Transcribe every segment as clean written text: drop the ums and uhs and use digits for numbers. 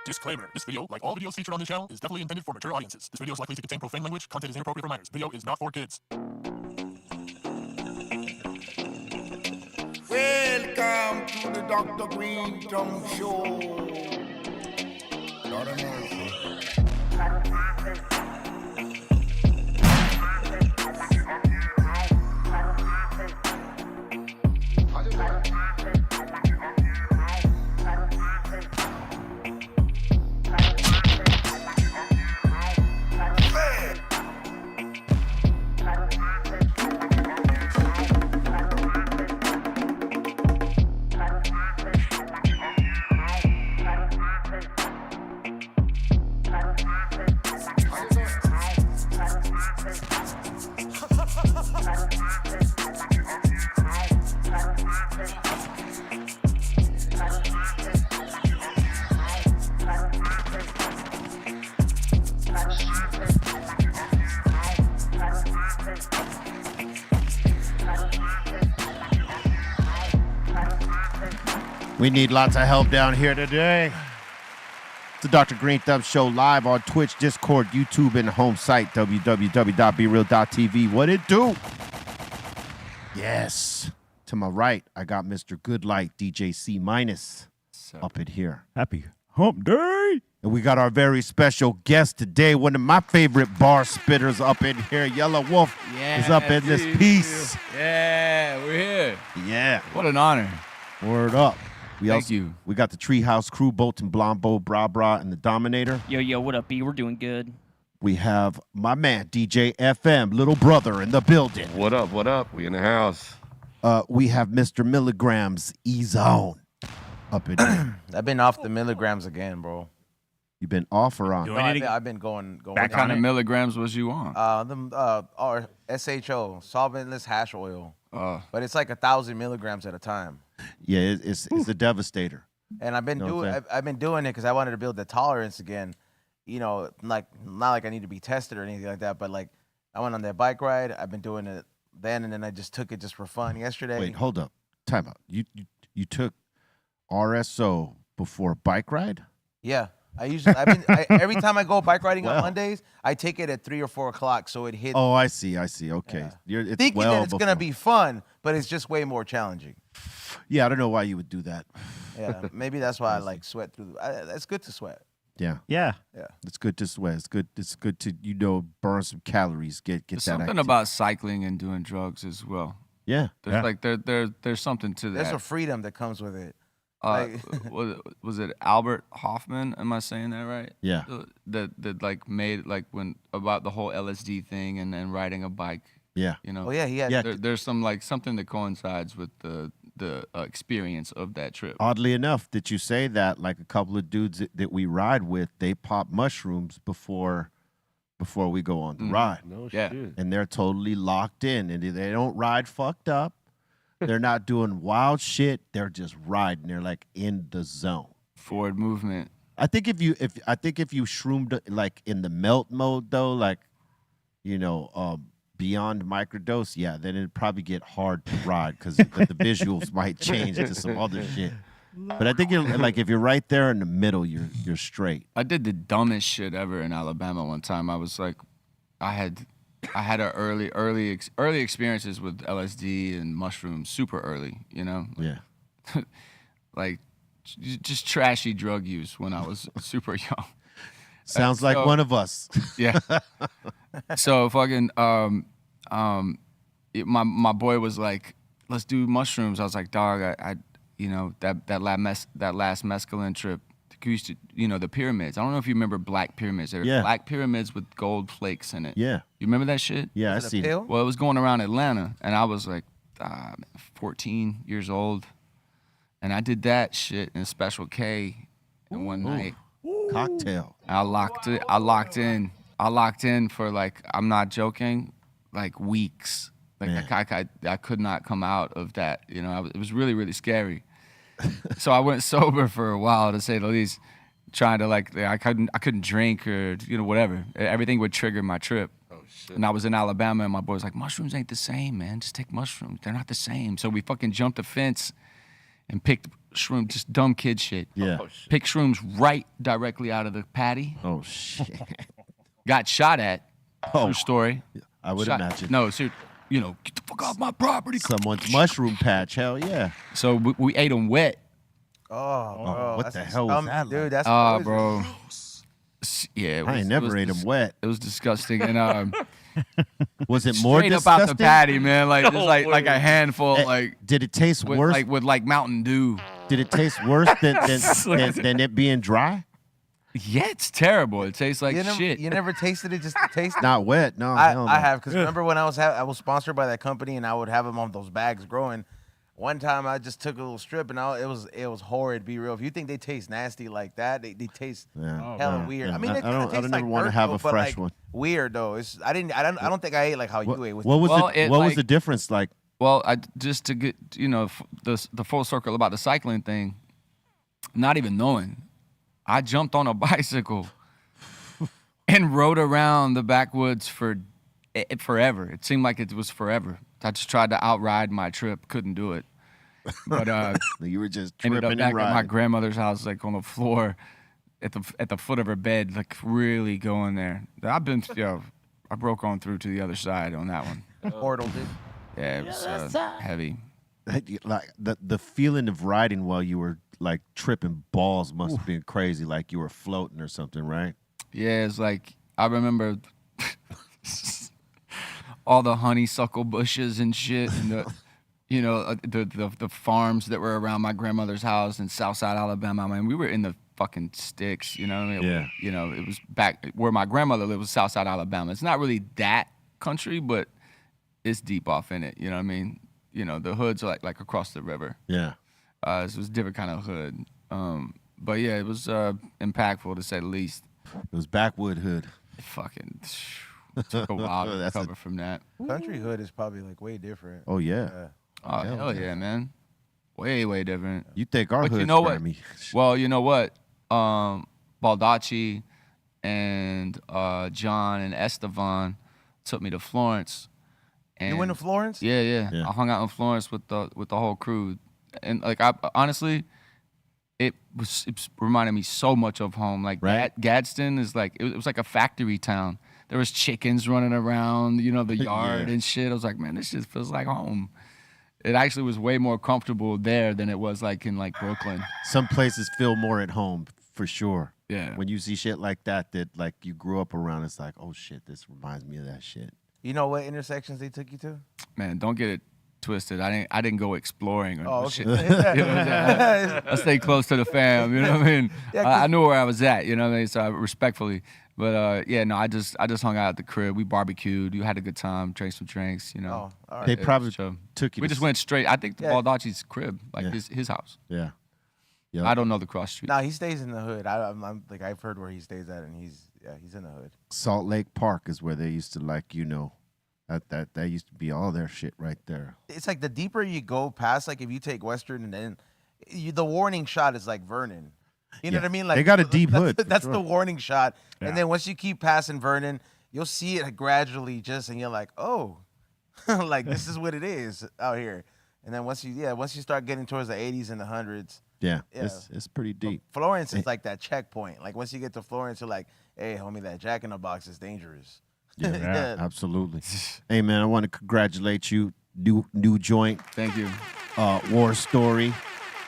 Disclaimer. This video, like all videos featured on this channel, is definitely intended for mature audiences. This video is likely to contain profane language. Content is inappropriate for minors. Video is not for kids. Welcome to the Dr. Greenthumb Show. Lord of mercy. We need lots of help down here today. It's the Dr. Greenthumb Show live on Twitch, Discord, YouTube, and home site, www.brealtvcontest. What it do? Yes. To my right, I got Mr. Goodlight, DJ C minus, up in here. Happy hump day. And we got our very special guest today, one of my favorite bar spitters up in here. Yelawolf is up in this piece. Yeah, we're here. Yeah. What an honor. Word up. Thank you. We got the Treehouse crew, Bolton, Blombo, Bra, and the Dominator. Yo, what up, B? We're doing good. We have my man, DJ FM, little brother in the building. What up, what up? We in the house. We have Mr. Milligrams E-Zone up in here. I've been off the milligrams again, bro. You been off or on? No, I've been going What kind of milligrams was you on? Or SHO, solventless hash oil. But it's like 1,000 milligrams at a time. Yeah, it's a devastator. And I've been doing it because I wanted to build the tolerance again. You know, like not like I need to be tested or anything like that, but like I went on that bike ride. I've been doing it then, and then I just took it just for fun yesterday. Wait, hold up. Time out. You took RSO before a bike ride? Yeah. Every time I go bike riding on Mondays, I take it at 3 or 4 o'clock, so it hits. Oh, I see. Okay. Yeah. It's thinking well that it's before. gonna be fun, but it's just way more challenging. Yeah, I don't know why you would do that. Yeah, maybe that's why I like sweat through. It's good to sweat. Yeah. Yeah. It's good to sweat. It's good to burn some calories. Get There's that. something about cycling and doing drugs as well. Yeah. There's like there's something to that. There's a freedom that comes with it. Was it Albert Hoffman? Am I saying that right? Yeah. That like made like when about the whole LSD thing and then riding a bike. Yeah. You know. Oh yeah, he had. There's some like something that coincides with the experience of that trip. Oddly enough, that you say that, like a couple of dudes that we ride with, they pop mushrooms before we go on the ride. No Yeah. shit. And they're totally locked in, and they don't ride fucked up. They're not doing wild shit. They're just riding. They're like in the zone. Forward movement. I think if you shroomed like in the melt mode though, like beyond microdose, yeah, then it'd probably get hard to ride because the visuals might change to some other shit. But I think if you're right there in the middle, you're straight. I did the dumbest shit ever in Alabama one time. I was like, I had a early experiences with LSD and mushrooms super early, you know? Yeah. Like just trashy drug use when I was super young. Sounds like one of us. Yeah. So fucking my boy was like, let's do mushrooms. I was like, dog, I that last mescaline trip, we used to, the pyramids. I don't know if you remember black pyramids. There were black pyramids with gold flakes in it. Yeah. You remember that shit? Yeah, I see. Well, it was going around Atlanta, and I was like 14 years old, and I did that shit in a Special K in one night. Cocktail. I locked in for like, I'm not joking, like weeks. Like I could not come out of that. It was really, really scary. So I went sober for a while, to say the least, trying to I couldn't drink or whatever. Everything would trigger my trip. Oh shit. And I was in Alabama, and my boy was like, mushrooms ain't the same, man. Just take mushrooms. They're not the same. So we fucking jumped the fence and picked shrooms, just dumb kid shit. Yeah. Picked shrooms right directly out of the patty. Oh shit. Got shot at. Oh. True story. I would imagine. No, so, you know, get the fuck off my property. Someone's mushroom patch. Hell yeah. So we ate them wet. Oh, bro. what that's the hell was that? Dude, that's Oh, poison. bro. Yeah, I ain't never ate them wet. It was disgusting, and Was it more straight up disgusting? out the patty, man. Like just like a handful, like Did it taste with, worse? with Mountain Dew. Did it taste worse than it being dry? Yeah, it's terrible. It tastes like shit. You never tasted it just to taste it? Not wet. No. hell no. I have, because remember when I was sponsored by that company and I would have them on those bags growing. One time I just took a little strip and it was horrid. Be real. If you think they taste nasty like that, they taste hella weird. Yeah. I mean, I don't taste like ever want to dirt, have though, a but, fresh like, one. Weird though. I don't think I ate like how you ate. What was Well, was the difference like? Well, just to get the full circle about the cycling thing, not even knowing, I jumped on a bicycle and rode around the backwoods for forever. It seemed like it was forever. I just tried to outride my trip, couldn't do it. But You were just ended tripping up and back at my riding. grandmother's house, like on the floor, at the foot of her bed, like really going there. I broke on through to the other side on that one. Portal, dude. Yeah, it was heavy. Like the feeling of riding while you were like tripping balls must have been crazy. Like you were floating or something, right? Yeah, it's like I remember all the honeysuckle bushes and shit, and the farms that were around my grandmother's house in Southside Alabama. I mean, we were in the fucking sticks, you know. Yeah. You know, it was back where my grandmother lived was Southside Alabama. It's not really that country, but it's deep off in it. You know what I mean? You know, the hoods are like across the river. Yeah. So it was a different kind of hood. But yeah, it was impactful to say the least. It was backwood hood. Fucking took a while to That's recover from that. Country hood is probably like way different. Oh yeah. Oh hell yeah, man. Way different. You think our But hood's you know what? Grammy. Well, you know what? Baldacci and John and Estevan took me to Florence. And You went to Florence? Yeah. Yeah. I hung out in Florence with the whole crew, and like I honestly, it reminded me so much of home. Like Right. Gadsden is like it was like a factory town. There was chickens running around, you know, the yard Yeah. and shit. I was like, man, this shit feels like home. It actually was way more comfortable there than it was like in like Brooklyn. Some places feel more at home for sure. Yeah. When you see shit like that like you grew up around, it's like, oh shit, this reminds me of that shit. You know what intersections they took you to? Man, don't get it twisted. I didn't go exploring or Oh, okay. shit. You know what I'm saying? I stay close to the fam. You know what I mean? Yeah, 'cause- I knew where I was at. You know what I mean? So respectfully, but yeah, no, I just hung out at the crib. We barbecued. You had a good time. Drank some drinks. You know. Oh, all right. They it was probably chill. took you. We to just went straight. I think Yeah. Baldacci's crib, like Yeah. his house. Yeah. I don't know the cross street. Nah, he stays in the hood. I'm like I've heard where he stays at, and he's in the hood. Salt Lake Park is where they used to like, you know, that used to be all their shit right there. It's like the deeper you go past, like if you take Western and then the warning shot is like Vernon. You know Yeah. what I mean? Like They got a deep hood, for That's sure. the warning shot. Yeah. And then once you keep passing Vernon, you'll see it gradually and you're like, oh, like this is what it is out here. And then once you start getting towards the 80s and the 100s, Yeah. Yeah. It's pretty deep. Florence is like that checkpoint. Like once you get to Florence, you're like, hey, homie, that Jack in the Box is dangerous. Yeah, absolutely. Hey man, I want to congratulate you. New joint, Thank you. War Story.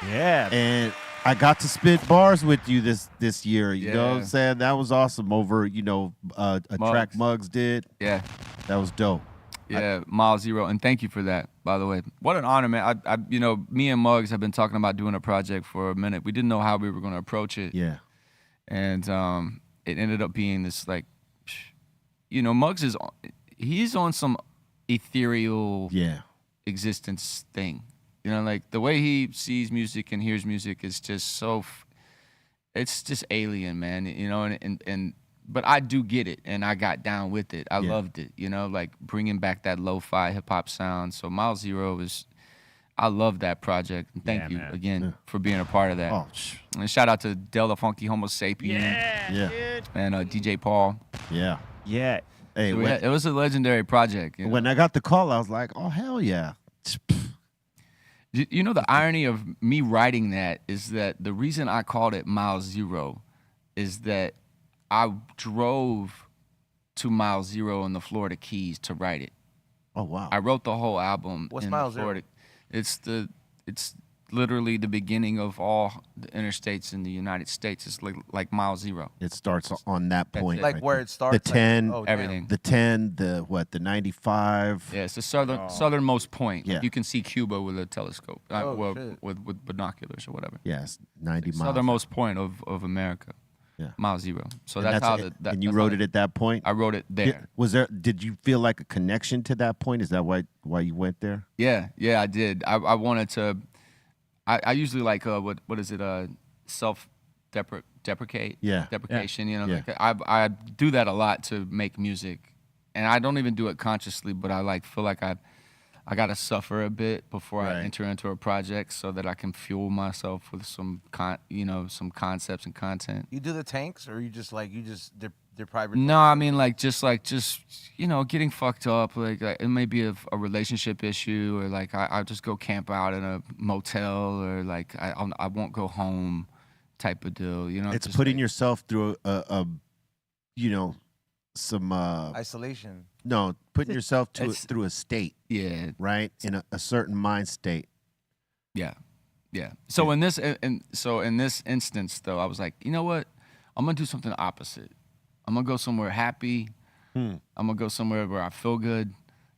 Yeah. And I got to spit bars with you this year. You know what I'm Yeah. saying? That was awesome. Over, a track Muggs did. Yeah. That was dope. Yeah, Mile Zero, and thank you for that, by the way. What an honor, man. I me and Muggs have been talking about doing a project for a minute. We didn't know how we were going to approach it. Yeah. And it ended up being this, like, Muggs he's on some ethereal Yeah. existence thing. You know, like the way he sees music and hears music is just so, it's just alien, man. You know, but I do get it, and I got down with it. I loved it, you know, like bringing back that lo-fi hip-hop sound. So Mile Zero I love that project. And thank you man. again for being a part of that. Oh, And shout out to Del the Funky Homo Sapien yeah. and DJ Paul. Yeah. Yeah. Hey, It was a legendary project. You know? when I got the call, I was like, oh, hell yeah. You know, the irony of me writing that is that the reason I called it Mile Zero is that I drove to Mile Zero in the Florida Keys to write it. Oh wow! I wrote the whole album What's in Mile Florida. Zero? It's literally the beginning of all the interstates in the United States. It's like Mile Zero. It starts on that That's point. it. Like right where there. it starts. The 10, oh, damn. Everything. the 10, the what? The 95. Yeah, it's the southernmost point. Yeah. You can see Cuba with a telescope, Oh, well, shit. with binoculars or whatever. Yes, 90 miles. Southernmost point of America. Yeah. Mile Zero. So And that's how it. that. And you that's wrote how it at that point. I wrote it there. Did you feel like a connection to that point? Is that why you went there? Yeah, I did. I wanted to. I usually like what is it? Deprecate. Yeah. Deprecation. You know, Yeah. like I do that a lot to make music, and I don't even do it consciously, but I feel like I gotta suffer a bit before I Right. enter into a project so that I can fuel myself with some some concepts and content. You do the tanks, or you just deprive yourself? No, I mean just getting fucked up. Like it may be a relationship issue, or like I'll just go camp out in a motel, or like I won't go home, type of deal. You know, It's just putting like, yourself through some Isolation. no, putting yourself through a state, yeah, right? In a certain mind state. yeah. So in this instance though, I was like, you know what? I'm gonna do something opposite. I'm gonna go somewhere happy. I'm gonna go somewhere where I feel good.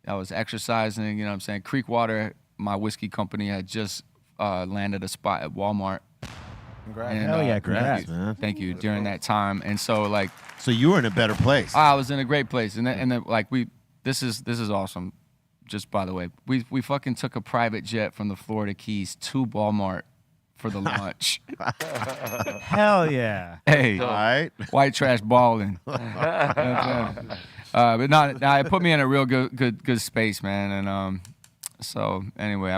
I was exercising, you know what I'm saying? Creekwater, my whiskey company, had just landed a spot at Walmart. Congrats. And, Hell yeah, Congrats, congrats. man. Thank you. During that time, and so like So you were in a better place. I was in a great place, and then like this is awesome. Just by the way, we fucking took a private jet from the Florida Keys to Walmart for the launch. Hell yeah. Hey, All right. white trash balling. But it put me in a real good space, man. And so anyway,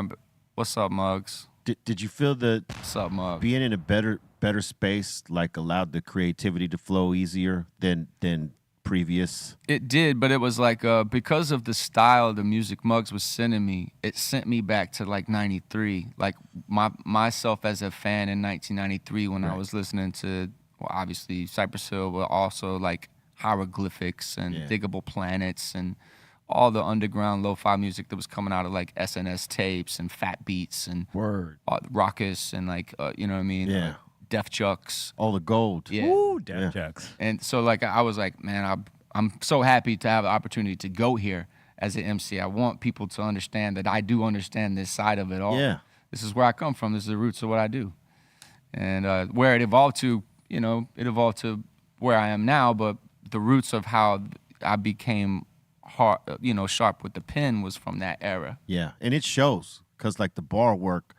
what's up, Muggs? Did you feel that What's up, Muggs? being in a better space like allowed the creativity to flow easier than previous? It did, but it was like because of the style the music Muggs was sending me, it sent me back to like '93, like myself as a fan in 1993 when I was listening to obviously Cypress Hill, but also like Hieroglyphics and Diggable Planets and all the underground lo-fi music that was coming out of like SNS tapes and Fat Beats and Raucous and like you know what I mean? Yeah. Def Chucks. All the gold. Yeah. Ooh, damn chucks. And so like I was like, man, I'm so happy to have the opportunity to go here as an MC. I want people to understand that I do understand this side of it all. Yeah. This is where I come from. This is the roots of what I do. And where it evolved to, it evolved to where I am now, but the roots of how I became hard, sharp with the pen was from that era. Yeah, and it shows because like the bar work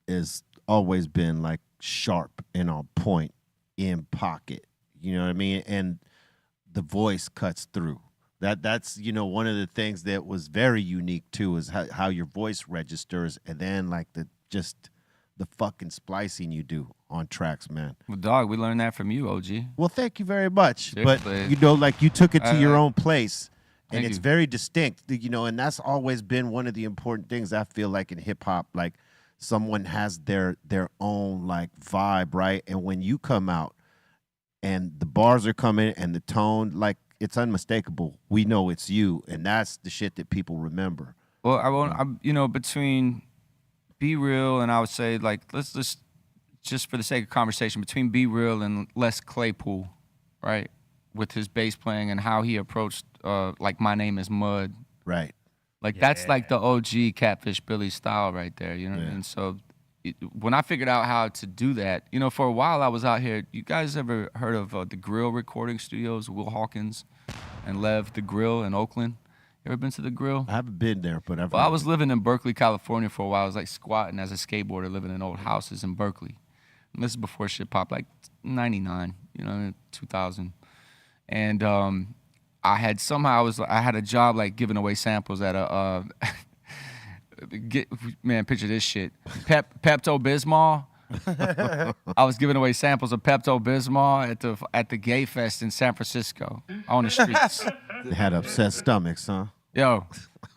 is always been like sharp and on point, in pocket. You know what I mean? And the voice cuts through. That's one of the things that was very unique too is how your voice registers, and then like the fucking splicing you do on tracks, man. Well, dog, we learned that from you, OG. Well, thank you very much. Seriously. But like you took it to your own place, and Thank it's you. very distinct. And that's always been one of the important things I feel like in hip hop. Like someone has their own like vibe, right? And when you come out, and the bars are coming, and the tone, like it's unmistakable. We know it's you, and that's the shit that people remember. Well, between Be Real and I would say like let's just for the sake of conversation, between Be Real and Les Claypool, right, with his bass playing and how he approached like My Name Is Mud, Right. like that's like the OG Catfish Billy style right there, you know what I mean? So when I figured out how to do that, for a while I was out here. You guys ever heard of the Grill Recording Studios, Will Hawkins and Lev the Grill in Oakland? You ever been to the Grill? I haven't been there, but I've. Well, I was living in Berkeley, California for a while. I was like squatting as a skateboarder, living in old houses in Berkeley. And this is before shit popped, like 99, 2000. And I had a job like giving away samples at a, picture this shit. Pepto-Bismol. I was giving away samples of Pepto-Bismol at the Gay Fest in San Francisco on the streets. They had upset stomachs, huh? Yo,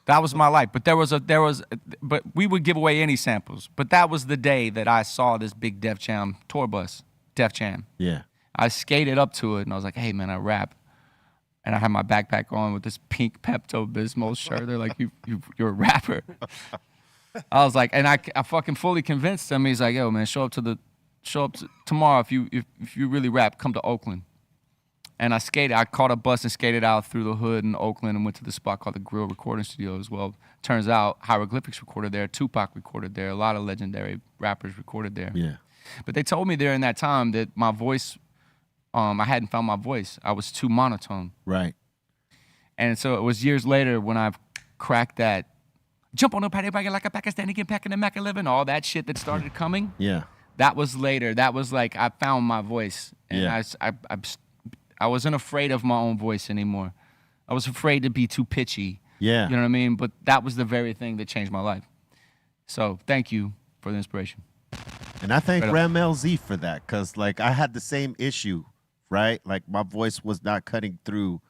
That was my life. But but we would give away any samples. But that was the day that I saw this big Def Jam tour bus, Def Jam. Yeah. I skated up to it and I was like, hey man, I rap. And I had my backpack on with this pink Pepto-Bismol shirt. They're like, you're a rapper. I was like, and I fucking fully convinced him. He's like, yo man, show up tomorrow if you really rap, come to Oakland. And I caught a bus and skated out through the hood in Oakland and went to the spot called the Grill Recording Studio as well. Turns out Hieroglyphics recorded there, Tupac recorded there, a lot of legendary rappers recorded there. Yeah. But they told me there in that time that my voice, I hadn't found my voice. I was too monotone. Right. And so it was years later when I cracked that, jump on the patio bike like a Pakistani, get packing the Mac 11, all that shit that started coming. Yeah. That was later. That was like I found my voice. And Yeah. I wasn't afraid of my own voice anymore. I was afraid to be too pitchy. Yeah. You know what I mean? But that was the very thing that changed my life. So thank you for the inspiration. And I thank Right Ram LZ for that, because like I had the same issue, right? Like my voice was not cutting through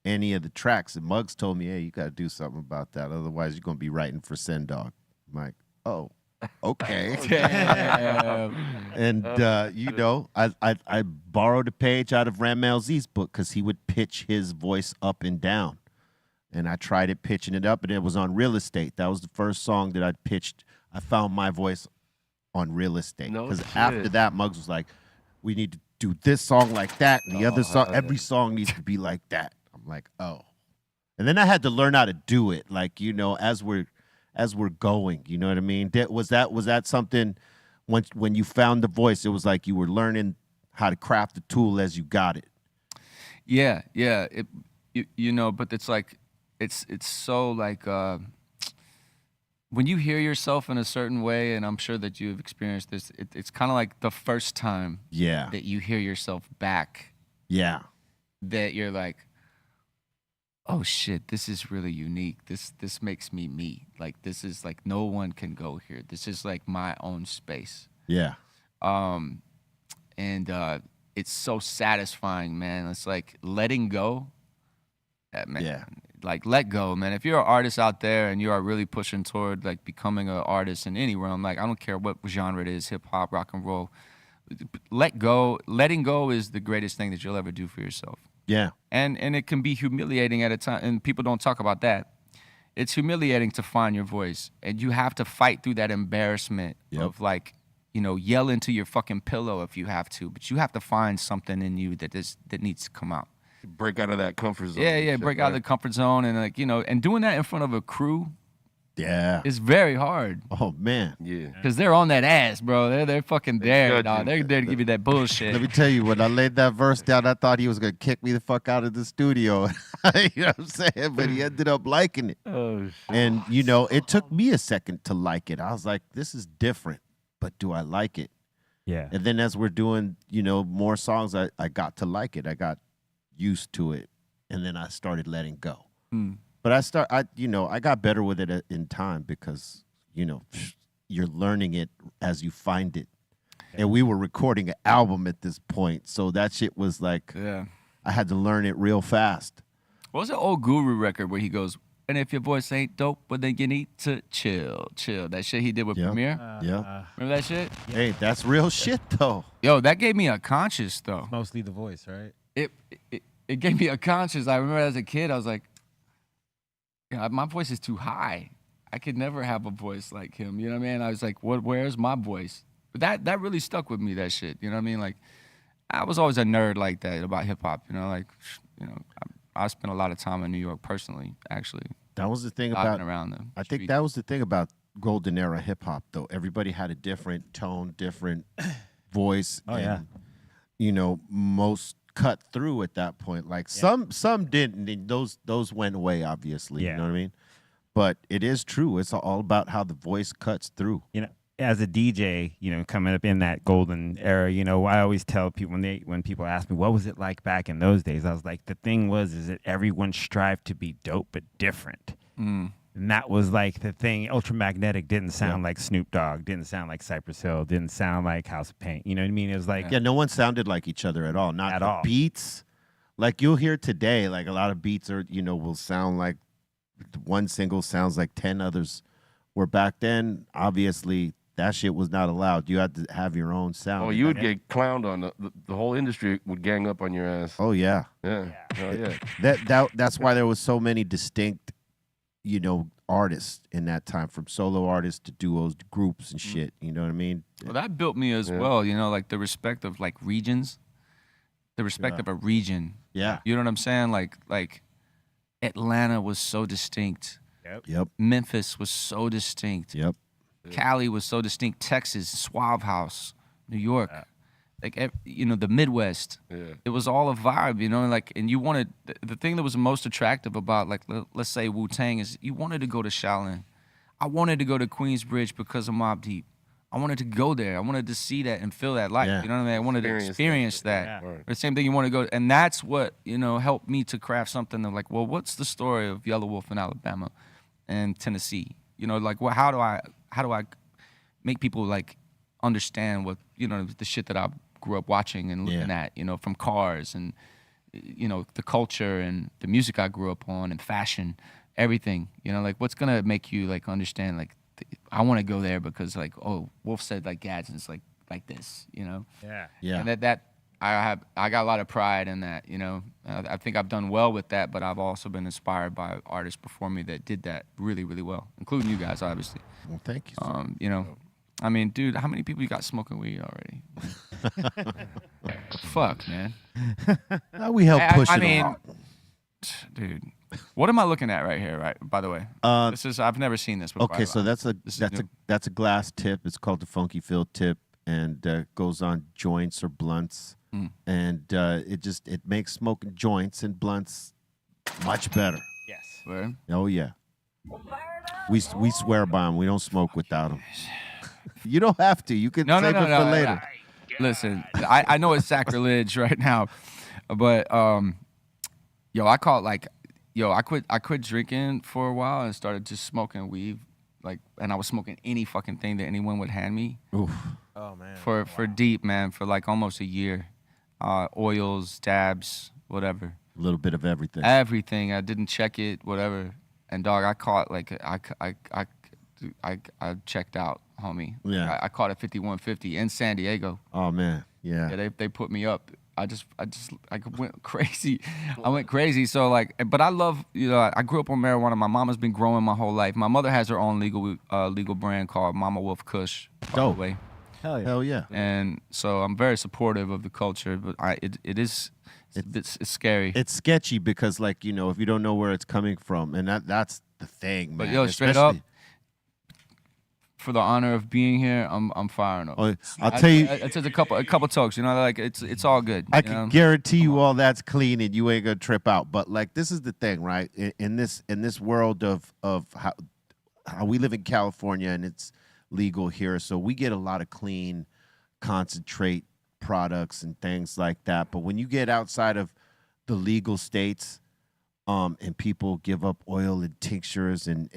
any of the tracks. And Muggs told me, hey, you got to do something about that. Otherwise, you're going to be writing for Send Dog. I'm like, oh, okay. Damn. And, you know, I borrowed a page out of Ram LZ's book because he would pitch his voice up and down. And I tried it, pitching it up, and it was on Real Estate. That was the first song that I pitched. I found my voice on Real Estate. No Because shit. after that, Muggs was like, we need to do this song like that, and the other song, every song needs to be like that. I'm like, oh. And then I had to learn how to do it, like, you know, as we're going, you know what I mean? Was that something when you found the voice, it was like you were learning how to craft the tool as you got it? Yeah. You know, but it's like, it's so like, when you hear yourself in a certain way, and I'm sure that you've experienced this, it's kind of like the first time Yeah. that you hear yourself back, Yeah. that you're like, oh shit, this is really unique. This makes me. Like, this is like, no one can go here. This is like my own space. Yeah. And it's so satisfying, man. It's like letting go. Man, Yeah. like let go, man. If you're an artist out there and you are really pushing toward like becoming an artist in any realm, like I don't care what genre it is, hip hop, rock and roll, let go. Letting go is the greatest thing that you'll ever do for yourself. Yeah. And it can be humiliating at a time, and people don't talk about that. It's humiliating to find your voice, and you have to fight through that embarrassment of like, you know, yell into your fucking pillow if you have to, but you have to find something in you that needs to come out. Break out of that comfort zone. Yeah, break out of the comfort zone, and like, you know, and doing that in front of a crew Yeah. is very hard. Oh man. Yeah. Cause they're on that ass, bro. They're fucking there, judge dog. you. They're there to give you that bullshit. Let me tell you, when I laid that verse down, I thought he was gonna kick me the fuck out of the studio. You know what I'm saying? But he ended up liking it. Oh shit. And you know, it took me a second to like it. I was like, this is different, but do I like it? Yeah. And then as we're doing, you know, more songs, I got to like it. I got used to it. And then I started letting go. But I got better with it in time because, you know, you're learning it as you find it. And we were recording an album at this point. So that shit was like, Yeah. I had to learn it real fast. What was the old Guru record where he goes, and if your voice ain't dope, well then you need to chill. That shit he did with Yeah. Premier. Yeah. Remember that shit? Hey, that's real shit though. Yo, that gave me a conscience though. Mostly the voice, right? It gave me a conscience. I remember as a kid, I was like, yeah, my voice is too high. I could never have a voice like him. You know what I mean? I was like, where's my voice? But that really stuck with me, that shit. You know what I mean? Like, I was always a nerd like that about hip hop. You know, like, you know, I spent a lot of time in New York personally, actually. That was the thing Driving about around the I think street. that was the thing about golden era hip hop though. Everybody had a different tone, different voice. Oh, and, yeah. You know, most cut through at that point. Like some didn't. And those went away, obviously. Yeah. You know what I mean? But it is true. It's all about how the voice cuts through. You know, as a DJ, you know, coming up in that golden era, you know, I always tell people when people ask me what was it like back in those days, I was like, the thing is that everyone strived to be dope but different. And that was like the thing. Ultramagnetic didn't sound like Snoop Dogg, didn't sound like Cypress Hill, didn't sound like House of Pain. You know what I mean? It was like, Yeah, no one sounded like each other at all. Not At the all. beats. Like you'll hear today, like a lot of beats are, you know, will sound like one single sounds like 10 others. Where back then, obviously, that shit was not allowed. You had to have your own sound. Oh, you would get clowned on. The whole industry would gang up on your ass. Oh yeah. Yeah. Oh, yeah. That's why there was so many distinct, artists in that time, from solo artists to duos, to groups and shit. You know what I mean? Well, that built me as well. Like the respect of like regions, the respect of a region. Yeah. You know what I'm saying? Like Atlanta was so distinct. Yep. Memphis was so distinct. Yep. Cali was so distinct. Texas, Suave House, New York, the Midwest. Yeah. It was all a vibe, and you wanted the thing that was most attractive about, like, let's say Wu-Tang is you wanted to go to Shaolin. I wanted to go to Queensbridge because of Mobb Deep. I wanted to go there. I wanted to see that and feel that life. Yeah. You know what I mean? I wanted to experience that. Yeah. Right. The same thing, you want to go, and that's what helped me to craft something of like, well, what's the story of Yelawolf in Alabama and Tennessee? How do I make people like understand what the shit that I grew up watching and looking at, from cars and the culture and the music I grew up on and fashion, everything. What's gonna make you like understand like I want to go there because like, oh, Wolf said like Gadsden's like this, Yeah. Yeah. And that I got a lot of pride in that, I think I've done well with that, but I've also been inspired by artists before me that did that really, really well, including you guys, obviously. Well, thank you. I mean, dude, how many people you got smoking weed already? Fuck, man. We help push it I mean, along. dude, what am I looking at right here? Right, by the way, I've never seen this before. Okay, so that's a glass tip. It's called the Funky Fill tip, and goes on joints or blunts, and it makes smoking joints and blunts much better. Yes. Where? Oh yeah. We swear by them. We don't smoke without them. You don't have to. You can save it for later. Listen, I know it's sacrilege right now, but I call it like, I quit drinking for a while and started just smoking weed, and I was smoking any fucking thing that anyone would hand me. Oof. Oh man. For deep, man, for like almost a year, oils, dabs, whatever. A little bit of everything. Everything. I didn't check it, whatever. And dog, I caught like I checked out, homie. Yeah. I caught a 5150 in San Diego. Oh man. Yeah. Yeah, they put me up. I went crazy. I went crazy. So like, but I love, I grew up on marijuana. My mama's been growing my whole life. My mother has her own legal brand called Mama Wolf Kush. By the way. Hell yeah. And so I'm very supportive of the culture, but it's scary. It's sketchy because, like, if you don't know where it's coming from, and that's the thing, man. But straight up, for the honor of being here, I'm firing up. I'll tell you, it's just a couple talks, like it's all good. I can guarantee you all that's clean and you ain't gonna trip out. But like, this is the thing, right? In this world of how we live in California and it's legal here, so we get a lot of clean concentrate products and things like that. But when you get outside of the legal states, and people give up oil and tinctures and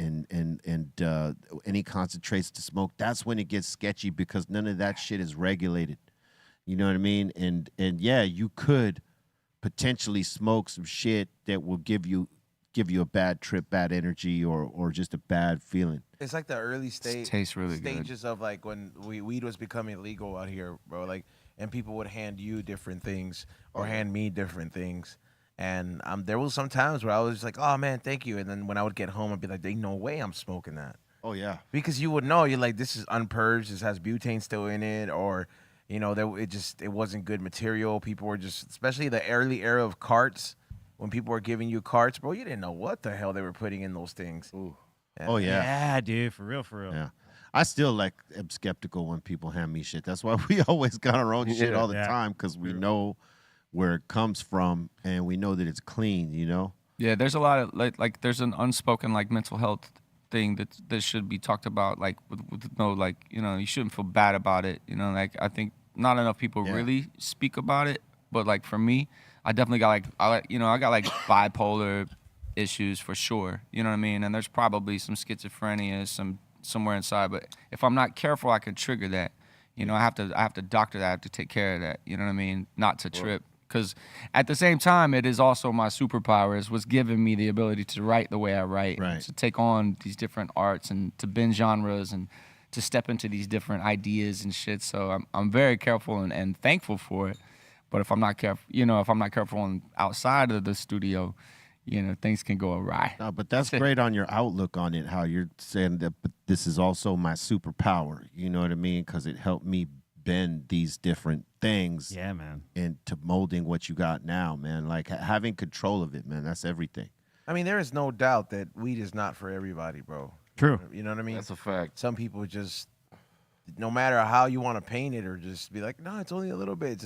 any concentrates to smoke, that's when it gets sketchy because none of that shit is regulated. You know what I mean? And yeah, you could potentially smoke some shit that will give you a bad trip, bad energy, or just a bad feeling. It's like the early tastes really stages good. Of like when weed was becoming legal out here, bro. Like, and people would hand you different things or hand me different things. And there was some times where I was just like, oh man, thank you. And then when I would get home, I'd be like, ain't no way I'm smoking that. Oh yeah. Because you would know, you're like, this is unpurged, this has butane still in it, or it wasn't good material. People were just, especially the early era of carts, when people were giving you carts, bro, you didn't know what the hell they were putting in those things. Ooh. Yeah. Oh yeah. Yeah, dude, for real. Yeah. I still am skeptical when people hand me shit. That's why we always got our own shit all the time, because we know where it comes from and we know that it's clean, Yeah, there's a lot of like there's an unspoken like mental health thing that should be talked about, like with no, like, you shouldn't feel bad about it. Like I think not enough people really speak about it. But like for me, I definitely got I got like bipolar issues for sure. You know what I mean? And there's probably some schizophrenia somewhere inside. But if I'm not careful, I could trigger that. I have to doctor that. I have to take care of that. You know what I mean? Not to trip. Because at the same time, it is also my superpower. Is what's giving me the ability to write the way I write, Right. to take on these different arts and to bend genres and to step into these different ideas and shit. So I'm very careful and thankful for it. But if I'm not careful, if I'm not careful on outside of the studio, things can go awry. No, but that's great on your outlook on it, how you're saying that, but this is also my superpower. You know what I mean? Because it helped me bend these different things Yeah, man. into molding what you got now, man. Like having control of it, man. That's everything. I mean, there is no doubt that weed is not for everybody, bro. True. You know what I mean? That's a fact. Some people just, no matter how you want to paint it, or just be like, no, it's only a little bit.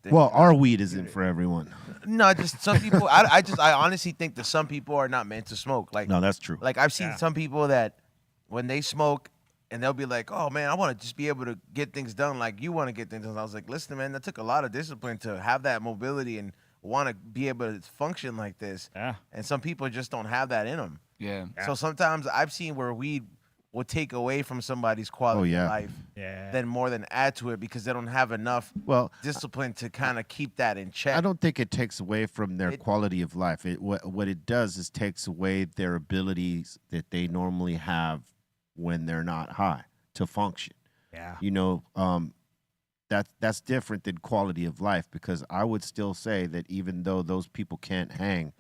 Well, our weed isn't for everyone. No, just some people. I honestly think that some people are not meant to smoke. Like, No, that's true. like I've seen some people that when they smoke, and they'll be like, oh man, I want to just be able to get things done like you want to get things done. I was like, listen, man, that took a lot of discipline to have that mobility and want to be able to function like this. Yeah. And some people just don't have that in them. Yeah. So sometimes I've seen where weed will take away from somebody's quality yeah. of life, Yeah. than more than add to it, because they don't have enough Well, discipline to kind of keep that in check. I don't think it takes away from their quality of life. What it does is takes away their abilities that they normally have when they're not high to function. Yeah. That's different than quality of life, because I would still say that even though those people can't hang,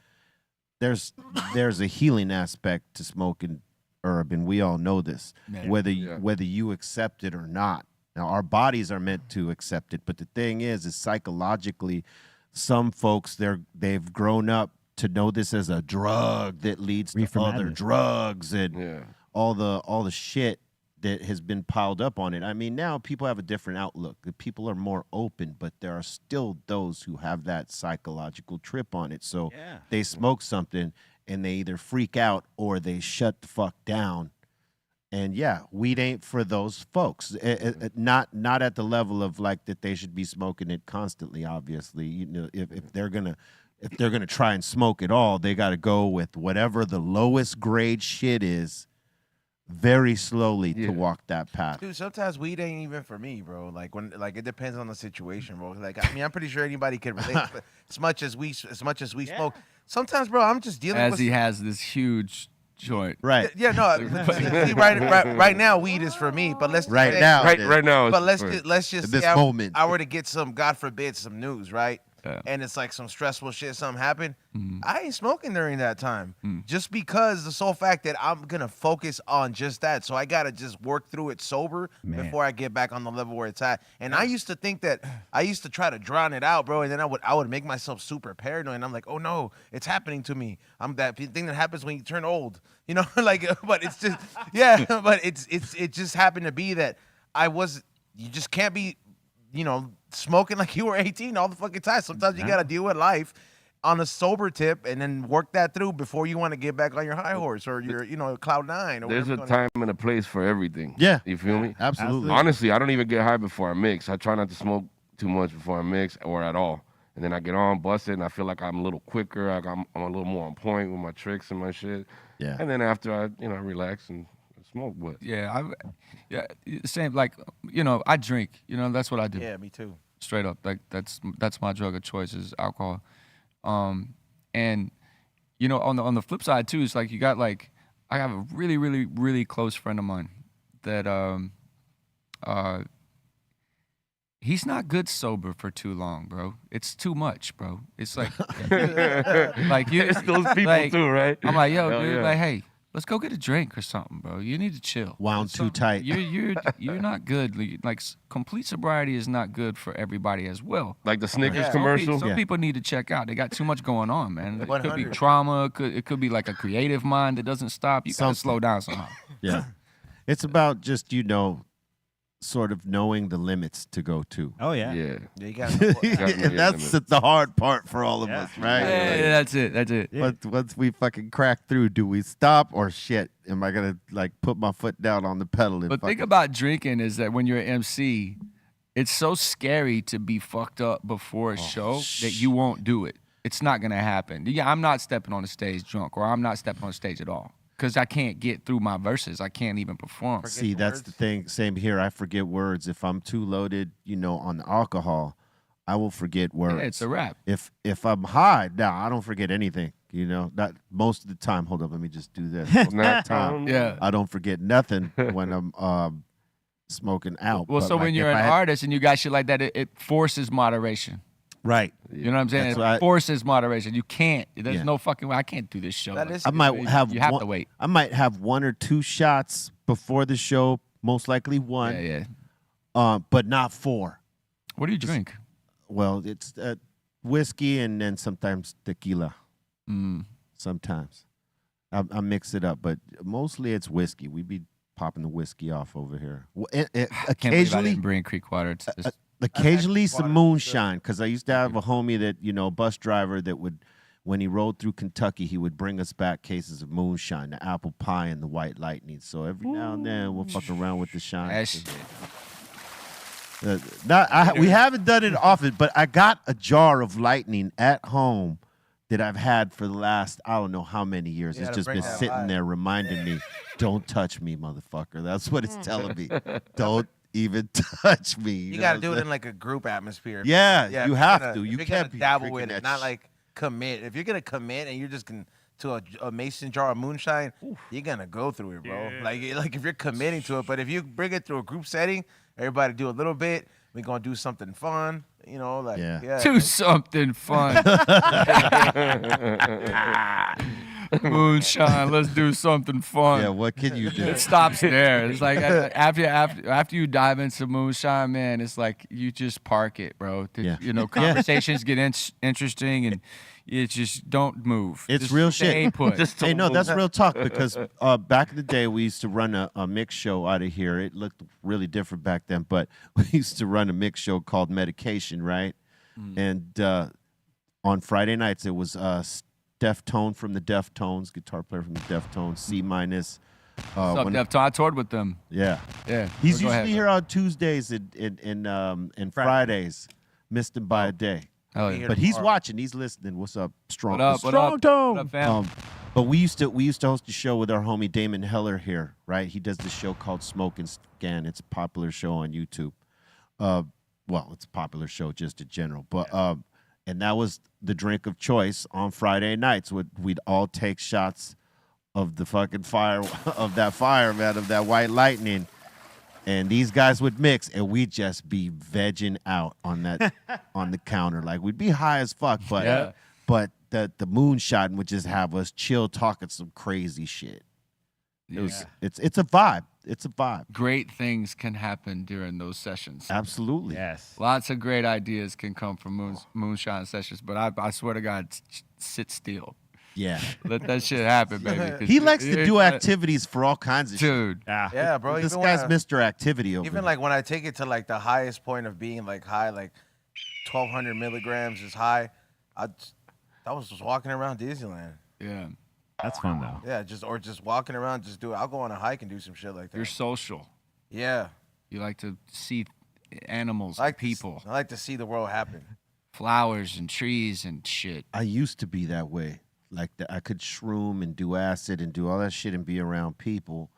there's a healing aspect to smoking herb, and we all know this, Yeah. whether Yeah. whether you accept it or not. Now, our bodies are meant to accept it, but the thing is psychologically, some folks they've grown up to know this as a drug that leads to Reefer other madness. drugs and Yeah. all the shit that has been piled up on it. I mean, now people have a different outlook. The people are more open, but there are still those who have that psychological trip on it. So Yeah. they smoke something and they either freak out or they shut the fuck down. And yeah, weed ain't for those folks. Not at the level of like that they should be smoking it constantly. Obviously, if they're gonna try and smoke it all, they got to go with whatever the lowest grade shit is, very slowly Yeah. to walk that path. Dude, sometimes weed ain't even for me, bro. Like it depends on the situation, bro. Like I mean, I'm pretty sure anybody can relate. But as much as we smoke, sometimes, bro, I'm just dealing As with. he has this huge joint. Right. Yeah, no. See, right now, weed is for me. But let's Right say- now. Right now. But it's let's just In say this moment. I were to get some, God forbid, some news, right? Yeah. And it's like some stressful shit, something happened. Mm-hmm. I ain't smoking during that time, Mm. just because the sole fact that I'm gonna focus on just that. So I gotta just work through it sober Man. before I get back on the level where it's at. And I used to think that I used to try to drown it out, bro. And then I would make myself super paranoid. And I'm like, oh no, it's happening to me. I'm that thing that happens when you turn old, like. But it's just But it just happened to be that you just can't be, smoking like you were 18 all the fucking time. Sometimes you got to deal with life on a sober tip and then work that through before you want to get back on your high horse or your, cloud nine. Or There's a whatever you wanna- time and a place for everything. Yeah. You feel me? Absolutely. Honestly, I don't even get high before I mix. I try not to smoke too much before I mix or at all. And then I get on, bust it, and I feel like I'm a little quicker. Like I'm a little more on point with my tricks and my shit. Yeah. And then after I, relax and smoke. But Yeah, same. Like, I drink. That's what I do. Yeah, me too. Straight up. Like that's my drug of choice is alcohol. And on the flip side too, it's like you got like I have a really, really, really close friend of mine that he's not good sober for too long, bro. It's too much, bro. It's like like you it's those people like, too, right? I'm like, yo, Hell dude, yeah. like, hey, let's go get a drink or something, bro. You need to chill. Wound too tight. You're not good. Like complete sobriety is not good for everybody as well. Like the Snickers Yeah. commercial. Some people need to check out. They got too much going on, man. It could be 100. trauma. It could be like a creative mind that doesn't stop. You gotta Something. slow down somehow. Yeah. It's about just, sort of knowing the limits to go to. Oh yeah. Yeah. Yeah, you got And that's the hard part for all of us, right? Yeah, that's it. That's it. Once we fucking crack through, do we stop or shit? Am I gonna put my foot down on the pedal? And But think fucking- about drinking is that when you're an MC, it's so scary to be fucked up before a show that you won't do it. It's not gonna happen. Yeah, I'm not stepping on the stage drunk, or I'm not stepping on the stage at all. Because I can't get through my verses. I can't even perform. See, that's the thing. Same here. I forget words. If I'm too loaded, on the alcohol, I will forget words. Yeah, it's a wrap. If I'm high, now I don't forget anything. You know, not most of the time. Hold up, let me just do this. Most of the time, Yeah. I don't forget nothing when I'm smoking out. Well, But, so like, when you're if an I had- artist and you got shit like that, it forces moderation. right? You know what I'm saying? That's It why forces moderation. You can't. There's Yeah. no fucking way. I can't do this show. That like is I good. might have You have one, to wait. I might have 1 or 2 shots before the show, most likely one. Yeah, yeah. But not 4. What do you drink? Well, it's whiskey and then sometimes tequila. Mm. Sometimes I mix it up, but mostly it's whiskey. We be popping the whiskey off over here. I can't believe I Occasionally, didn't bring Creek water. It's just, occasionally some moonshine, because I used to have a homie that, you know, bus driver that would, when he rode through Kentucky, he would bring us back cases of moonshine, the apple pie and the white lightning. So every now and then we'll fuck around with the shine. that shit. We haven't done it often, but I got a jar of lightning at home that I've had for the last, I don't know how many years. You It's gotta just bring been that sitting light. there reminding me, don't touch me, motherfucker. That's what it's telling me. Don't even touch me. You know got to what do I'm it in saying? like a group atmosphere. Yeah, if you you're have gonna- to. if You you're can't gonna be dabble drinking with that it, not shit. like commit. If you're gonna commit and you're just gonna to a mason jar of moonshine, you're gonna go through it, bro. Like if you're committing to it, but if you bring it through a group setting, everybody do a little bit. We're gonna do something fun, you know, like Yeah. Do something fun. Moonshine. Let's do something fun. Yeah, what can you do? It stops there. It's like after you dive into moonshine, man, it's like you just park it, bro. Yeah. You know, conversations get interesting, and you just don't move. It's Just real stay shit. put. Hey, no, that's real talk, because back in the day we used to run a mix show out of here. It looked really different back then, but we used to run a mix show called Medication, right? And on Friday nights it was Deftone from the Deftones, guitar player from the Deftones, C minus. What's up, Deftone? I toured with them. Yeah, Yeah. he's Go usually ahead. here on Tuesdays and Fridays. Missed him by a day. Oh, yeah. But he's watching. He's listening. What's up, Strong? What up? What Strong up? Tone. What up, fam? But we used to host a show with our homie Damon Heller here, right? He does this show called Smoke and Scan. It's a popular show on YouTube. Well, it's a popular show just in general. But and that was the drink of choice on Friday nights. We'd all take shots of the fucking fire of that fire, man, of that white lightning. And these guys would mix, and we'd just be vegging out on that on the counter. Like, we'd be high as fuck, but Yeah. but the moonshine would just have us chill, talking some crazy shit. It's a vibe. It's a vibe. Great things can happen during those sessions. Absolutely. Yes. Lots of great ideas can come from moonshine sessions, but I swear to God, sit still. Yeah. Let that shit happen, baby. 'cause He likes to do it's- activities for all kinds of shit. Dude. Yeah, bro. This even guy's when I- Mr. Activity over Even here. like when I take it to like the highest point of being like high, like 1,200 milligrams is high. I was just walking around Disneyland. Yeah. That's fun though. Yeah, just walking around, just do it. I'll go on a hike and do some shit like that. You're social. Yeah, You like to see animals, I like people, I like to see the world happen. flowers and trees and shit. I used to be that way. Like, I could shroom and do acid and do all that shit and be around people.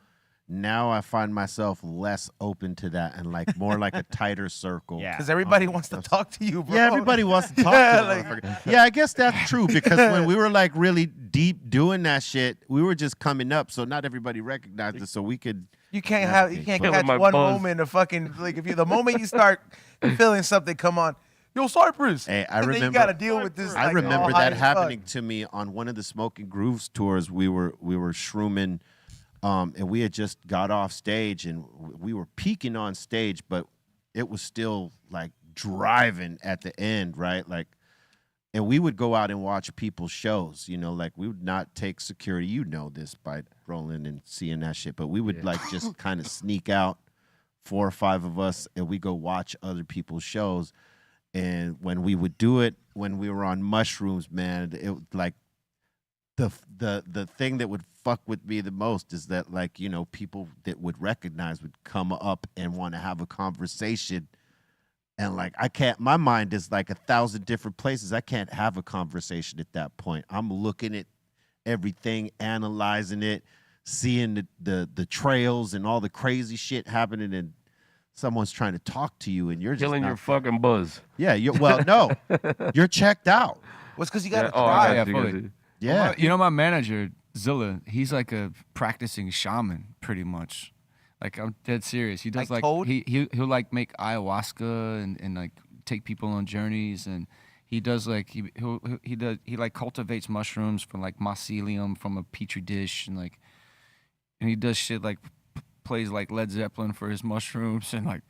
Now I find myself less open to that and like more like a tighter circle. Yeah. Because everybody wants to talk to you, bro. Yeah, everybody wants to talk Yeah, to the like- motherfucker. Yeah, I guess that's true, because when we were like really deep doing that shit, we were just coming up, so not everybody recognized us, so we could. You can't navigate. catch Feeling my one buzz. moment of fucking like if you the moment you start feeling something come on, yo Cypress. Hey, I and then remember. you gotta deal with this. I like, remember all high that as fuck. happening to me on one of the Smoking Grooves tours. We were shrooming, and we had just got off stage, and we were peaking on stage, but it was still like driving at the end, right? Like, and we would go out and watch people's shows, you know, like we would not take security. You know this by rolling and seeing that shit, but we would like just kind of sneak out, 4 or 5 of us, and we go watch other people's shows. And when we would do it, when we were on mushrooms, man, it like the thing that would fuck with me the most is that, like, you know, people that would recognize would come up and want to have a conversation. And like, I can't, my mind is like 1,000 different places. I can't have a conversation at that point. I'm looking at everything, analyzing it, seeing the trails and all the crazy shit happening. And someone's trying to talk to you and you're just Killing not your fucking buzz. Yeah, well, no, you're checked out. Well, it's because you got to Oh, try. I Yeah, got you, fully. got you. Yeah, You know, my manager, Zilla, he's like a practicing shaman, pretty much. Like, I'm dead serious. He does Like like Toad? he'll like make ayahuasca and like take people on journeys, and he does like he like cultivates mushrooms from like mycelium from a petri dish, and he does shit like plays like Led Zeppelin for his mushrooms, and like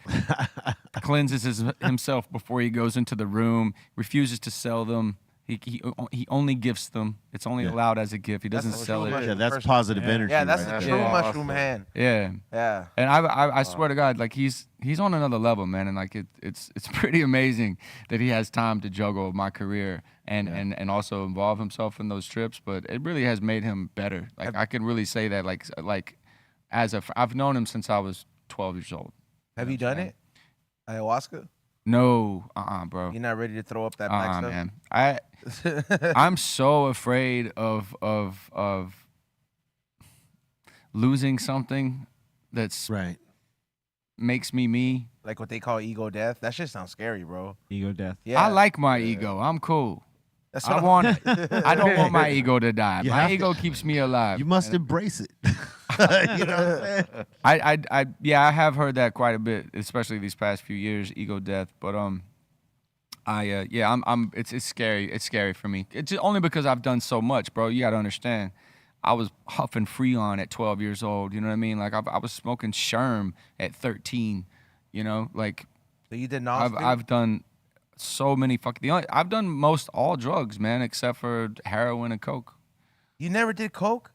cleanses himself before he goes into the room. Refuses to sell them. He only gifts them. It's only allowed as a gift. He doesn't That's sell true it. yeah, that's positive energy. Yeah, that's right the there. true Yeah. mushroom hand. Yeah. Yeah. And I swear to God, like he's on another level, man, and like it's pretty amazing that he has time to juggle my career and also involve himself in those trips. But it really has made him better. Like I can really say that, like I've known him since I was 12 years old. Have you done it? Ayahuasca? No, bro. You're not ready to throw up that black stuff? Man. I'm so afraid of losing something that's Right. makes me. Like what they call ego death? That shit sounds scary, bro. Ego death. Yeah. I like my ego. I'm cool. That's I what I'm- I don't want my ego to die. You My have to- ego keeps me alive. You must embrace it. You know what I'm saying? I have heard that quite a bit, especially these past few years, ego death. But it's scary. It's scary for me. It's just only because I've done so much, bro. You gotta understand. I was huffing Freon at 12 years old. You know what I mean? Like I was smoking Sherm at 13. You know, like So you did not. I've done so many I've done most all drugs, man, except for heroin and coke. You never did coke?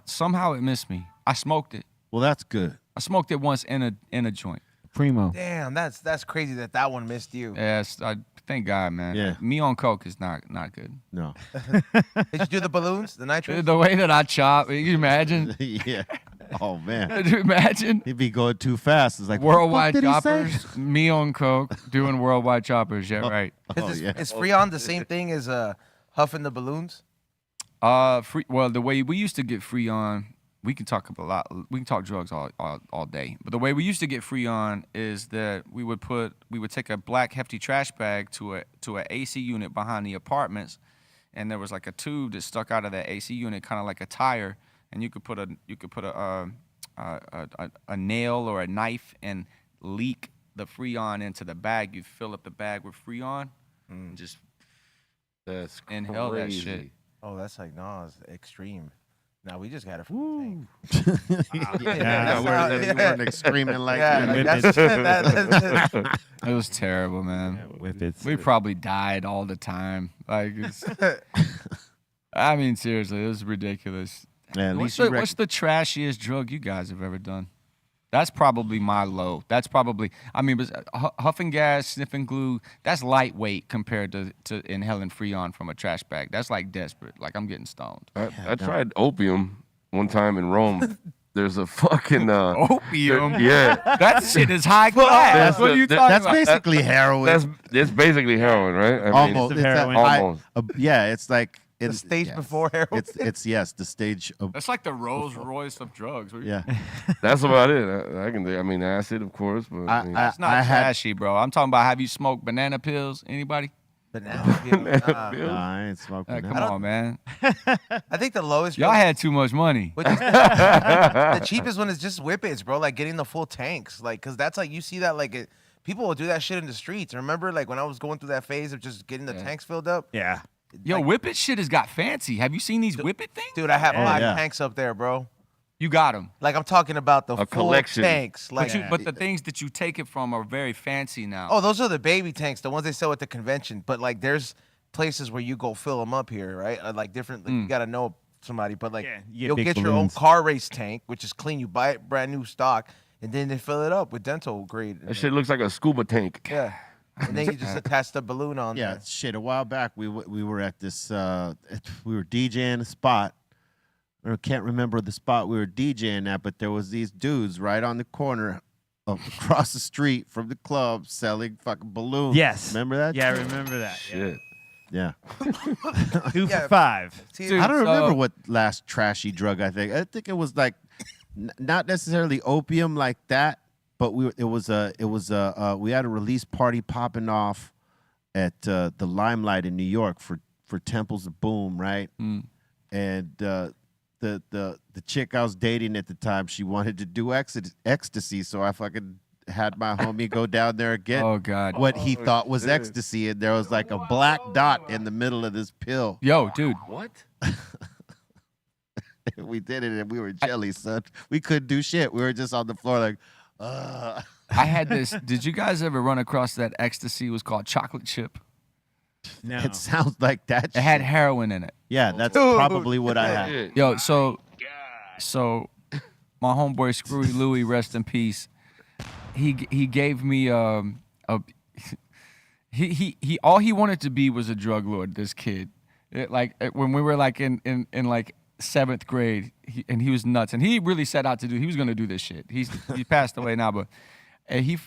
Somehow it missed me. I smoked it. Well, that's good. I smoked it once in a joint. Primo. Damn, that's crazy that one missed you. Yes, thank God, man. Yeah. Me on coke is not good. No. Did you do the balloons, the nitrous? The way that I chop, can you imagine? Yeah. Oh man. Could you imagine? He'd be going too fast. It's like what the fuck Worldwide did he say? choppers, me on coke, doing worldwide choppers. Yeah, right. Oh yeah. Is Freon the same thing as huffing the balloons? Well, the way we used to get Freon, we can talk drugs all day. But the way we used to get Freon is that we would take a black hefty trash bag to a AC unit behind the apartments, and there was like a tube that stuck out of that AC unit, kind of like a tire, and you could put a nail or a knife and leak the Freon into the bag. You fill up the bag with Freon, and just That's inhale that crazy. shit. Oh, that's like it's extreme. Now we just got it. Yeah, you weren't screaming like Yeah, that. like that's It was terrible, man. Whippets. We probably died all the time. Like, I mean, seriously, it was ridiculous. Yeah, at What's least you what's the trashiest drug you guys have ever done? That's probably my low. That's probably, I mean, huffing gas, sniffing glue, that's lightweight compared to inhaling Freon from a trash bag. That's like desperate. Like, I'm getting stoned. I tried opium one time in Rome. There's a fucking Opium? yeah. That shit is high class. What are you talking That's about? basically heroin. It's basically heroin, right? I mean, Almost. it's It's that heroin. high- Almost. yeah, it's like the stage before heroin. It's yes, the stage of That's like the Rolls Royce of drugs. What are you- yeah. That's about it. I can do. I mean, acid, of course, but I mean, It's not I had trashy, bro. I'm talking about, have you smoked banana pills? Anybody? Banana peel. no, I ain't smoking Come that. on, man. I think the lowest. Y'all had too much money. Which is the cheapest one is just whippets, bro. Like getting the full tanks, like, cause that's like you see that like people will do that shit in the streets. Remember, like when I was going through that phase of just getting the tanks filled up. Yeah. Yo, Whippet shit has got fancy. Have you seen these Whippet things? Dude, I have 5 yeah. tanks up there, bro. You got them. Like I'm talking about the full collection. tanks. Like, But the things that you take it from are very fancy now. oh, those are the baby tanks, the ones they sell at the convention. But like, there's places where you go fill them up here, right? Like different. Like, you gotta know somebody, but like Yeah, you get you'll big get your own balloons. car race tank, which is clean. You buy it brand new stock, and then they fill it up with dental grade. that shit looks like a scuba tank. Yeah. And then you just attach the balloon on Yeah, there. shit. A while back, we were at this. We were DJing a spot. I can't remember the spot we were DJing at, but there was these dudes right on the corner, across the street from the club, selling fucking balloons. Yes. Remember that? Yeah, I shit? remember that. Shit. Yeah. 2 Yeah. for $5. See, I don't remember So- what last trashy drug I think. I think it was like not necessarily opium like that, but we had a release party popping off at the Limelight in New York for Temples of Boom, right? And the chick I was dating at the time, she wanted to do ecstasy, so I fucking had my homie go down there and get what he thought was ecstasy, and there was like a black dot in the middle of this pill. Yo, dude. What? We did it, and we were jelly, son. We couldn't do shit. We were just on the floor like, I had this. Did you guys ever run across that ecstasy? It was called chocolate chip. No. It sounds like that. It had heroin in it. Yeah, that's probably what I had. Yo, so my homeboy Screwy Louie, rest in peace. He gave me he all he wanted to be was a drug lord. This kid, when we were like in like 7th grade, he was nuts, and he really set out to do. He was gonna do this shit. He passed away now, but he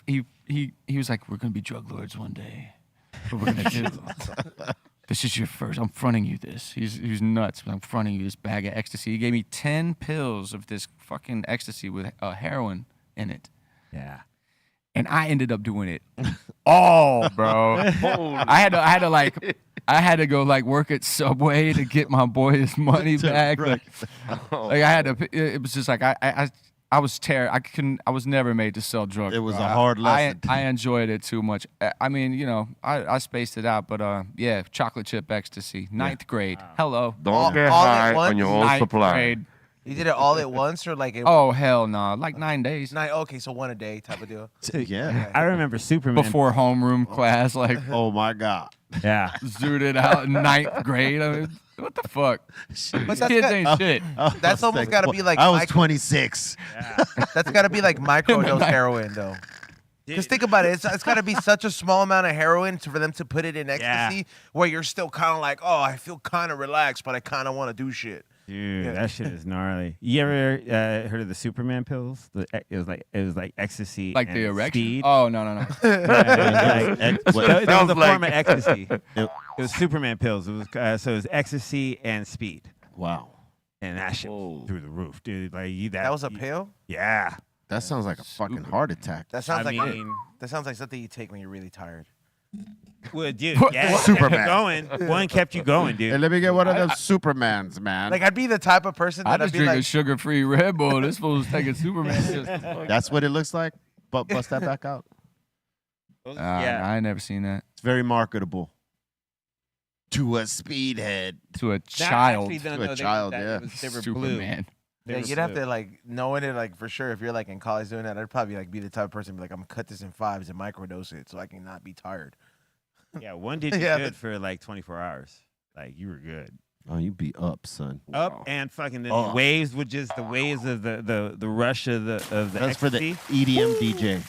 was like, we're gonna be drug lords one day. What we're gonna do? This is your first. I'm fronting you this. He's nuts. I'm fronting you this bag of ecstasy. He gave me 10 pills of this fucking ecstasy with heroin in it. Yeah. And I ended up doing it all, bro. I had to go like work at Subway to get my boy his money back. Like I had to. It was just like I was terrified. I was never made to sell drugs. It was bro. a hard lesson. I enjoyed it too much. I mean, you know, I spaced it out, but yeah, chocolate chip ecstasy, 9th grade. Hello. Don't get all at high once? on your own 9th supply. grade. You did it all at once, or like? Oh hell no! Like 9 days Okay, so one a day type of deal. Yeah. I remember Superman. before homeroom class. Like Oh my God. Yeah. zooted out in 9th grade. I mean, what the fuck? These that's kids got- ain't shit. That's almost got to be like I was micro- 26. That's got to be like microdose heroin, though. Because think about it, it's got to be such a small amount of heroin for them to put it in ecstasy, where you're still kind of like, oh, I feel kind of relaxed, but I kind of want to do shit. Dude, Yeah. that shit is gnarly. You ever heard of the Superman pills? It was like ecstasy, Like and the erection? speed. Oh no. That was a sounds form like- of ecstasy. It was Superman pills. It was so it was ecstasy and speed, Wow. and that shit was through the roof, dude. Like That was a pill? Yeah. That sounds like a fucking heart attack. That sounds I like mean- that sounds like something you take when you're really tired. Well, dude, yeah, Superman. going. One kept you going, dude. Hey, let me get one of them Supermans, man. Like I'd be the type of person I that I'd just be drink a like, sugar-free Red Bull. This fool's taking Superman. That's what it looks like. But bust that back out. Yeah. I ain't never seen that. It's very marketable. To a speedhead. To a child. To a child, yeah. They were blue. Superman. yeah, you'd have to like knowing it like for sure. If you're like in college doing that, I'd probably like be the type of person to be like, I'm gonna cut this in 5s and microdose it so I can not be tired. Yeah, one did you Yeah, good but- for like 24 hours. Like you were good. Oh, you be up, son. Up and fucking the Oh. waves would just the waves of the rush of the That's for the ecstasy. EDM DJ.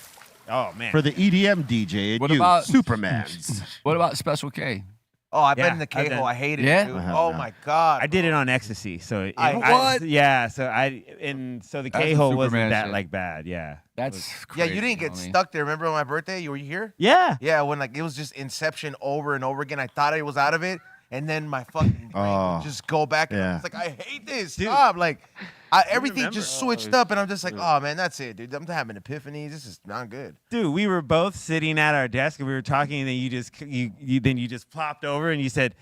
Oh man. For the EDM DJ, and What you, about- Supermans. What about Special K? Oh, I've Yeah, been in the I've K-hole. done- I hate it. Yeah? Dude. I have Oh not. my god. I did it on ecstasy, so What? Yeah, so the That's K hole the wasn't Superman that shit. like bad. Yeah, That's Yeah, crazy, you didn't get homie. stuck there. Remember on my birthday? Were you here? yeah. Yeah, when like it was just Inception over and over again. I thought I was out of it, and then my fucking brain would just go back. And I yeah. was like, I hate this. Stop. Like, everything just switched up, and I'm just like, oh man, that's it, dude. I'm having epiphanies. This is not good. Dude, we were both sitting at our desk and we were talking, and then you just plopped over and you said,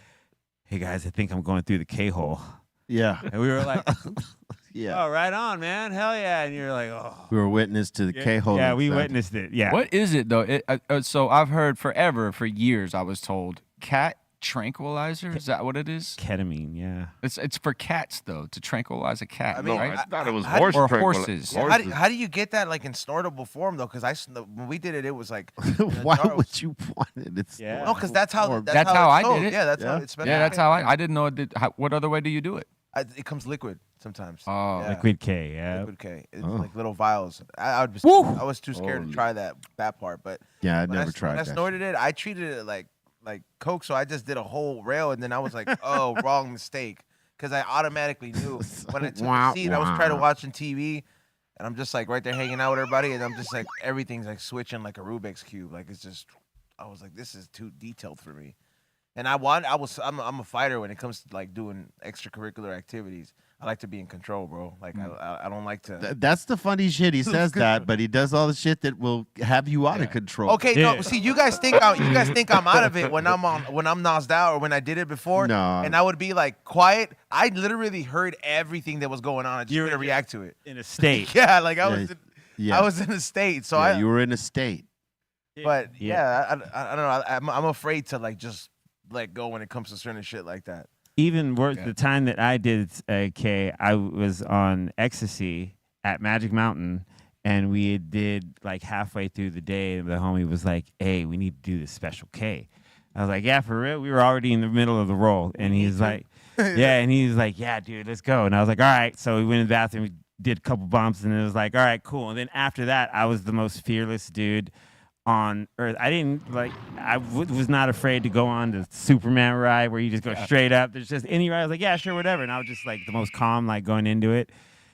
"Hey guys, I think I'm going through the K hole," Yeah. and we were like, Yeah. "Oh, right on, man, hell yeah!" And you're like, "Oh, We were witness to the K-hole. yeah, we inside. witnessed it." Yeah, What is it though? So I've heard for years. I was told cat tranquilizer. Is that what it is? ketamine? Yeah. It's for cats though, to tranquilize a cat, I mean, No, right? I thought it was How- horse or tranquil- horses. How do you get that like in snortable form though? Because when we did it, it was like Why would you want it? It's Yeah. no, because that's how That's how I it's did sold. it. Yeah, that's how Yeah. it's spent. Yeah, that's how I didn't know it did. What other way do you do it? It comes liquid sometimes. Oh, Yeah. Liquid K. Yeah. Liquid K. It's Oh. like little vials. I was too scared to try that part, but Yeah, I when never when tried I that. snorted it, I treated it like Coke, so I just did a whole rail, and then I was like, oh, wrong mistake, because I automatically knew when I took Wah, the seat, I was trying to wah. watching TV, and I'm just like right there hanging out with everybody, and I'm just like everything's like switching like a Rubik's cube, like it's just, I was like, this is too detailed for me, And I'm a fighter when it comes to like doing extracurricular activities. I like to be in control, bro. Like I don't like to. That's the funny shit. He says that, but he does all the shit that will have you out of control. Okay, no. See, you guys think I'm out of it when I'm nosed out or when I did it before. No. And I would be like quiet. I literally heard everything that was going on. I just didn't react to it. In a state. Yeah, like I was in a state. So you were in a state. But I don't know. I'm afraid to like just let go when it comes to certain shit like that. Even worse, the time that I did K, I was on ecstasy at Magic Mountain, and we did like halfway through the day. The homie was like, "Hey, we need to do this special K." I was like, "Yeah, for real." We were already in the middle of the roll, and he's like, "Yeah," and he was like, "Yeah, dude, let's go." And I was like, "All right." So we went in the bathroom, we did a couple bumps, and it was like, "All right, cool." And then after that, I was the most fearless dude on earth. I was not afraid to go on the Superman ride where you just go straight up. There's just any ride. I was like, yeah, sure, whatever. And I was just like the most calm, like going into it.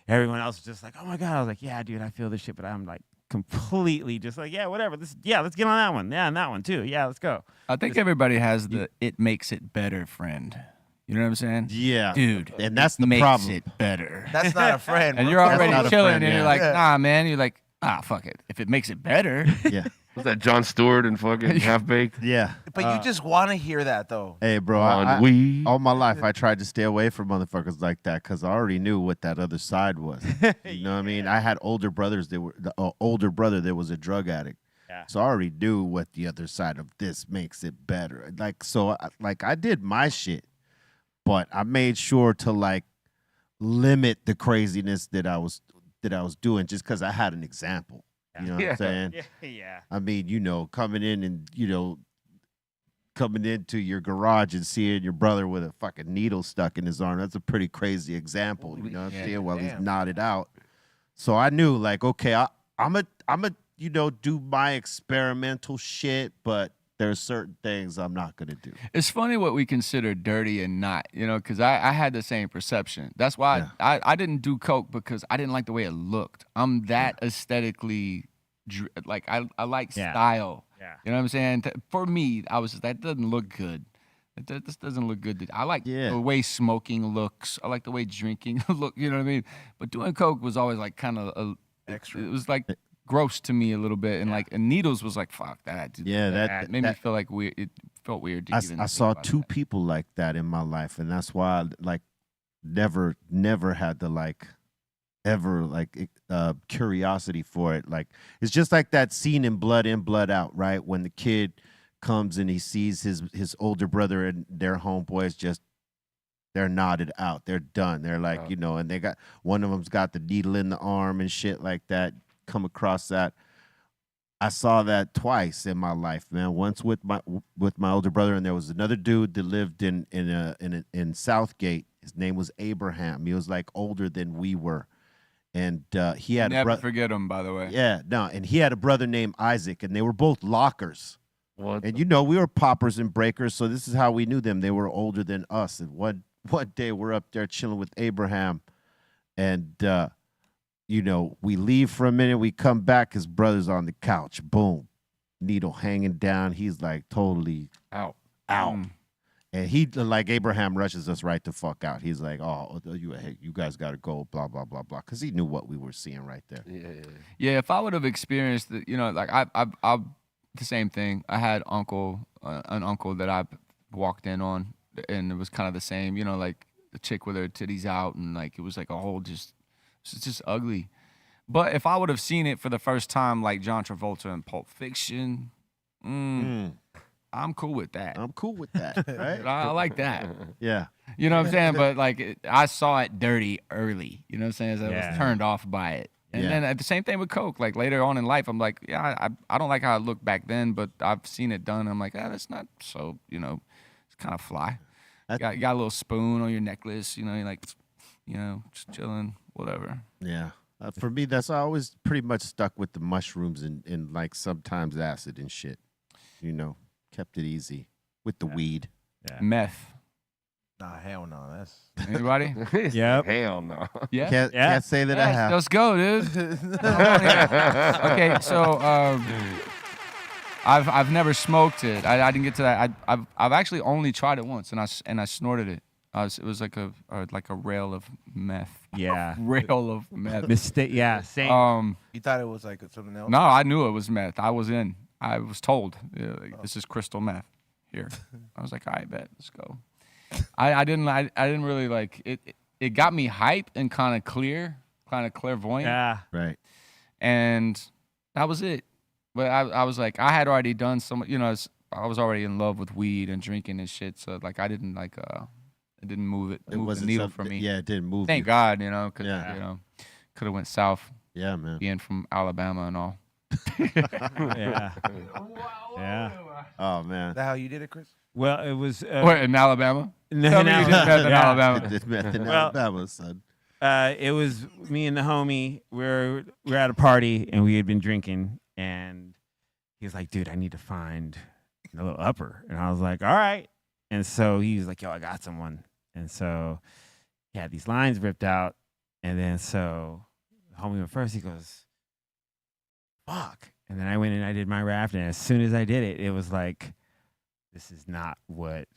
Everyone else was just like, oh my God. I was like, yeah, dude, I feel this shit. But I'm like completely just like, yeah, whatever. Let's get on that one. Yeah, and that one too. Yeah, let's go. I think everybody has the "it makes it better" friend. You know what I'm saying? Yeah. Dude. And that's the makes problem. it better. That's not a friend. And bro. you're That's already not a chilling, friend, and you're yeah. like, nah, man. You're like, fuck it. If it makes it better. Yeah. Was that Jon Stewart and fucking Half Baked? Yeah. But you just want to hear that though. Hey, bro. All my life, I tried to stay away from motherfuckers like that because I already knew what that other side was. You know what I mean? I had older brothers that were older brother that was a drug addict. Yeah. So I already knew what the other side of this makes it better. I did my shit, but I made sure to like limit the craziness that I was doing just because I had an example. You know what I'm saying? Yeah. I mean, coming in and, coming into your garage and seeing your brother with a fucking needle stuck in his arm. That's a pretty crazy example. You know what I'm saying? While he's nodded out. So I knew, like, okay, I'm a do my experimental shit, but there's certain things I'm not going to do. It's funny what we consider dirty and not, because I had the same perception. That's why I didn't do coke because I didn't like the way it looked. I'm that aesthetically, like I like style. Yeah. You know what I'm saying? For me, I was just, that doesn't look good. This doesn't look good. I like the way smoking looks. I like the way drinking look. You know what I mean? But doing coke was always like kind of extra. It was like gross to me a little bit, and needles was like, fuck that. That made me feel like weird. It felt weird. I saw two people like that in my life, and that's why I like never had the curiosity for it. Like it's just like that scene in Blood In, Blood Out, right? When the kid comes and he sees his older brother and their homeboys they're knotted out, they're done, they're like and they got one of them's got the needle in the arm and shit like that. Come across that. I saw that twice in my life, man. Once with my older brother, and there was another dude that lived in Southgate. His name was Abraham. He was like older than we were, and he had never forget him, by the way. Yeah, no, and he had a brother named Isaac, and they were both lockers. What? And we were poppers and breakers, so this is how we knew them. They were older than us, and one day we're up there chilling with Abraham, and we leave for a minute, we come back, his brother's on the couch, boom, needle hanging down. He's like totally out. And he, like Abraham, rushes us right the fuck out. He's like, oh, you guys got to go, blah, blah, blah, blah, because he knew what we were seeing right there. Yeah, if I would have experienced, I the same thing. I had an uncle that I walked in on, and it was kind of the same, like the chick with her titties out, and like it was like a whole it's just ugly. But if I would have seen it for the first time, like John Travolta in Pulp Fiction, I'm cool with that. Right? I like that. Yeah. You know what I'm saying? But like I saw it dirty early. You know what I'm saying? So I was turned off by it. And then the same thing with coke. Like later on in life, I'm like, I don't like how it looked back then, but I've seen it done. I'm like, that's not so, it's kind of fly. You got a little spoon on your necklace, you're like, just chilling, whatever. Yeah. For me, I always pretty much stuck with the mushrooms and like sometimes acid and shit. Kept it easy with the weed. Yeah. Meth. Nah, hell no. That's anybody? Yep. Hell no. Yeah. Can't say that I have. Let's go, dude. Okay, so I've never smoked it. I didn't get to that. I've actually only tried it once, and I snorted it. It was like a rail of meth. Yeah. Rail of meth. Mistake. Yeah. Same. You thought it was like something else? No, I knew it was meth. I was told this is crystal meth. Here, I was like, all right, bet, let's go. I didn't really like it. It got me hype and kind of clairvoyant. Yeah. Right. And that was it. But I was like, I had already done some, I was already in love with weed and drinking and shit. So like, I didn't like, it didn't move the needle for me. Yeah, it didn't move. Thank God, because Yeah. could have went south. Yeah, man. Being from Alabama and all. Yeah. Yeah. Oh man. Is that how you did it, Chris? Well, it was. What, in Alabama? No, Tell me you did meth in Yeah. Alabama. It's meth in Well- Alabama, son. It was me and the homie. We're at a party and we had been drinking, and he was like, "Dude, I need to find a little upper," and I was like, "All right." And so he was like, "Yo, I got someone," and so he had these lines ripped out, and then so the homie went first. He goes, "Fuck," and then I went and I did my raft, and as soon as I did it, it was like, "This is not what."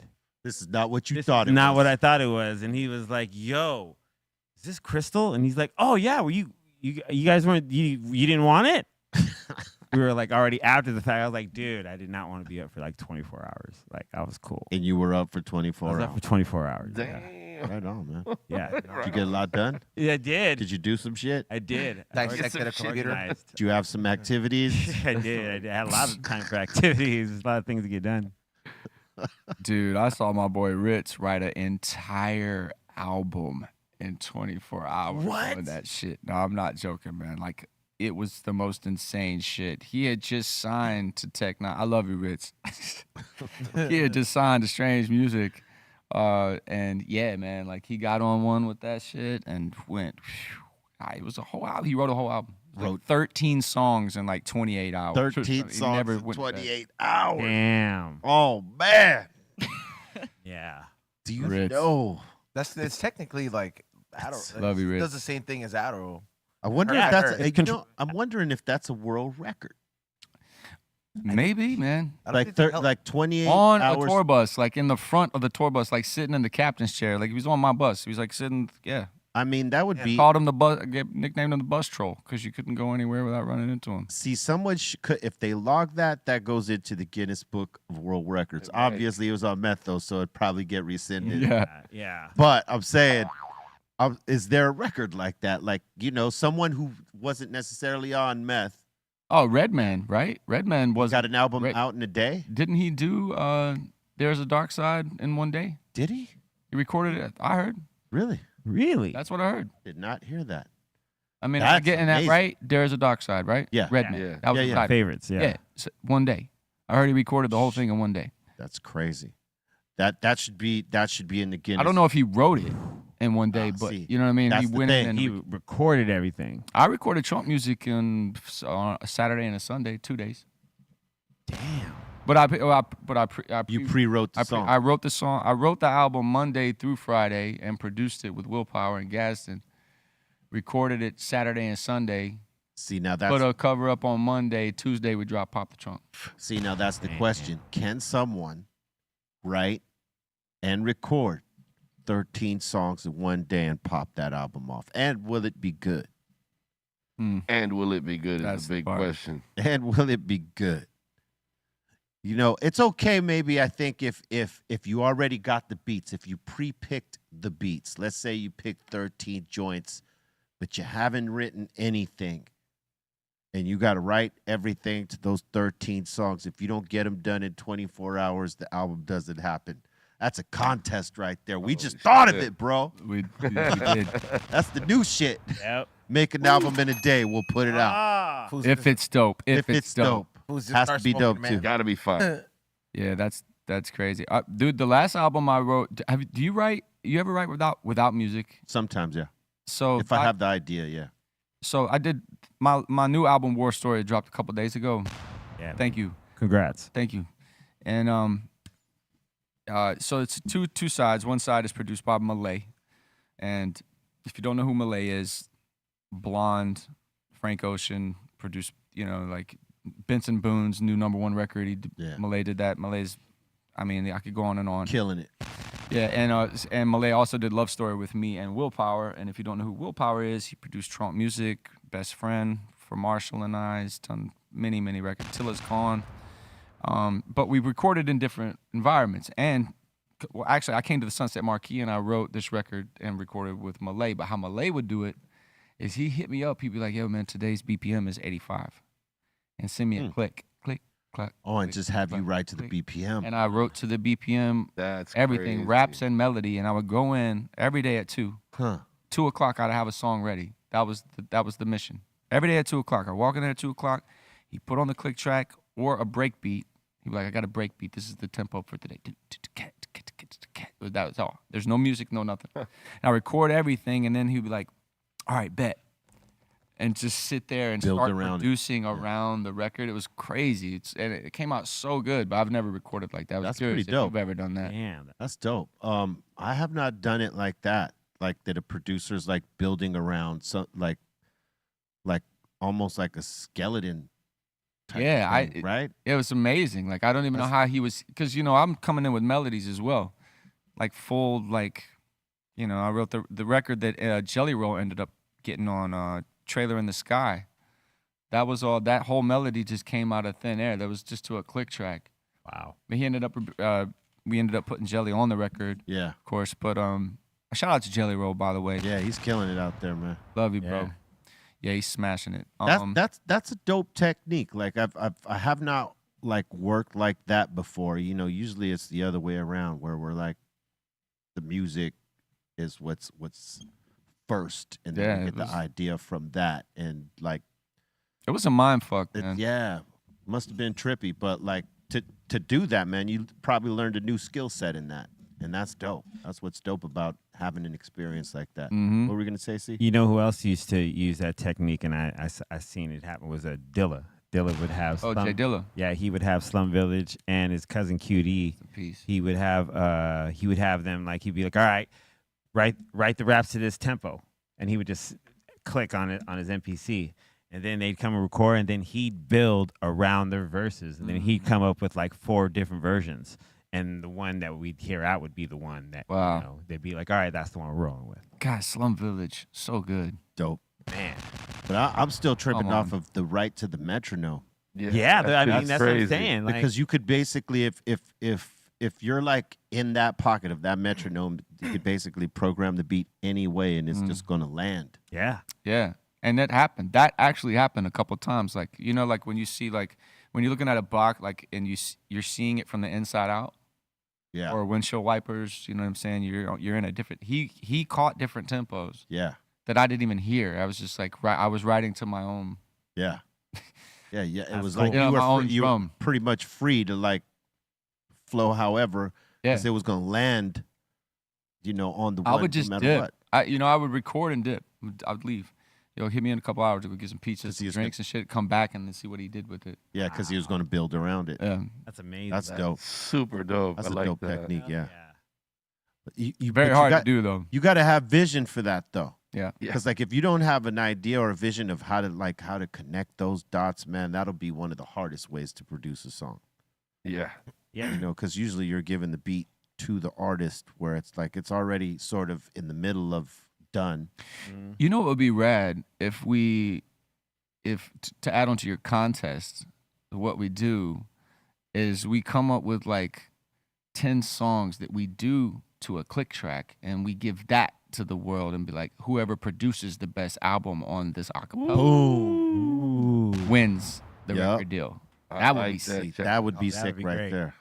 This is not what you This thought is it not was. what I thought it was. And he was like, "Yo, is this crystal?" And he's like, "Oh yeah, well you guys weren't you didn't want it?" We were like already after the fact. I was like, "Dude, I did not want to be up for like 24 hours. Like I was cool." And you were up for I 24 was hours. up for 24 hours. Damn. Right on, man. Yeah. Did you get a lot done? Yeah, I did. Did you do some shit? I did. Dissected a computer? Organized. Did you have some activities? I did. I had a lot of time for activities. A lot of things to get done. Dude, I saw my boy Rittz write an entire album in 24 hours. What? Doing that shit. No, I'm not joking, man. Like, it was the most insane shit. He had just signed to Tech Nine. I love you, Rittz. He had just signed to Strange Music. And yeah, man, like he got on one with that shit and went. It was a whole album. He wrote a whole album. Wrote 13 songs in like 28 hours. 13 He songs never in went back. 28 hours. Damn. Oh, man. Yeah. Do you Ritz. know? It's technically like Adderall. Love you, It Rick. does the same thing as Adderall. I wonder Yeah, if that's. I heard. I'm wondering if that's a world record. Maybe, man. I don't Like think they help- like 28 On hours. a tour bus, like in the front of the tour bus, like sitting in the captain's chair. Like he was on my bus. He was like sitting, yeah. I mean, that would be. Called him the bus, nicknamed him the bus troll because you couldn't go anywhere without running into him. See, someone could, if they log that, that goes into the Guinness Book of World Records. Right. Obviously, it was on meth though, so it'd probably get rescinded. Yeah. Yeah. But I'm saying, is there a record like that? Like, someone who wasn't necessarily on meth Oh, Redman, right? Redman was. got an album Right. out in a day? Didn't he do There's a Dark Side in one day? Did he? He recorded it. I heard. Really? Really? That's what I heard. Did not hear that. I mean, am I That's getting amazing. that right? There's a Dark Side, right? Yeah. Redman. Yeah. That was Yeah, the yeah. title. Favorites. Yeah. Yeah. So, one day. I heard he recorded the whole thing in one day. That's crazy. That should be in the Guinness. I don't know if he wrote it in one day, Ah, but see, you know what I mean? that's He the went thing. in and He recorded everything. I recorded Trump music on a Saturday and a Sunday, 2 days. Damn. But You pre-wrote the song. I wrote the song. I wrote the album Monday through Friday and produced it with Willpower and Gadsden. Recorded it Saturday and Sunday. See, now that's Put a cover up on Monday. Tuesday we drop Pop the Trunk. the question. Can someone write and record 13 songs in one day and pop that album off? And will it be good? And will it be good That's is a the big part. question. And will it be good? It's okay maybe I think if you already got the beats, if you pre-picked the beats. Let's say you picked 13 joints, but you haven't written anything. And you got to write everything to those 13 songs. If you don't get them done in 24 hours, the album doesn't happen. That's a contest right there. We just thought of shit. it, bro. We did. That's the new shit. Yep. Make an album in a day. We'll put it out. Ah. Fools If just- it's dope. If it's dope. fools just Has to start be smoking, dope, man. too. Gotta be fun. Yeah, that's crazy. Dude, the last album I wrote. Do you write? You ever write without music? Sometimes, yeah. So If I have the idea, yeah. So I did my new album War Story dropped a couple days ago. Yeah. Thank you. Congrats. Thank you. And so it's two sides. One side is produced by Malay, and if you don't know who Malay is, blonde, Frank Ocean produced. Like Benson Boone's new #1 record. Yeah. Malay did that. Malay's, I mean, I could go on and on. Killing it. Yeah, and Malay also did Love Story with me and Willpower. And if you don't know who Willpower is, he produced Trump Music, Best Friend for Marshall and I. He's done many, many records. Tilla's Gone. But we recorded in different environments. And well, actually, I came to the Sunset Marquee and I wrote this record and recorded with Malay. But how Malay would do it is he hit me up. He'd be like, yo, man, today's BPM is 85. And send me a click, clack. Oh, and click, just have you click, write to the click. BPM. And I wrote to the BPM, That's everything, crazy. raps and melody. And I would go in every day at 2. Huh. 2 o'clock, I'd have a song ready. That was the mission. Every day at 2 o'clock. I walk in there at 2 o'clock. He put on the click track or a break beat. He'd be like, I got a break beat. This is the tempo for today. That was all. There's no music, no nothing. And I record everything, and then he'd be like, all right, bet. And just sit there and Build start around it. producing around the record. It was crazy. And it came out so good, but I've never recorded like that. I was That's curious pretty dope. if you've ever done that. Damn. That's dope. I have not done it like that. Like that a producer's like building around some like almost like a skeleton type Yeah, thing, right? It was amazing. Like, I don't even know how he was, because, I'm coming in with melodies as well. Like, full, like, I wrote the record that Jelly Roll ended up getting on Trailer in the Sky. That was all, that whole melody just came out of thin air. That was just to a click track. Wow. But we ended up putting Jelly on the record, Yeah. of course. But shout out to Jelly Roll, by the way. Yeah, he's killing it out there, man. Love you, Yeah. bro. Yeah, he's smashing it. That's a dope technique. Like I have not like worked like that before. Usually it's the other way around where we're like the music is what's first, and then Yeah, we it get the was- idea from that, and like It was a mind fuck, man. yeah, must have been trippy. But like to do that, man, you probably learned a new skill set in that, and that's dope. That's what's dope about having an experience like that. Mhm. What were we gonna say, C? You know who else used to use that technique, and I seen it happen, was Dilla. Dilla would have Oh, Jay Dilla. Yeah, he would have Slum Village and his cousin QD. Peace. He would have them, like, he'd be like, all right, write the raps to this tempo, and he would just click on it on his MPC, and then they'd come and record, and then he'd build around their verses, and then he'd come up with like 4 different versions, and the one that we'd hear out would be the one that Wow. they'd be like, all right, that's the one we're rolling with. God, Slum Village, so good. Dope. Man. But I'm still tripping Come off on. of the right to the metronome. Yeah, I mean, that's what I'm saying. Like, Because you could basically, if you're like in that pocket of that metronome, you could basically program the beat any way, and it's just gonna land. yeah. Yeah, and that happened. That actually happened a couple times. Like, like when you see, like when you're looking at a Bach, like, and you're seeing it from the inside out, Yeah, or windshield wipers. You know what I'm saying? You're in a different. He caught different tempos yeah, that I didn't even hear. I was just like, I was writing to my own. yeah, yeah. It That's was cool. like Yeah, you my were own you were drum. pretty much free to like flow however, Yeah, because it was gonna land, on the I one would just no matter dip. what. I would record and dip. I would leave. Hit me in a couple hours to go get some pizzas, he some was drinks, and shit. Come back and then see what he did with it. Yeah, because he was gonna build around it. That's amazing. That's dope. Super dope. That's I a like dope that. technique. Yeah. You, Very but hard you to do though. You got to have vision for that though. Yeah. Because like if you don't have an idea or a vision of how to connect those dots, man, that'll be one of the hardest ways to produce a song. Yeah. Yeah. Because usually you're giving the beat to the artist where it's like it's already sort of in the middle of done. You know what would be rad if to add on to your contest, what we do is we come up with like 10 songs that we do to a click track, and we give that to the world and be like, whoever produces the best album on this acapella Boom. wins the Yup. record deal. I That would like be sick. That would be that'd sick be right great. there.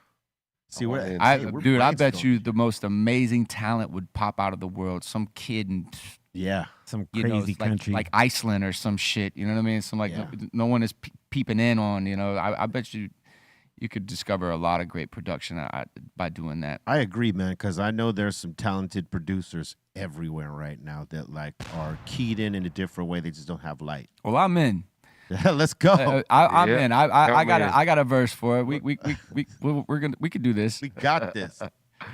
See, Oh, we're, man. I we're bet you brainstorming. the most amazing talent would pop out of the world. Some kid in Yeah. Some you crazy know, it's country. like Iceland or some shit. You know what I mean? Some like Yeah. no one is peeping in on. I bet you could discover a lot of great production by doing that. I agree, man, because I know there's some talented producers everywhere right now that like are keyed in a different way. They just don't have light. Well, I'm in. Let's go. I'm Yeah. in. I Come in. got a verse for it. We could do this. We got this.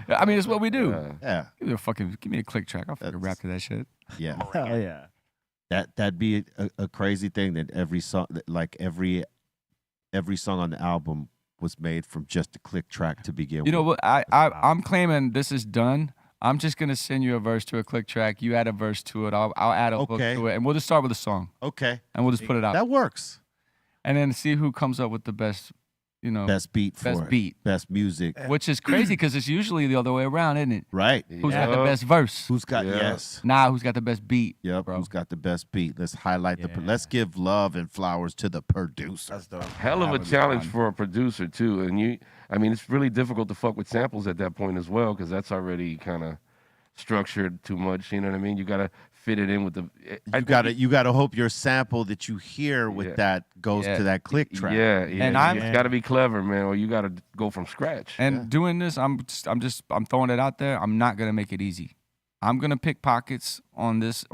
I mean, it's what we do. Yeah. Give me a click track. I'll fucking rap to that shit. Yeah. Hell yeah. That'd be a crazy thing that every song, that like every every song on the album was made from just a click track to begin You know with. what? I'm claiming this is done. I'm just gonna send you a verse to a click track. You add a verse to it. I'll add a hook Okay. to it, and we'll just start with a song, Okay. and we'll just put it out, That works. and then see who comes up with the best, Best beat for best it. beat. Best music. Which is crazy because it's usually the other way around, isn't it? Right. Who's got the best verse? Who's got Yeah. yes. Nah, who's got the best beat? Yep. bro. Who's got the best beat? Let's highlight let's give love and flowers to the producer. That's dope. Hell of a That would be challenge fun. for a producer too, and I mean, it's really difficult to fuck with samples at that point as well, because that's already kind of structured too much. You know what I mean? You gotta fit it in with the. You gotta hope your sample that you hear with Yeah. that goes Yeah. to that click track. Yeah, And I'm- it's got to be clever, man, or you got to go from scratch. And doing this, I'm throwing it out there. I'm not gonna make it easy. I'm gonna pick pockets on this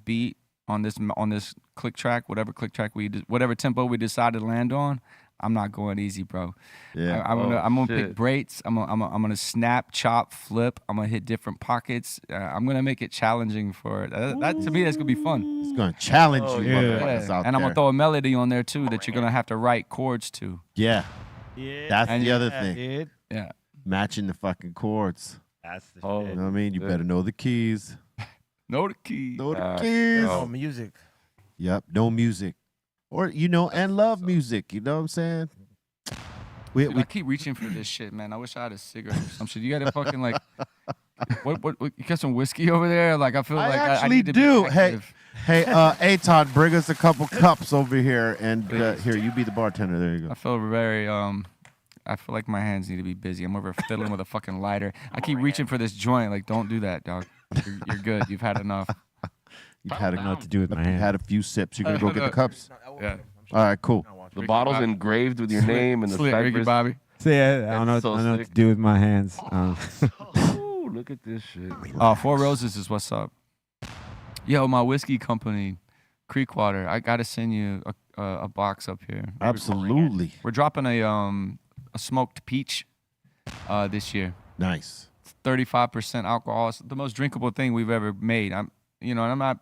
beat, on this click track, whatever tempo we decide to land on. I'm not going easy, bro. Yeah. I'm gonna pick shit. breaks. I'm gonna snap, chop, flip. I'm gonna hit different pockets. I'm gonna make it challenging for it. That to me, that's gonna be fun. It's gonna challenge you, yeah. motherfuckers out And I'm there. gonna throw a melody on there too that you're gonna have to write chords to. Yeah. Yeah. That's And the you- other thing. Dude. Yeah. Matching the fucking chords. That's the Oh, shit. You know what I mean? You Yeah. better know the keys. Know the key. Know the Uh, keys. Oh, music. Yep. Know music. Or and love music. You know what I'm saying? Dude, I keep reaching for this shit, man. I wish I had a cigarette or some shit. You got a fucking like, what? You got some whiskey over there? Like I feel I like actually need to be do. Hey, active. hey, Aton, bring us a couple cups over here, and here, you be the bartender. There you I go. feel very I feel like my hands need to be busy. I'm over fiddling with a fucking lighter. I keep reaching for this joint. Like, don't do that, dog. You're good. You've had enough. You've had What to do with my you've hand. had a few sips. You're gonna go get the cups. Yeah. All right, cool. the bottle's engraved with your name and the Slick, Ricky cypress. Bobby. See, I don't know. That's so I don't know what sick. to do with my hands. Ooh, look at this shit. Four Roses is what's up. Yo, my whiskey company, Creekwater. I gotta send you a box up here. Absolutely. We're dropping a smoked peach this year. Nice. 35% alcohol. It's the most drinkable thing we've ever made. I'm not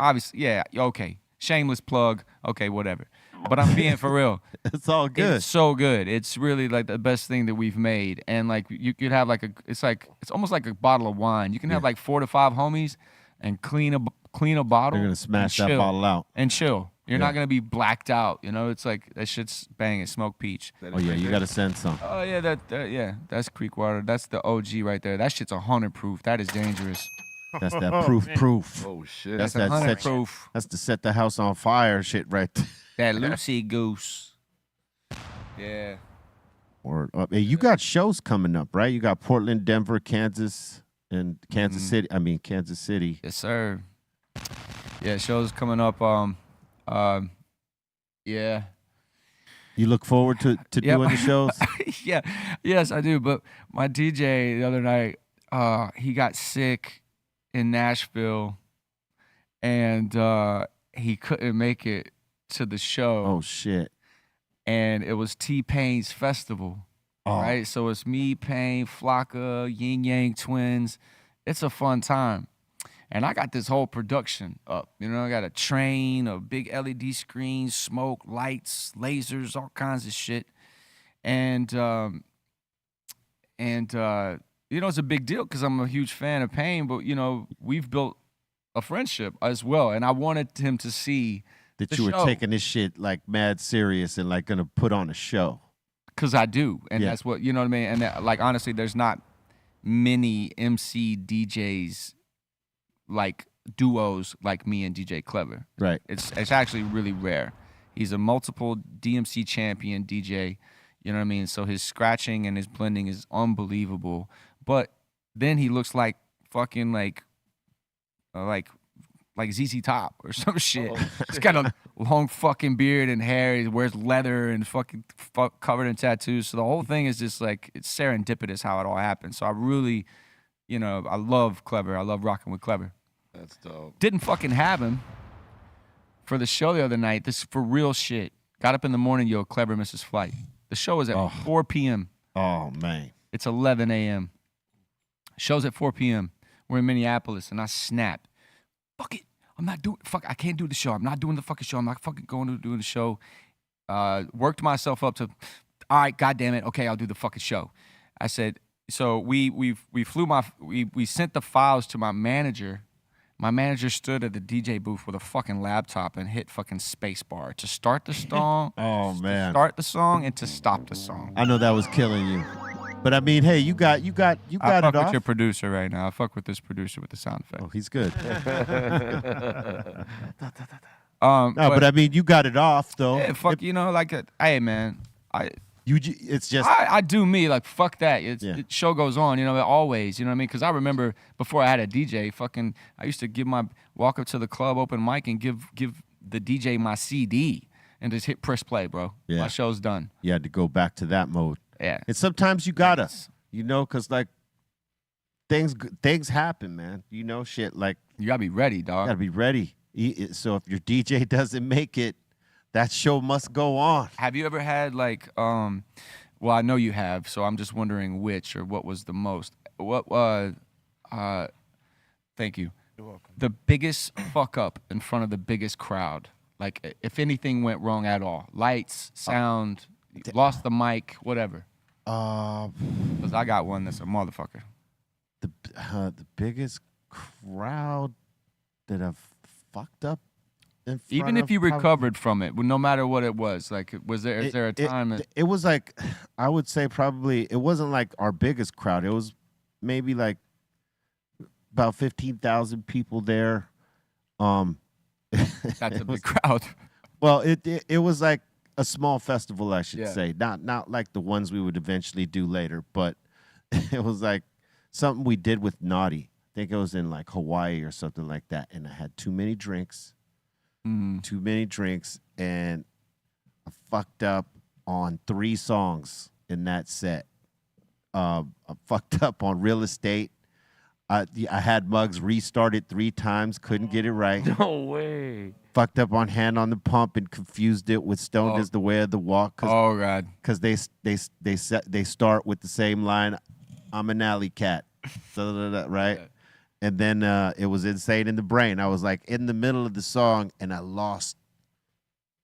obviously, yeah, okay. Shameless plug. Okay, whatever. But I'm being for real. It's all good. It's so good. It's really like the best thing that we've made. And like you could have like it's almost like a bottle of wine. You can have like 4 to 5 homies and clean a bottle. They're gonna smash and that chill. bottle out. And chill. You're Yeah. not gonna be blacked out. It's like that shit's banging. Smoked peach. Oh yeah, you gotta send some. Oh yeah, that's Creekwater. That's the OG right there. That shit's 100 proof. That is dangerous. That's that proof. Oh shit. That's That's that 100 set. proof. That's to set the house on fire shit right there. That Lucy Goose. Yeah. Or hey, you got shows coming up, right? You got Portland, Denver, Kansas, and Kansas Mm-hmm. City. I mean Kansas City. Yes, sir. Yeah, shows coming up. Yeah. You look forward to Yep. doing the shows? Yeah. Yes, I do. But my DJ the other night, he got sick in Nashville, and he couldn't make it to the show. Oh shit. And it was T-Pain's festival. Oh. Right? So it's me, Pain, Flocka, Yin Yang Twins. It's a fun time. And I got this whole production up. I got a train, a big LED screen, smoke, lights, lasers, all kinds of shit. And it's a big deal because I'm a huge fan of Pain, but, we've built a friendship as well. And I wanted him to see That the you were show. taking this shit like mad serious and like gonna put on a show. Because I do, and Yeah. that's what you know what I mean. And like honestly, there's not many MC DJs like duos like me and DJ Clever. Right. It's actually really rare. He's a multiple DMC champion DJ. You know what I mean? So his scratching and his blending is unbelievable. But then he looks like fucking like ZZ Top or some shit. He's got a long fucking beard and hair. He wears leather and fucking covered in tattoos. So the whole thing is just like, it's serendipitous how it all happened. So I really, I love Clever. I love rocking with Clever. That's dope. Didn't fucking have him for the show the other night. This is for real shit. Got up in the morning, yo, Clever misses flight. The show was at 4 p.m. Oh man. It's 11 a.m. Show's at 4 p.m. We're in Minneapolis, and I snapped. Fuck it. I can't do the show. I'm not doing the fucking show. I'm not fucking going to doing the show. worked myself up to, all right, goddamn it, okay, I'll do the fucking show. I said, so we sent the files to my manager. My manager stood at the DJ booth with a fucking laptop and hit fucking spacebar to start the song. Oh, man. To start the song and to stop the song. I know that was killing you. But I mean, hey, you got I it fuck off. with your producer right now. I fuck with this producer with the sound effect. Oh, he's good. No, but I mean, you got it off though. Yeah, fuck, hey man, It's just I do me, like, fuck that. Yeah. The show goes on, always, you know what I mean? Because I remember before I had a DJ, I used to walk up to the club open mic and give the DJ my CD and just hit press play, bro. Yeah. My show's done. you had to go back to that mode. Yeah. And sometimes you gotta, because like things happen, man. Shit like You gotta be ready, you dog. gotta be ready. So if your DJ doesn't make it, that show must go on. Have you ever had well, I know you have, so I'm just wondering which or what was the most. Thank you. You're welcome. The biggest fuck up in front of the biggest crowd. Like, if anything went wrong at all. Lights, sound, lost the mic, whatever. Because I got one that's a motherfucker. The biggest crowd that I've fucked up in front Even if of you probably- recovered from it, no matter what it was, like, is there a time that... It was like, I would say probably, it wasn't like our biggest crowd. It was maybe like about 15,000 people there. That's a big crowd. Well, it was like a small festival, I should Yeah. say. Not like the ones we would eventually do later, but it was like something we did with Naughty. I think it was in like Hawaii or something like that. And I had too many drinks, and I fucked up on 3 songs in that set. I fucked up on Real Estate. I had Muggs restarted 3 times, couldn't get it right. No way. Fucked up on Hand on the Pump and confused it with Stoned is the Way of the Walk. Oh, God. Because they start with the same line, I'm an alley cat, right? Yeah. And then it was Insane in the Brain. I was like in the middle of the song and I lost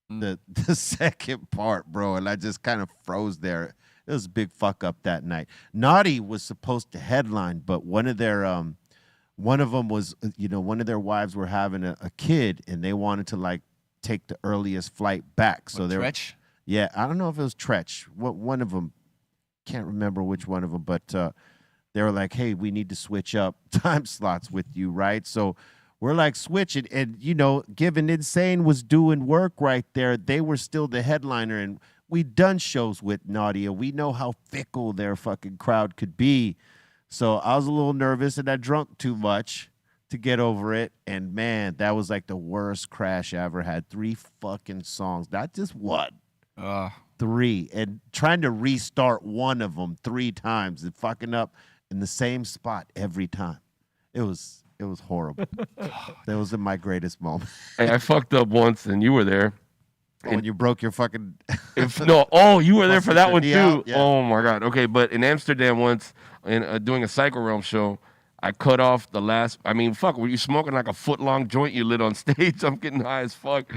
the second part, bro. And I just kind of froze there. It was a big fuck up that night. Naughty was supposed to headline, but one of them was, one of their wives were having a kid and they wanted to like take the earliest flight back. So they were, Tretch? yeah, I don't know if it was Tretch. One of them, can't remember which one of them, but they were like, hey, we need to switch up time slots with you, right? So we're like switching, and given Insane was doing work right there, they were still the headliner, and we'd done shows with Nadia. We know how fickle their fucking crowd could be. So I was a little nervous, and I drunk too much to get over it. And man, that was like the worst crash I ever had. 3 fucking songs, not just one. 3, and trying to restart one of them 3 times and fucking up in the same spot every time. It was horrible. That was my greatest moment. Hey, I fucked up once, and you were there. When you broke your fucking You were there for that one too. out, yeah. Oh my God. Okay, but in Amsterdam once, in doing a Psycho Realm show, I cut off the last. I mean, fuck, were you smoking like a foot-long joint you lit on stage? I'm getting high as fuck.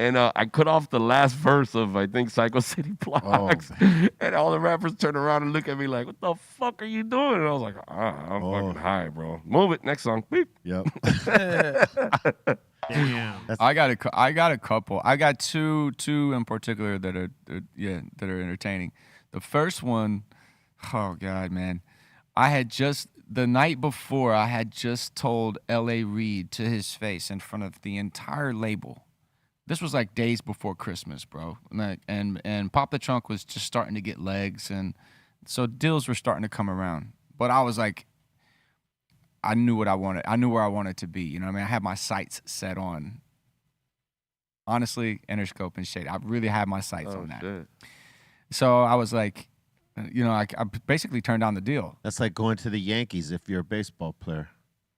And I cut off the last verse of, I think, Psycho City Blocks. And all the rappers turn around and look at me like, what the fuck are you doing? And I was like, I'm fucking high, bro. Move it. Next song. Beep. Yep. Damn. I got a couple. I got two in particular that are entertaining. The first one, oh God, man. The night before, I had just told L.A. Reid to his face in front of the entire label. This was like days before Christmas, bro. And Pop the Trunk was just starting to get legs, and so deals were starting to come around. But I was like, I knew what I wanted. I knew where I wanted to be. You know what I mean? I had my sights set on, honestly, Interscope and Shade. I really had my sights on that. Shit. So I was like, I basically turned down the deal. That's like going to the Yankees if you're a baseball player.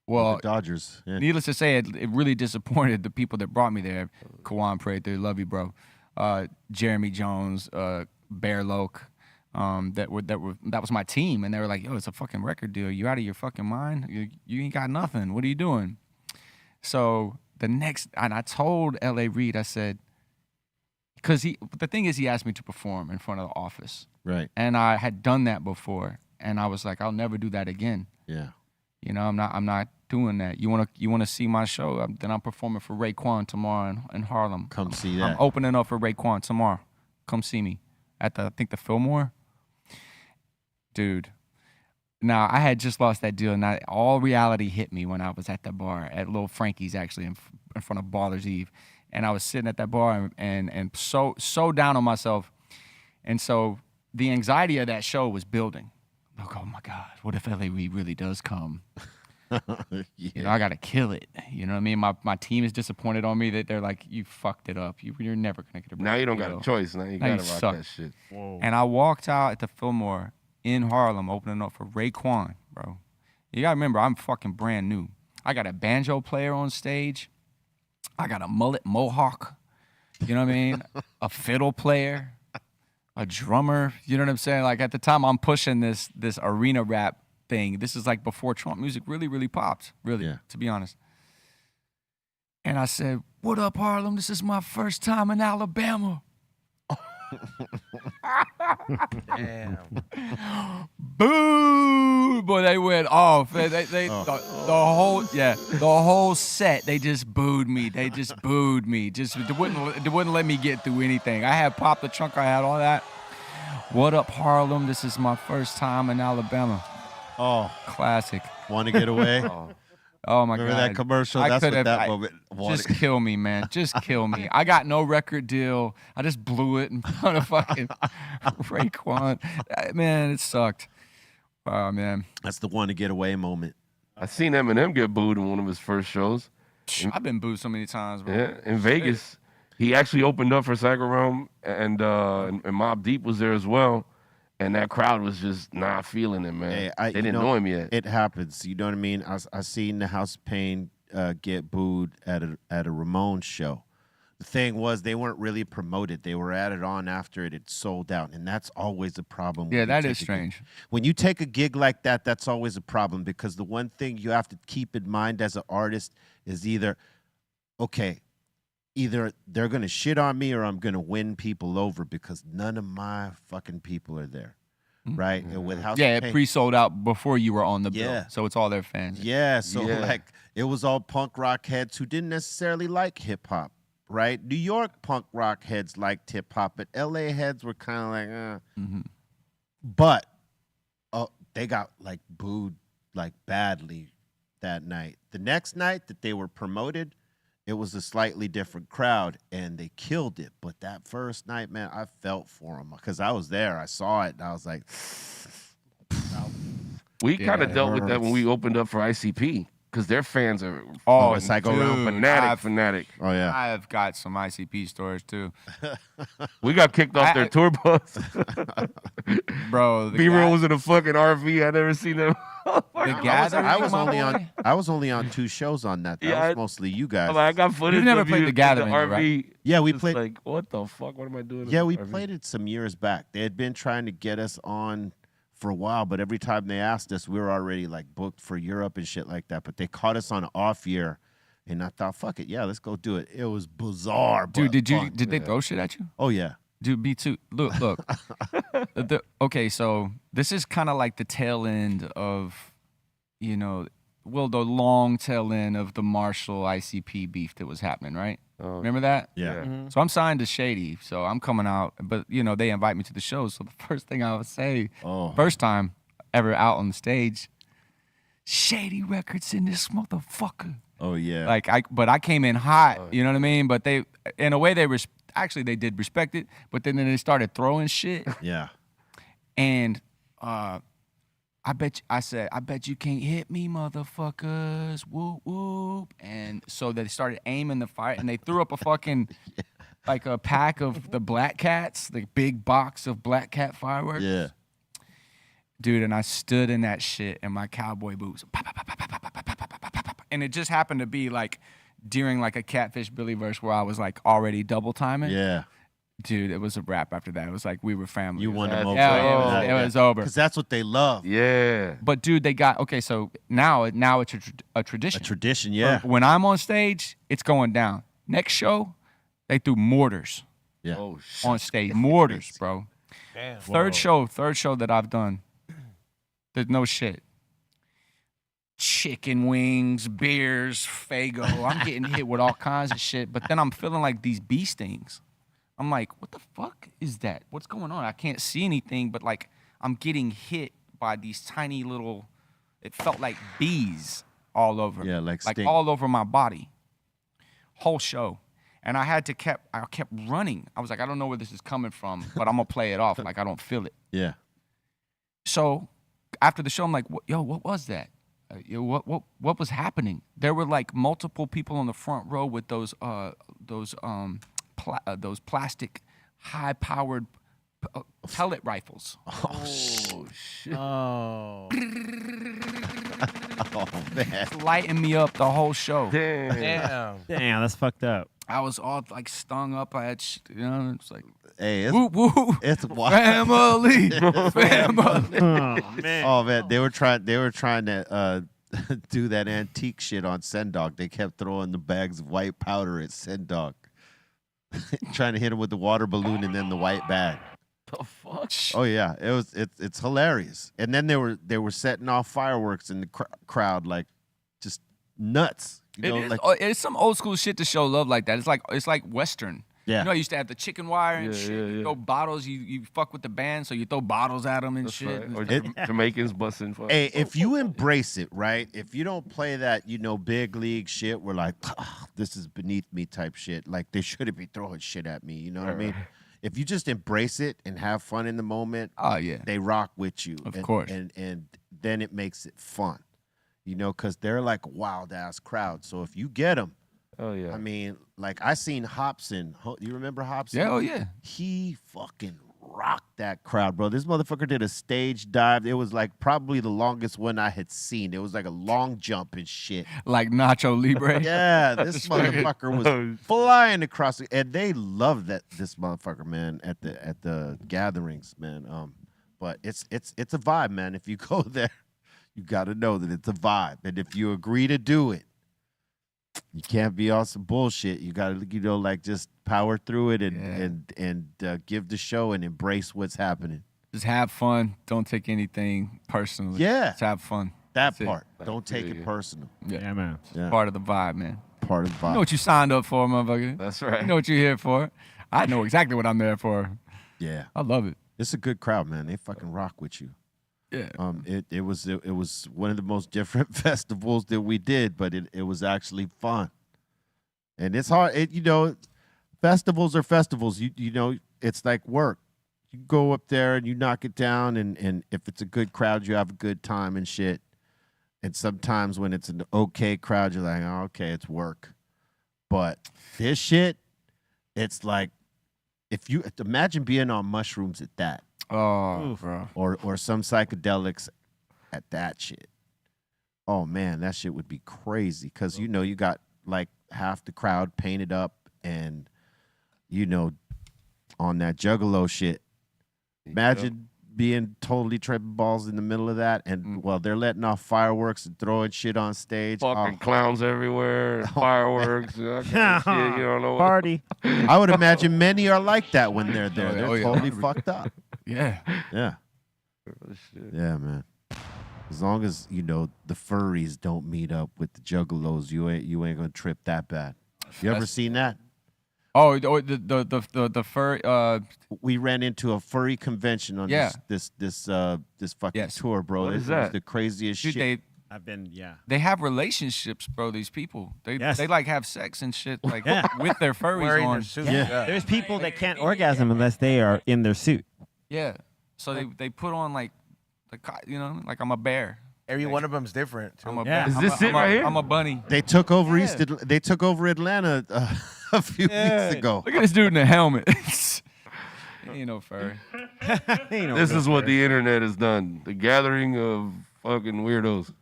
Well, the Dodgers. Yeah. Needless to say, it really disappointed the people that brought me there. Kawan Prather, love you, bro. Jeremy Jones, Bear Loke. That was my team, and they were like, "Yo, it's a fucking record deal. You out of your fucking mind? You ain't got nothing. What are you doing?" So and I told L.A. Reid, I said, because the thing is, he asked me to perform in front of the office. Right. And I had done that before, and I was like, I'll never do that again. Yeah. You know, I'm not doing that. You wanna see my show? Then I'm performing for Raekwon tomorrow in Harlem. Come see that. I'm opening up for Raekwon tomorrow. Come see me at I think the Fillmore. Dude. Now, I had just lost that deal, and all reality hit me when I was at the bar at Little Frankie's, actually, in front of Baller's Eve. And I was sitting at that bar and so down on myself. And so the anxiety of that show was building. Like, oh, my God, what if LA Reid really does come? You know, I got to kill it. You know what I mean? My team is disappointed on me that they're like, you fucked it up. You're never going to get a break. Now you don't got a choice. Now you got to rock that shit. Whoa. And I walked out at the Fillmore in Harlem, opening up for Raekwon, bro. You gotta remember, I'm fucking brand new. I got a banjo player on stage. I got a mullet mohawk. You know what I mean? A fiddle player, a drummer. You know what I'm saying? Like at the time, I'm pushing this arena rap thing. This is like before Trump music really, really popped. Really, to be honest. And I said, "What up, Harlem? This is my first time in Alabama." Damn. Boo! Boy, they went off. The whole set, they just booed me. They wouldn't let me get through anything. I had Pop the Trunk, I had all that. What up, Harlem? This is my first time in Alabama. Oh, classic. Want to get away? Oh my Remember God. that commercial? That's what that moment Just kill me, man. Just kill me. I got no record deal. I just blew it in front of fucking Raekwon. Man, it sucked. Oh, man. That's the want to get away moment. I seen Eminem get booed in one of his first shows. I've been booed so many times, bro. Yeah, in Vegas. He actually opened up for Cycle Realm, and Mobb Deep was there as well. And that crowd was just not feeling it, man. Hey, they didn't know him yet. It happens. You know what I mean? I seen the House of Pain get booed at a Ramones show. The thing was, they weren't really promoted. They were added on after it had sold out, and that's always a problem. Yeah, that is strange. When you take a gig like that, that's always a problem because the one thing you have to keep in mind as an artist is either they're going to shit on me or I'm going to win people over because none of my fucking people are there, right? And with House of Pain, it pre-sold out before you were on the bill, so it's all their fans. Yeah, so like it was all punk rock heads who didn't necessarily like hip-hop, right? New York punk rock heads liked hip-hop, but L.A. heads were kind of like, But they got like booed like badly that night. The next night that they were promoted, it was a slightly different crowd, and they killed it. But that first night, man, I felt for them because I was there. I saw it, and I was like... We kind of dealt with that when we opened up for ICP because their fans are Psycho Realm fanatic. Oh, yeah. I have got some ICP stories, too. We got kicked off their tour bus. Bro, B-Roll was in a fucking RV. I never seen them. I was only on 2 shows on that. That was mostly you guys. I got footage. You've never of played you The Gathering, in the RV. right? Yeah, we Just played. Like, what the fuck? What am I doing? Yeah, we RV? played it some years back. They had been trying to get us on for a while, but every time they asked us, we were already like booked for Europe and shit like that. But they caught us on an off year, and I thought, fuck it, yeah, let's go do it. It was bizarre, dude. but Did they throw shit at you? Oh yeah, dude. Me too. Look. Okay, so this is kind of like the tail end of, the long tail end of the Marshall ICP beef that was happening, right? Remember that? Yeah. So I'm signed to Shady, so I'm coming out, but they invite me to the show. So the first thing I would say, first time ever out on the stage, Shady Records in this motherfucker. Oh yeah. But I came in hot, you know what I mean? But they, in a way, they did respect it, but then they started throwing shit. Yeah. And I bet you can't hit me, motherfuckers. Whoop, whoop. And so they started aiming the fire, and they threw up a fucking, like a pack of the Black Cats, the big box of Black Cat fireworks. Yeah. Dude, and I stood in that shit in my cowboy boots. And it just happened to be like during like a Catfish Billy verse where I was like already double timing. Yeah. Dude, it was a wrap after that. It was like we were family. You won them over. Yeah, it was over. Because that's what they love. Yeah. But dude, they got so now it's a tradition. A tradition, yeah. When I'm on stage, it's going down. Next show, they threw mortars. Yeah. Oh shit. on stage. Mortars, bro. Damn. Third show that I've done. There's no shit. Chicken wings, beers, Fago. I'm getting hit with all kinds of shit, but then I'm feeling like these bee stings. I'm like, what the fuck is that? What's going on? I can't see anything, but like I'm getting hit by these tiny little, it felt like bees all over. Yeah, like sting. all over my body. Whole show. And I kept running. I was like, I don't know where this is coming from, but I'm gonna play it off like I don't feel it. Yeah. So after the show, I'm like, yo, what was that? What was happening? There were like multiple people on the front row with those plastic high-powered pellet rifles. Oh shit. Oh. Oh man. Lighting me up the whole show. Damn. Damn, that's fucked up. I was all like stung up. I had, it's like, Hey, it's whoop whoop, it's wild. family, family. Oh man. Oh man, they were trying to do that antique shit on Sendog. They kept throwing the bags of white powder at Sendog. Trying to hit him with the water balloon and then the white bag. The fuck? Oh yeah, it's hilarious. And then they were setting off fireworks in the crowd like just nuts. You know, like It's some old school shit to show love like that. It's like Western. Yeah. You know, I used to have the chicken wire and Yeah, shit. yeah, You yeah. throw bottles. You fuck with the band, so you throw bottles at them and That's shit. right. Or Jamaicans busting. Fuck. hey, if you embrace it, right? If you don't play that, big league shit, we're like, this is beneath me type shit. Like they shouldn't be throwing shit at me. You know what I mean? If you just embrace it and have fun in the moment, Oh yeah. they rock with you. Of course. And then it makes it fun. Because they're like a wild ass crowd. So if you get them, Oh yeah. I mean, like I seen Hobson. You remember Hobson? Yeah. Oh yeah. He fucking rocked that crowd, bro. This motherfucker did a stage dive. It was like probably the longest one I had seen. It was like a long jump and shit. Like Nacho Libre. Yeah, this motherfucker was flying across, and they love this motherfucker, man, at the gatherings, man. But it's a vibe, man. If you go there, you got to know that it's a vibe, and if you agree to do it, you can't be on some bullshit. You got to, like just power through it and give the show and embrace what's happening. Just have fun. Don't take anything personally. Yeah. Just have fun. That That's it. part. Don't take it personal. Yeah, man. Yeah. Part of the vibe, man. Part of the vibe. You know what you signed up for, motherfucker. That's right. You know what you're here for. I know exactly what I'm there for. Yeah. I love it. It's a good crowd, man. They fucking rock with you. Yeah. It was one of the most different festivals that we did, but it was actually fun. And it's hard. Festivals are festivals. You know, it's like work. You go up there and you knock it down, and if it's a good crowd, you have a good time and shit. And sometimes when it's an okay crowd, you're like, oh, okay, it's work. But this shit, it's like, if you imagine being on mushrooms at that. Oh, bro. Or some psychedelics at that shit. Oh man, that shit would be crazy because you got like half the crowd painted up and on that juggalo shit. Imagine being totally tripping balls in the middle of that, and they're letting off fireworks and throwing shit on stage. Fucking clowns everywhere, fireworks. That kind of shit, you don't know. Party. I would imagine many are like that when they're there. They're Oh, yeah. totally fucked up. Yeah. Yeah. Yeah, man. As long as the furries don't meet up with the juggalos, you ain't gonna trip that bad. You ever seen that? Oh, the fur. We ran into a furry convention on this fucking tour, bro. What It is was that? the craziest Dude, shit. I've been, yeah. they have relationships, bro. These people, they like have sex and shit, like Yeah. with their furries Wearing on. their suits. Yeah. There's people that can't orgasm unless they are in their suit. Yeah. So they put on like like I'm a bear. Every one of them's different. Too. I'm a Yeah. bear. Is this it right here? I'm a bunny. They took over Yeah. They took over Atlanta a few weeks ago. Look at this dude in the helmet. He ain't no furry. This is what the internet has done. The gathering of fucking weirdos.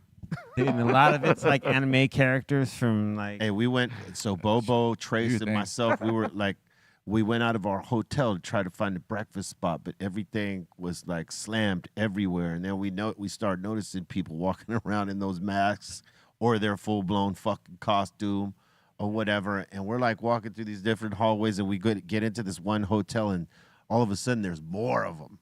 Dude, and a lot of it's like anime characters from like. Hey, we went. So Bobo, Trace, Dude, and thanks. myself, we went out of our hotel to try to find a breakfast spot, but everything was like slammed everywhere. And then we started noticing people walking around in those masks or their full blown fucking costume, or whatever, and we're like walking through these different hallways, and we get into this one hotel, and all of a sudden there's more of them.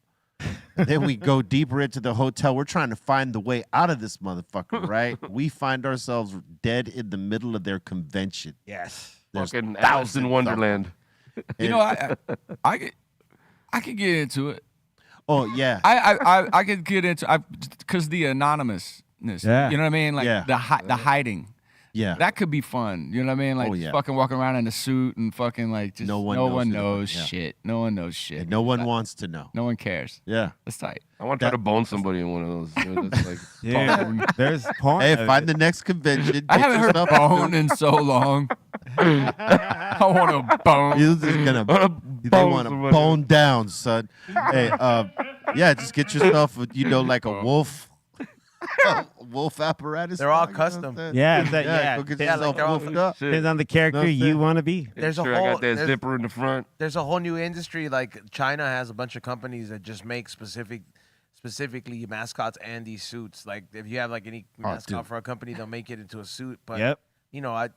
Then we go deeper into the hotel. We're trying to find the way out of this motherfucker, right? We find ourselves dead in the middle of their convention. Yes. There's Fucking Alice in Wonderland. You know, I could get into it. Oh yeah. I could get into because the anonymousness. Yeah. You know what I mean? Like Yeah. the hiding. Yeah. That could be fun. You know what I mean? Like yeah. fucking walking around in a suit and fucking like just No one knows knows yeah. shit. No one knows shit. And no one wants to know. No one cares. Yeah. That's tight. I want to try to bone somebody in one of those. You know, that's like, Yeah. There's porn. Hey, of find it. the next convention. I get haven't heard yourself- bone in so long. I want a bone. You're just gonna they bone want to somebody. bone down, son. Hey, yeah, just get yourself, like a wolf, wolf apparatus. They're all dog, you know what I'm custom. saying? Yeah, Go get Yeah, yourself like they're all- wolfed up. shit. depends on the character Know what I'm you saying? want to be. There's a sure whole I got that there's, zipper in the front. there's a whole new industry. Like China has a bunch of companies that just make specifically mascots and these suits. Like if you have like any mascot dude. for a company, they'll make it into a suit. But Yep. you know, I've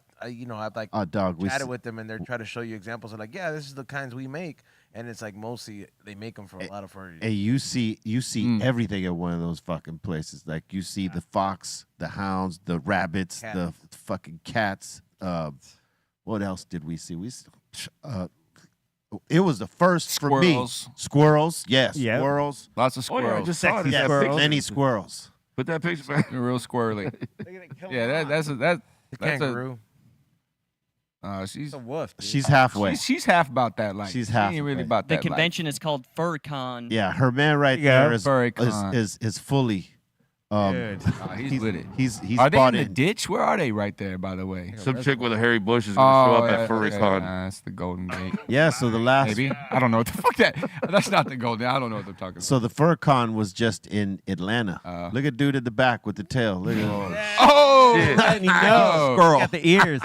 like Oh, dog, we chatted s- with them, and they're trying to show you examples of like, yeah, this is the kinds we make, and it's like mostly they make them for a lot of furry. Hey, you see everything at one of those fucking places. Like you see the fox, the hounds, the rabbits, the fucking cats. What else did we see? It was the first for me. Squirrels. Squirrels, yes, Yep. squirrels. Lots of Oh, yeah, I squirrels. just saw Sexy it. That squirrels. picture. Many squirrels. Put that picture back. They're real squirrely. Yeah, that's the a kangaroo. she's a wolf. Dude. She's halfway. she's half about that life. She's She ain't halfway. really about The that life. convention is called Furry Con. Yeah, her man right Yeah, there is Furry Con. is fully. Good. He's with it. He's Are they bought in the in. ditch? Where are they right there, by the way? Some chick with a hairy bush is gonna show up yeah, at Furry okay. Con. That's the Golden Gate. Yeah, so the last. Maybe. I don't know what the fuck that. That's not the Golden. I don't know what they're talking So the FurCon was just in Atlanta. Look at dude at the back with the tail. Look at about. Oh, And he knows. Squirrel. Got the ears.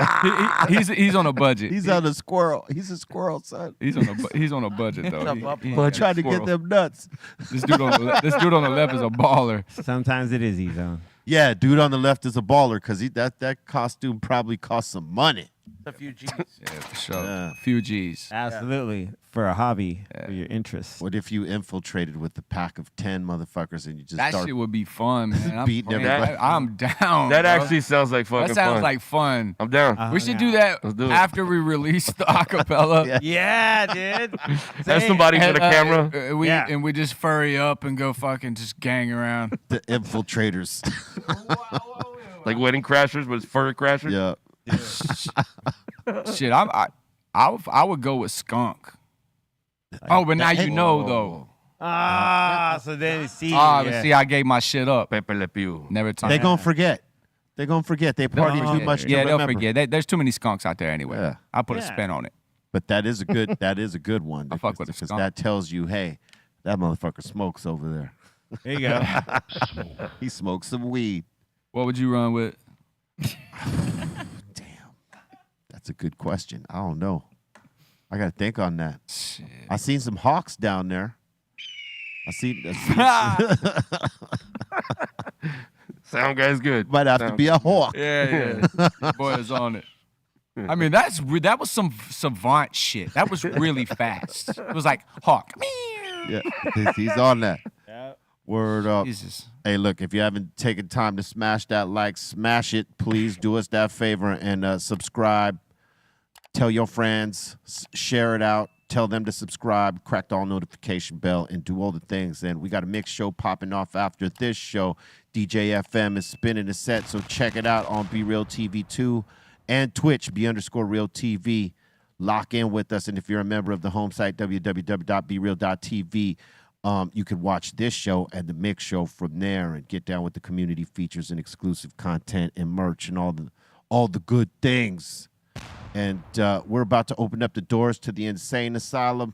he's on a budget. He's on a squirrel. He's a squirrel, son. He's on a budget though. But trying to get them nuts. This dude on the left is a baller. Sometimes it is E-Zone. Yeah, dude on the left is a baller because that costume probably cost some money. A few G's. Yeah, for sure. Yeah. A few G's. Absolutely. For a hobby, for your interest. What if you infiltrated with a pack of 10 motherfuckers and you just That start shit would be fun, man. beating man, everybody? I'm down. That bro. actually sounds like fucking That sounds fun. like fun. I'm down. We should do that Let's do it. after we release the acapella. Yeah, dude. Have somebody with a camera. And we just furry up and go fucking just gang around. the infiltrators. Like Wedding Crashers, but it's Furry Crashers. Yeah. Shit, I would go with skunk. Oh, but now you know though. So then you see. See, I gave my shit up. Pepe Le Pew. Never time. They gonna forget. They gonna forget. They party too much to Yeah, they'll remember. forget. There's too many skunks out there anyway. Yeah. I'll put a Yeah. spin on it. But that is a good one. I fuck with a because skunk. that tells you, hey, that motherfucker smokes over there. There you go. He smokes some weed. What would you run with? Damn. That's a good question. I don't know. I gotta think on that. Shit. I seen some hawks down there. Sound guy's good. Might have to be a hawk. Yeah. Boy is on it. I mean, that was some savant shit. That was really fast. It was like hawk. Yeah, he's on that. Word up. Jesus. Hey, look, if you haven't taken time to smash that like, smash it. Please do us that favor and subscribe. Tell your friends, share it out. Tell them to subscribe, crack the all notification bell, and do all the things. And we got a mixed show popping off after this show. DJ FM is spinning the set, so check it out on Be Real TV 2 and Twitch, B_Real TV. Lock in with us. And if you're a member of the home site, www.bereal.tv, you can watch this show and the mix show from there and get down with the community features and exclusive content and merch and all the good things. And we're about to open up the doors to the Insane Asylum.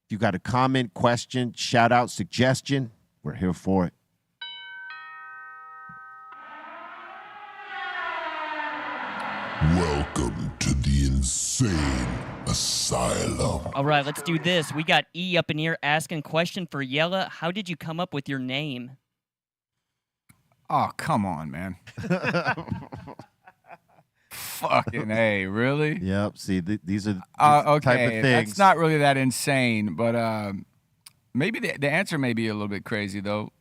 If you got a comment, question, shout out, suggestion, we're here for it. Welcome to the Insane Asylum. All right, let's do this. We got E up in here asking question for Yella. How did you come up with your name? Oh, come on, man. Fucking hey, really? Yep. See, these are the Okay, type of things. that's not really that insane, but maybe the answer may be a little bit crazy though.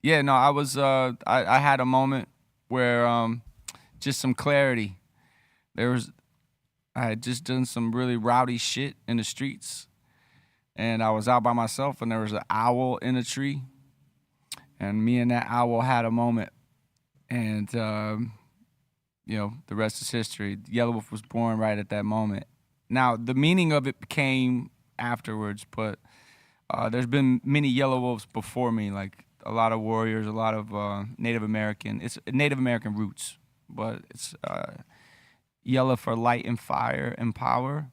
Yeah, no, I was I had a moment where just some clarity. I had just done some really rowdy shit in the streets, and I was out by myself, and there was an owl in a tree, and me and that owl had a moment, and you know, the rest is history. Yelawolf was born right at that moment. Now, the meaning of it came afterwards, but there's been many Yelawolves before me, like a lot of warriors, a lot of Native American. It's Native American roots, but it's Yellow for light and fire and power,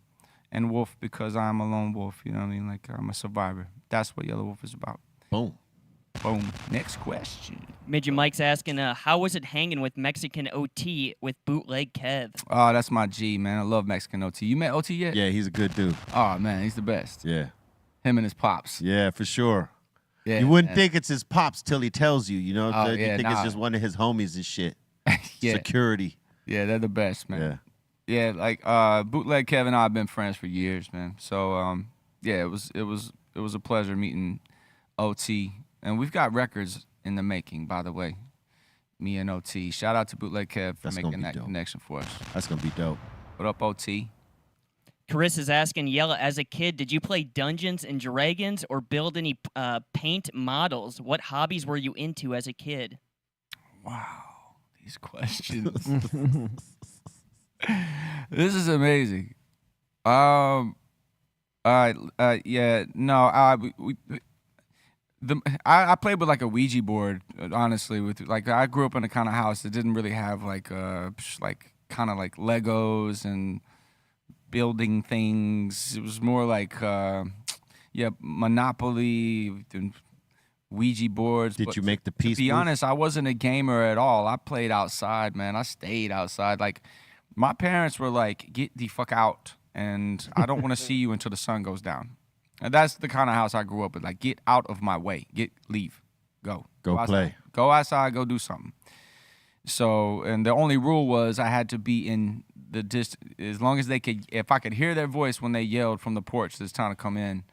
and wolf because I'm a lone wolf, you know what I mean? Like, I'm a survivor. That's what Yelawolf is about. Boom. Boom. Next question. Midget Mike's asking, how was it hanging with Mexican OT with Bootleg Kev? Oh, that's my G, man. I love Mexican OT. You met OT yet? Yeah, he's a good dude. Oh, man, he's the best. Yeah. Him and his pops. Yeah, for sure. Yeah, you wouldn't man. think it's his pops till he tells you, you know? Oh, you yeah, think it's nah. just one of his homies and shit. Yeah. Security. Yeah, they're the best, man. Yeah. Yeah, like Bootleg Kev and I have been friends for years, man. So yeah, it was a pleasure meeting OT, and we've got records in the making, by the way. Me and OT. Shout out to Bootleg Kev for That's gonna making be that dope. connection for us. That's going to be dope. What up, OT? Chris is asking, Yella, as a kid, did you play Dungeons and Dragons or build any paint models? What hobbies were you into as a kid? Wow, these questions. This is amazing. All right. Yeah. No. I played with like a Ouija board. Honestly, with like I grew up in a kind of house that didn't really have like kind of like Legos and building things. It was more like yeah, Monopoly and Ouija boards. Did you make the piece? To be move? honest, I wasn't a gamer at all. I played outside, man. I stayed outside. Like, my parents were like, get the fuck out, and I don't want to see you until the sun goes down. And that's the kind of house I grew up with. Like, get out of my way. Leave. Go Go outside. play. Go outside, go do something. So, and the only rule was I had to be in the distance, as long as they could, if I could hear their voice when they yelled from the porch, it's time to come in,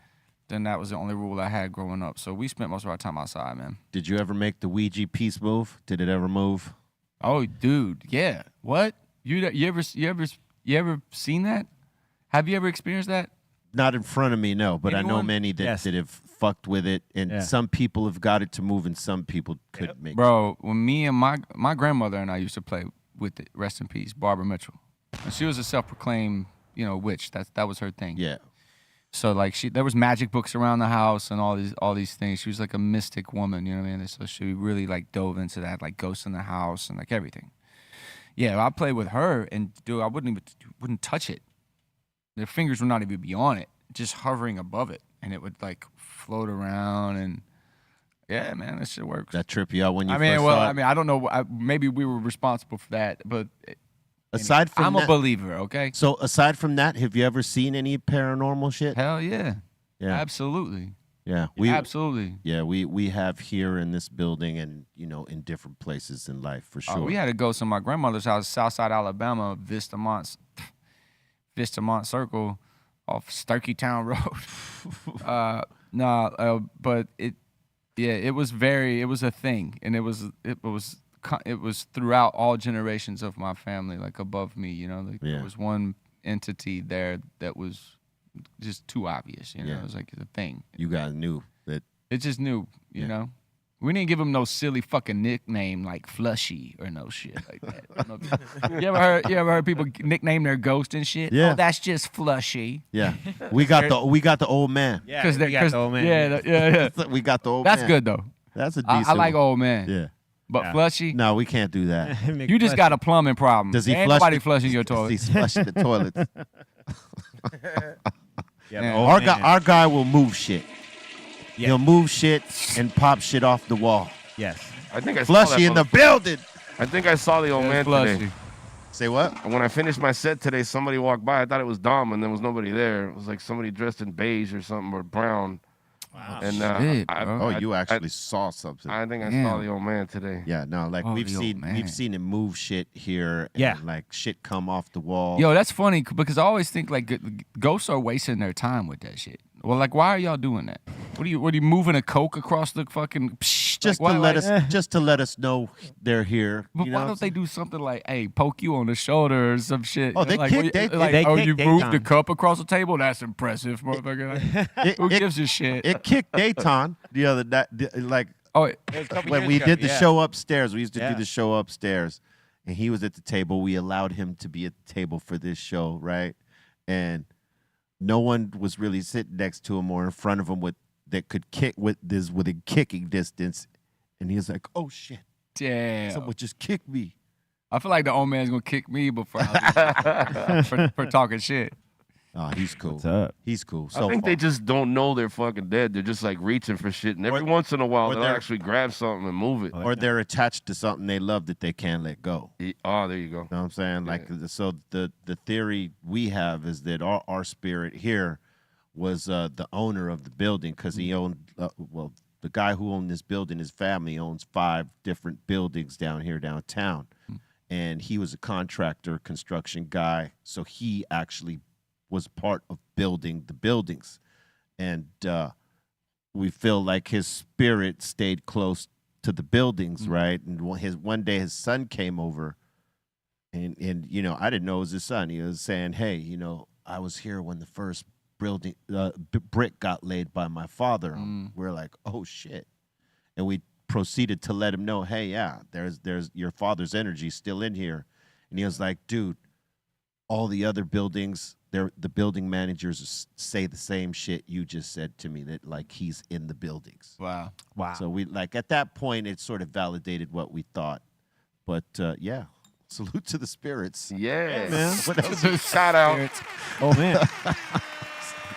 then that was the only rule I had growing up. So we spent most of our time outside, man. Did you ever make the Ouija piece move? Did it ever move? Oh, dude, yeah. What? You ever seen that? Have you ever experienced that? Not in front of me, no. But I know Anyone? many that, Yes. that have fucked with it, and Yeah. some people have got it to move, and some people couldn't make it. Bro, when me and my grandmother and I used to play with it, rest in peace, Barbara Mitchell. And she was a self-proclaimed, witch. That was her thing. Yeah. So like there was magic books around the house and all these things. She was like a mystic woman, you know what I mean? So she really like dove into that, like ghosts in the house and like everything. Yeah, I played with her, and dude, I wouldn't touch it. Their fingers would not even be on it, just hovering above it, and it would like float around. And yeah, man, that shit works. That trip you out when you I mean, first well, saw it? I mean, I don't know. Maybe we were responsible for that, but Aside from I'm that, a believer. Okay. So aside from that, have you ever seen any paranormal shit? Hell yeah. Yeah. Absolutely. Yeah. Absolutely. Yeah, we have here in this building and, in different places in life for sure. We had a ghost in my grandmother's house, Southside Alabama, Vistamont Circle, off Sturkeytown Road. But it was a thing, and it was throughout all generations of my family, like above me, There was one entity there that was just too obvious, It was like a thing. You guys knew that. It just knew, you know. We didn't give him no silly fucking nickname like Flushy or no shit like that. You ever heard people nickname their ghost and shit? Yeah. Oh, that's just Flushy. Yeah. We got the old man. Yeah, Because we got the old man. Yeah. We got the old That's man. good though. That's a decent I like one. old man. Yeah. But Yeah. Flushy, No, we can't do that. you just got a plumbing problem. Does he Ain't flush nobody the- flushing your Does he toilet. flush the toilets? Yeah, Yeah. the old Our man. guy will move shit. Yeah. He'll move shit and pop shit off the wall. Yes. I think I saw that Flushy in the motherfucker. building. I think I saw the old man Flushy. today. Say what? And when I finished my set today, somebody walked by. I thought it was Dom, and there was nobody there. It was like somebody dressed in beige or something or brown. Wow. And Shit, I, bro. Oh, I- you actually saw something. I think I Damn. saw the old man today. Yeah, no, like Oh, we've the old man. seen him move shit here. And, Yeah. like shit come off the wall. Yo, that's funny because I always think like ghosts are wasting their time with that shit. Well, like, why are y'all doing that? What are you moving a coke across the fucking? just like, to why- let us know they're here. But you know why what don't I'm they do something like, hey, poke you on the shoulder or some shit? Oh, they like, kick- you- they- like, they oh, kick you moved the Dayton. cup across the table? That's impressive, motherfucker. Like, who gives a shit? It kicked Dayton the other night, like Oh, when we did the show upstairs. We used to Yeah. do the show upstairs, and he was at the table. We allowed him to be at the table for this show, right? And no one was really sitting next to him or in front of him that could kick within kicking distance. And he was like, "Oh shit, damn. someone just kicked me." I feel like the old man's gonna kick me before for talking shit. Oh, he's cool. What's up? He's cool. I So think far. they just don't know they're fucking dead. They're just like reaching for shit, and every once in a while or they'll they're- actually grab something and move it. or they're attached to something they love that they can't let go. Oh, there you go. You know what I'm saying? Like, so the theory we have is that our spirit here was the owner of the building because he owned, the guy who owned this building, his family owns 5 different buildings down here downtown. And he was a contractor, construction guy. So he actually was part of building the buildings. And we feel like his spirit stayed close to the buildings, right? And one day his son came over, and you know, I didn't know it was his son. He was saying, "Hey, you know, I was here when the first building brick got laid by my father." We're like, "Oh shit!" And we proceeded to let him know, "Hey, yeah, there's your father's energy still in here." And he was like, "Dude, all the other buildings, the building managers say the same shit you just said to me, that like he's in the buildings." Wow. So we like at that point it sort of validated what we thought. But yeah, salute to the spirits. Yeah, man. What else? Shout out. Oh man.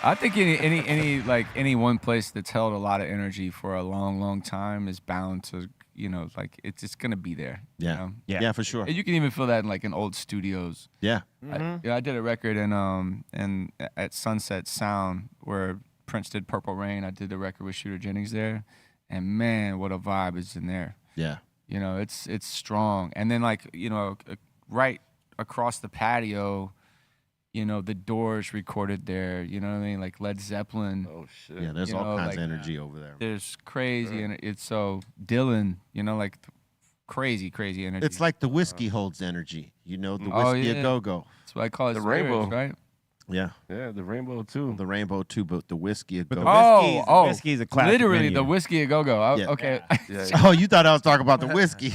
I think any one place that's held a lot of energy for a long time is bound to, you know, like it's just gonna be there. you Yeah. know? Yeah, for sure. And you can even feel that in like in old studios. Yeah. I did a record in at Sunset Sound where Prince did Purple Rain. I did the record with Shooter Jennings there, and man, what a vibe is in there. Yeah. You know, it's strong. And then like, you know, right across the patio, you know, the Doors recorded there. You know what I mean? Like Led Zeppelin. Oh shit. Yeah, there's You all know, kinds like, of energy over there. There's crazy, and it's so Dylan. You know, like crazy energy. It's like the whiskey holds energy. You know, the Oh, whiskey yeah. a go-go. That's what I call it. The spirits, rainbow. right? Yeah. Yeah, the rainbow too. The rainbow too, but the whiskey a But the go-go. whiskey's a classic literally menu. the whiskey a go-go. Yeah. Okay. Yeah. Oh, you thought I was talking about the whiskey.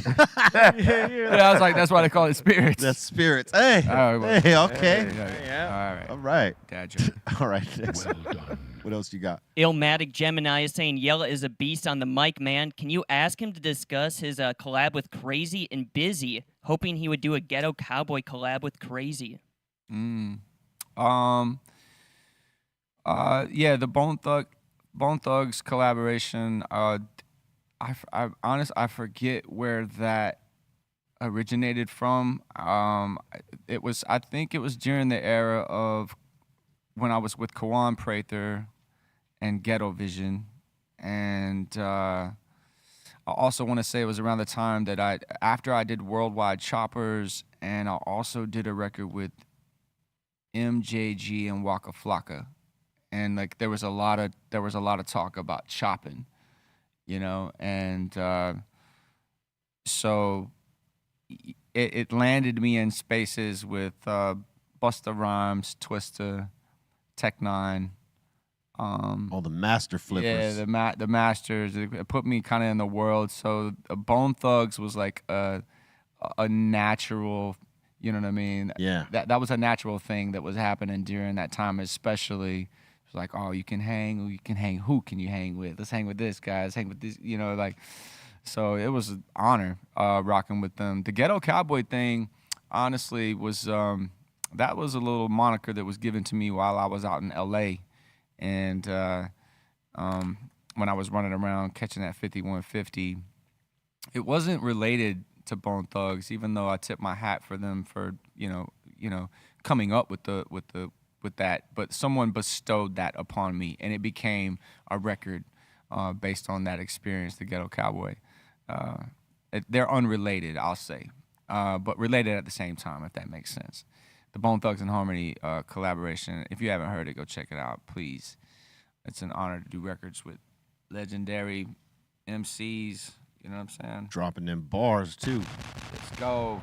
Yeah, I was like, that's why they call it spirits. That's spirits. Hey. All right, well, Hey, okay. All right. All right. Dad joke. All right. What else you got? Illmatic Gemini is saying Yella is a beast on the mic, man. Can you ask him to discuss his collab with Crazy and Busy? Hoping he would do a Ghetto Cowboy collab with Crazy. Yeah, the Bone Thugs collaboration. I forget where that originated from. I think it was during the era of when I was with Kawan Prather and Ghetto Vision, and I also want to say it was around the time that after I did Worldwide Choppers, and I also did a record with MJG and Waka Flocka. And like there was a lot of talk about chopping, you know, and so it landed me in spaces with Busta Rhymes, Twista, Tech Nine, All the master flippers. yeah, the masters. It put me kind of in the world. So Bone Thugs was like a natural, you know what I mean? Yeah. That was a natural thing that was happening during that time, especially. Like, oh, you can hang. Who can you hang with? Let's hang with this guy. Let's hang with this. You know, like, so it was an honor rocking with them. The Ghetto Cowboy thing, honestly, was that was a little moniker that was given to me while I was out in L.A. And when I was running around catching that 5150, it wasn't related to Bone Thugs, even though I tip my hat for them for you know coming up with that, but someone bestowed that upon me, and it became a record based on that experience, the Ghetto Cowboy. They're unrelated, I'll say, but related at the same time, if that makes sense. The Bone Thugs and Harmony collaboration, if you haven't heard it, go check it out, please. It's an honor to do records with legendary MCs, you know what I'm saying? Dropping them bars, too. Let's go.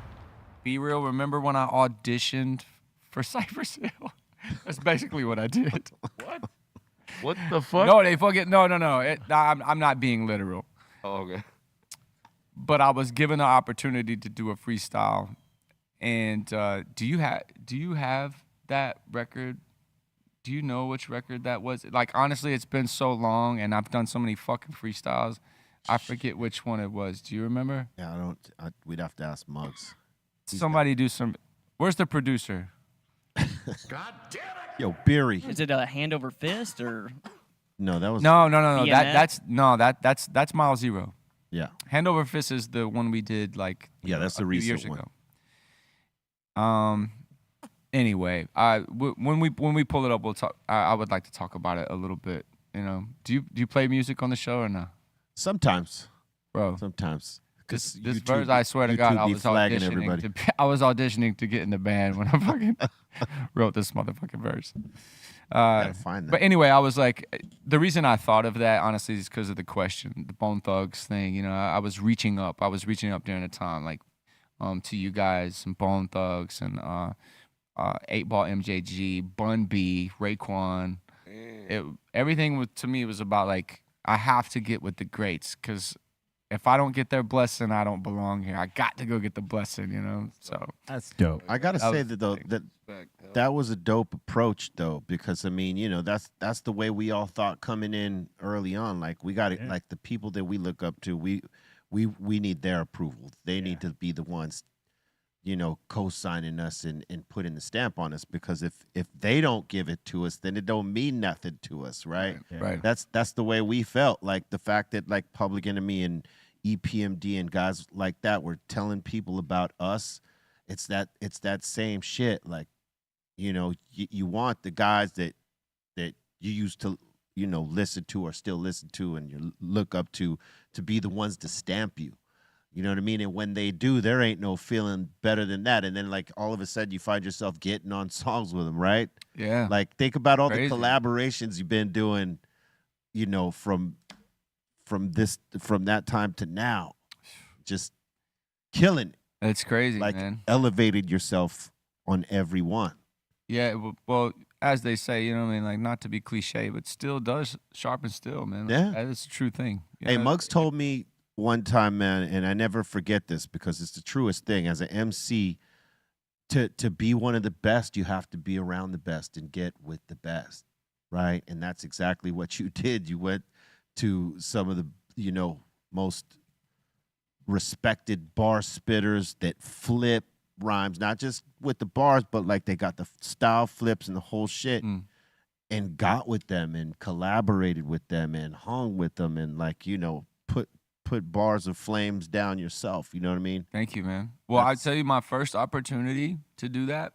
Be real, remember when I auditioned for Cypress Hill? That's basically what I did. What? What the fuck? No, they fucking, no. I'm not being literal. Oh, okay. But I was given the opportunity to do a freestyle. And do you have that record? Do you know which record that was? Like, honestly, it's been so long, and I've done so many fucking freestyles. I forget which one it was. Do you remember? Yeah, we'd have to ask Muggs. Somebody do some. Where's the producer? God damn it! Yo, Beery. Is it a hand over fist or? No, that was. No. BMF? That's Mile Zero. Yeah. Hand Over Fist is the one we did like that's the a few recent years one. ago. Anyway, when we pull it up, we'll talk. I would like to talk about it a little bit. You know, do you play music on the show or no? Sometimes, bro. Sometimes. This verse, I swear to God, I was auditioning to get in the band when I fucking wrote this motherfucking verse. Gotta find that. But anyway, I was like, the reason I thought of that, honestly, is because of the question, the Bone Thugs thing. You know, I was reaching up. During the time, like, to you guys, some Bone Thugs and 8-Ball MJG, Bun B, Raekwon. Everything to me was about like, I have to get with the greats, because if I don't get their blessing, I don't belong here. I got to go get the blessing, you know. So that's dope. I gotta say that was a dope approach though, because I mean, you know, that's the way we all thought coming in early on. Like we got it, like the people that we look up to, we need their approval. They need to be the ones, you know, co-signing us and putting the stamp on us, because if they don't give it to us, then it don't mean nothing to us, right? Right. That's the way we felt. Like the fact that like Public Enemy and EPMD and guys like that were telling people about us. It's that same shit. Like, you know, you want the guys that you used to, you know, listen to or still listen to and you look up to be the ones to stamp you. You know what I mean? And when they do, there ain't no feeling better than that. And then, like, all of a sudden you find yourself getting on songs with them, right? Yeah. Like, think about all Crazy. the collaborations you've been doing, you know, from that time to now. Just killing it. It's crazy, like, man. Elevated yourself on every one. Yeah, well, as they say, you know what I mean? Like, not to be cliche, but still does sharpen steel, man. Yeah. That is a true thing. You Hey, know? Muggs told me one time, man, and I never forget this because it's the truest thing. As an MC, to be one of the best, you have to be around the best and get with the best, right? And that's exactly what you did. You went to some of the, you know, most respected bar spitters that flip rhymes, not just with the bars, but like they got the style flips and the whole shit, and got with them and collaborated with them and hung with them and, like, you know, put bars of flames down yourself. You know what I mean? Thank you, man. Well, I'll tell you my first opportunity to do that.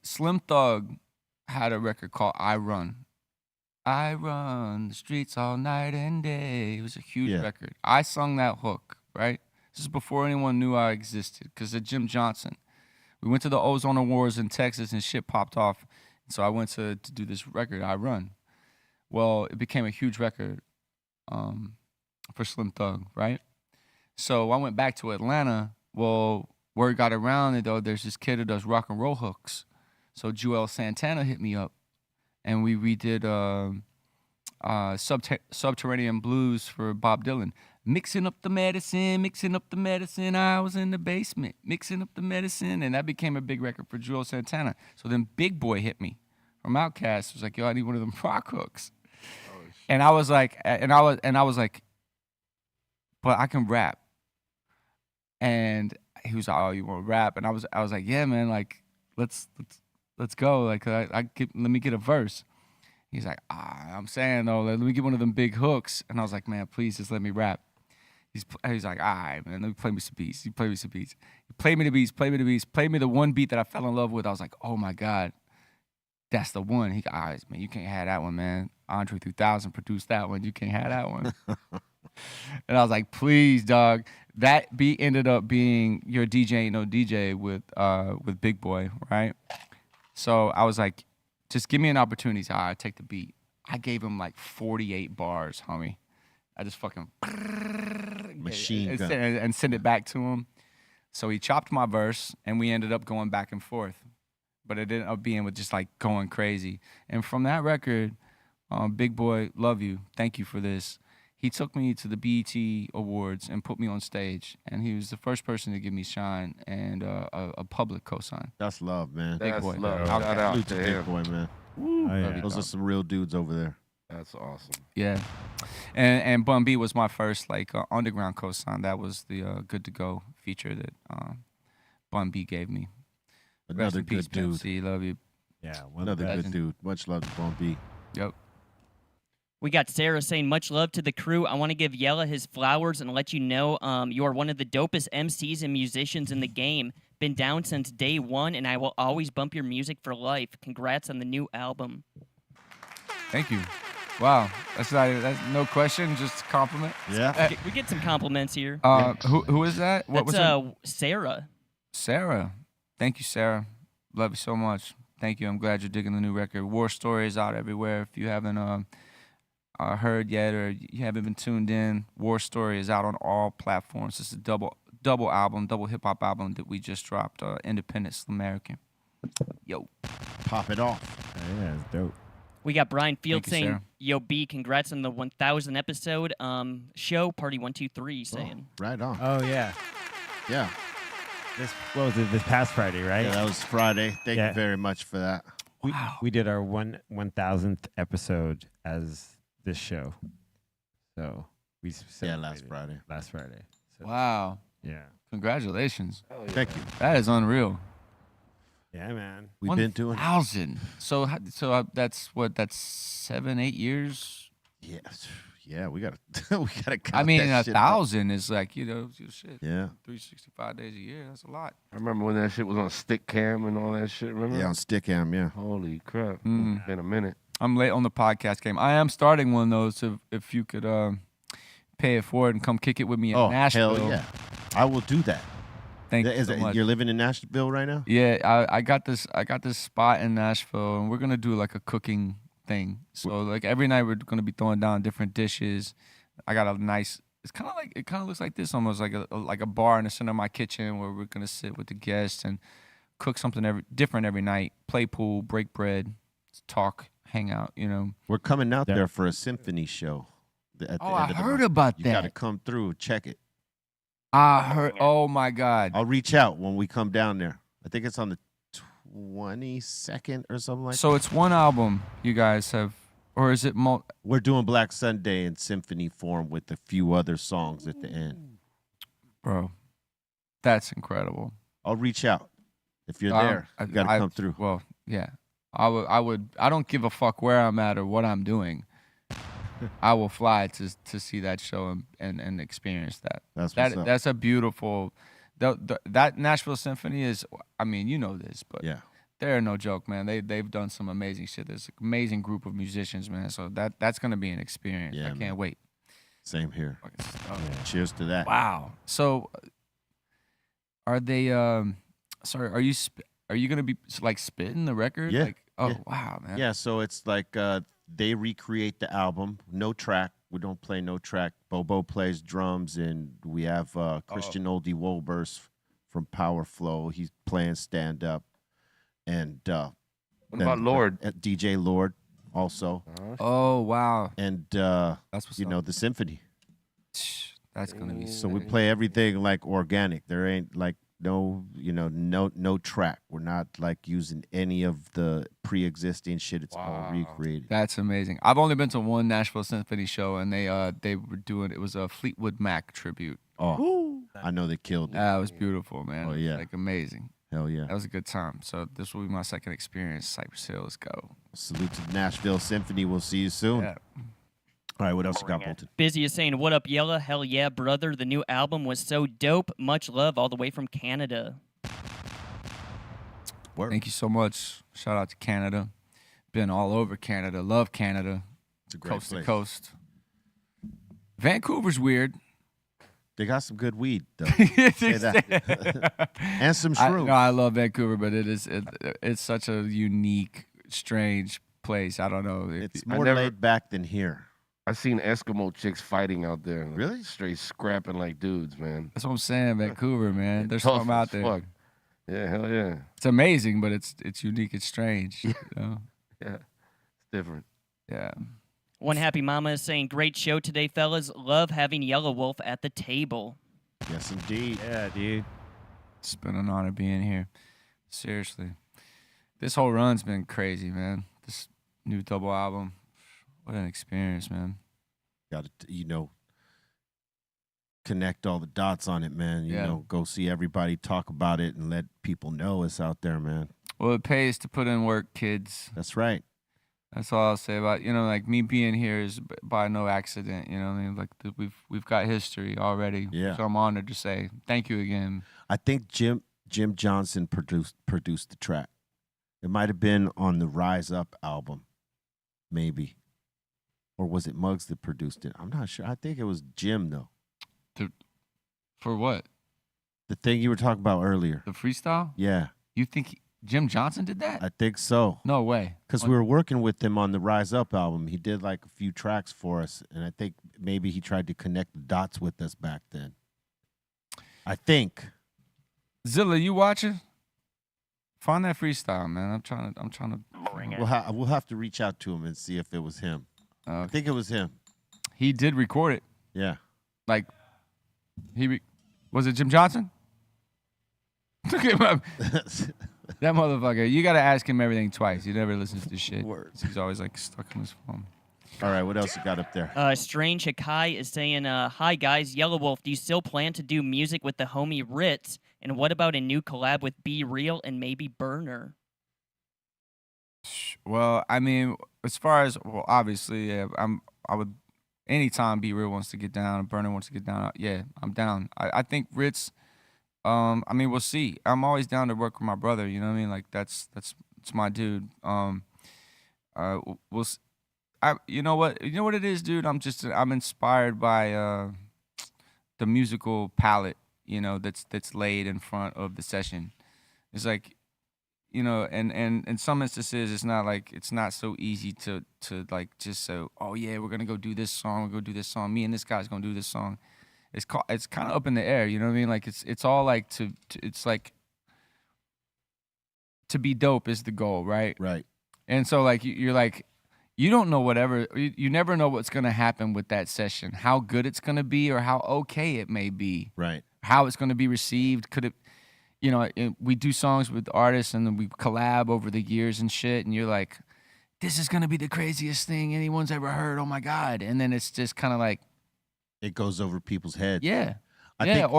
Slim Thug had a record called I Run. I run the streets all night and day. It was a huge record. I sung that hook, right? This is before anyone knew I existed, because of Jim Johnson. We went to the Ozone Awards in Texas and shit popped off. So I went to do this record, I Run. Well, it became a huge record for Slim Thug, right? So I went back to Atlanta. Well, word got around that, though, there's this kid who does rock and roll hooks. So Joel Santana hit me up, and we redid Subterranean Blues for Bob Dylan. Mixing up the medicine, I was in the basement, mixing up the medicine, and that became a big record for Joel Santana. So then Big Boy hit me from Outkast. Was like, yo, I need one of them rock hooks. And I was like, but I can rap. And he was like, oh, you want to rap? And I was like, yeah, man, like, let's go. Like, let me get a verse. He's like, I'm saying though, let me get one of them big hooks. And I was like, man, please just let me rap. He's like, all right, man, let me play me some beats. He played me some beats. He played me the beats, played me the one beat that I fell in love with. I was like, oh my God. that's the one. He, all right, man, you can't have that one, man. Andre 3000 produced that one. You can't have that one. And I was like, please, dog. That beat ended up being Your DJ Ain't No DJ with Big Boy, right? So I was like, just give me an opportunity to take the beat. I gave him like 48 bars, homie. I just fucking Machine gun. and send it back to him. So he chopped my verse, and we ended up going back and forth. But it ended up being with just like going crazy. And from that record, Big Boy, love you. Thank you for this. He took me to the BET Awards and put me on stage. And he was the first person to give me shine and a public cosign. That's love, man. Big That's boy. love. Shout Shout out Salute to to him. Big Boy, man. Oh, yeah. Those are some real dudes over there. That's awesome. Yeah. And Bun B was my first like underground cosign. That was the Good to Go feature that Bun B gave me. Rest Another in peace, good dude. Pimp C, love you. Yeah, one of Another the good best. dude. Much love to Bone B. Yep. We got Sarah saying, much love to the crew. I want to give Yella his flowers and let you know you are one of the dopest MCs and musicians in the game. Been down since day one, and I will always bump your music for life. Congrats on the new album. Thank you. Wow. That's no question, just a compliment. Yeah. We get some compliments here. Who is that? What That's was it? Sarah. Sarah. Thank you, Sarah. Love you so much. Thank you. I'm glad you're digging the new record. War Story is out everywhere. If you haven't heard yet or you haven't been tuned in, War Story is out on all platforms. It's a double album, double hip hop album that we just dropped. Independent American. Yo. Pop it off. Yeah, it's dope. We got Brian Field Thank you, saying, Sarah. yo, B, congrats on the 1,000 episode show, Party 123, saying. Right on. Oh yeah. Yeah. What was it? This past Friday, right? Yeah, that was Friday. Thank Yeah. you very much for that. We did our 1,000th episode as this show. So we Yeah, celebrated last Friday. Last Friday. So, Wow. yeah. Congratulations. Thank you. That is unreal. Yeah, man. We've been doing it. 1,000. So that's 7-8 years. Yes. Yeah, we gotta count I mean, that shit up. 1,000 is like, shit. Yeah. 365 days a year. That's a lot. I remember when that shit was on stick cam and all that shit. Remember? Yeah, on Stickam, yeah. Holy crap. Mm. It's been a minute. I'm late on the podcast game. I am starting one though, so if you could pay it forward and come kick it with me in Oh, Nashville. hell yeah. I will do that. Thank you Is so it- much. You're living in Nashville right now? Yeah, I got this spot in Nashville, and we're gonna do like a cooking thing. So like every night we're gonna be throwing down different dishes. I got a nice. It kind of looks like this, almost like a bar in the center of my kitchen where we're gonna sit with the guests and cook something different every night. Play pool, break bread, talk, hang out. You know. We're coming out Yeah. there for a symphony show. At the I end of the heard month. about You that. gotta come through, check it. I heard. Oh my God. I'll reach out when we come down there. I think it's on the 22nd or something like that. So it's one album you guys have, or is it We're doing Black Sunday in symphony form with a few other songs at the end. Bro, that's incredible. I'll reach out. If you're there, you gotta come through. Well, yeah. I would. I don't give a fuck where I'm at or what I'm doing. I will fly to see that show and experience that. That's what's up. That's a beautiful. That Nashville Symphony is. I mean, you know this, but Yeah. they're no joke, man. They've done some amazing shit. There's an amazing group of musicians, man. So that's gonna be an experience. Yeah, I can't man. wait. Same here. Fucking stuff. Cheers to that. Wow. So, are they? Sorry. Are you gonna be like spitting the record? Yeah, Like, oh yeah. wow, man. Yeah, so it's like they recreate the album, no track. We don't play no track. Bobo plays drums, and we have Christian Oldie Wolbers from Power Flow. He's playing stand up, and What about Lord? DJ Lord also, Oh wow. and That's what's you up. know the symphony. That's gonna be So we play everything like organic. There ain't like no track. We're not like using any of the pre-existing shit. It's all recreated. That's amazing. I've only been to one Nashville Symphony show, and they were doing it was a Fleetwood Mac tribute. Oh, I know they killed it. That was beautiful, man. Oh, yeah. Like amazing. Hell yeah. That was a good time. So this will be my second experience. Cypress Hill, let's go. Salute to the Nashville Symphony. We'll see you soon. Yeah. All right, what else you got, Bolton? Busy is saying, what up, Yella? Hell yeah, brother. The new album was so dope. Much love all the way from Canada. Word. Thank you so much. Shout out to Canada. been all over Canada. Love Canada. It's a great Coast place. to coast. Vancouver's weird. They got some good weed, though. Say that. And some shrooms. I love Vancouver, but it's such a unique, strange place. I don't know. It's more laid back than here. I've seen Eskimo chicks fighting out there. Really? Straight scrapping like dudes, man. That's what I'm saying. Vancouver, man. There's Tough something out as there. fuck. Yeah, hell yeah. It's amazing, but it's unique. It's strange. You know? Yeah, it's different. Yeah. One happy mama is saying, great show today, fellas. Love having Yelawolf at the table. Yes, indeed. Yeah, dude. It's been an honor being here. Seriously. This whole run's been crazy, man. This new double album. What an experience, man. Got to, connect all the dots on it, man. You know, go see everybody, talk about it, and let people know it's out there, man. Well, it pays to put in work, kids. That's right. That's all I'll say about like me being here is by no accident. You know what I mean? Like we've got history already. Yeah. So I'm honored to say thank you again. I think Jim Johnson produced the track. It might have been on the Rise Up album, maybe, or was it Muggs that produced it? I'm not sure. I think it was Jim though. For what? The thing you were talking about earlier. The freestyle? Yeah. You think Jim Johnson did that? I think so. No way. Because we were working with him on the Rise Up album. He did like a few tracks for us, and I think maybe he tried to connect the dots with us back then. I think. Zilla, you watching? Find that freestyle, man. I'm trying to bring it. We'll have to reach out to him and see if it was him. I think it was him. He did record it. Yeah. Like, was it Jim Johnson? That motherfucker. You got to ask him everything twice. He never listens to shit. Words. He's always like stuck in his phone. All right, what else you got up there? Strange Hakai is saying, hi guys, Yelawolf, do you still plan to do music with the homie Rittz? And what about a new collab with Be Real and maybe Burner? Well, I mean, as far as, obviously, yeah, I would, anytime Be Real wants to get down, Burner wants to get down, yeah, I'm down. I think Rittz, I mean, we'll see. I'm always down to work with my brother, you know what I mean? Like, that's my dude. You know what it is, dude? I'm inspired by the musical palette, that's laid in front of the session. It's like, and in some instances, it's not so easy to like just say, oh yeah, we're gonna go do this song, me and this guy's gonna do this song. It's kind of up in the air, you know what I mean? Like it's all like it's like to be dope is the goal, right? Right. And so like you're like, you don't know you never know what's gonna happen with that session, how good it's gonna be or how okay it may be. Right. How it's gonna be received. Could it, we do songs with artists and then we collab over the years and shit, and you're like, this is gonna be the craziest thing anyone's ever heard. Oh my God. And then it's just kind of like, it goes over people's heads. yeah. I yeah. think-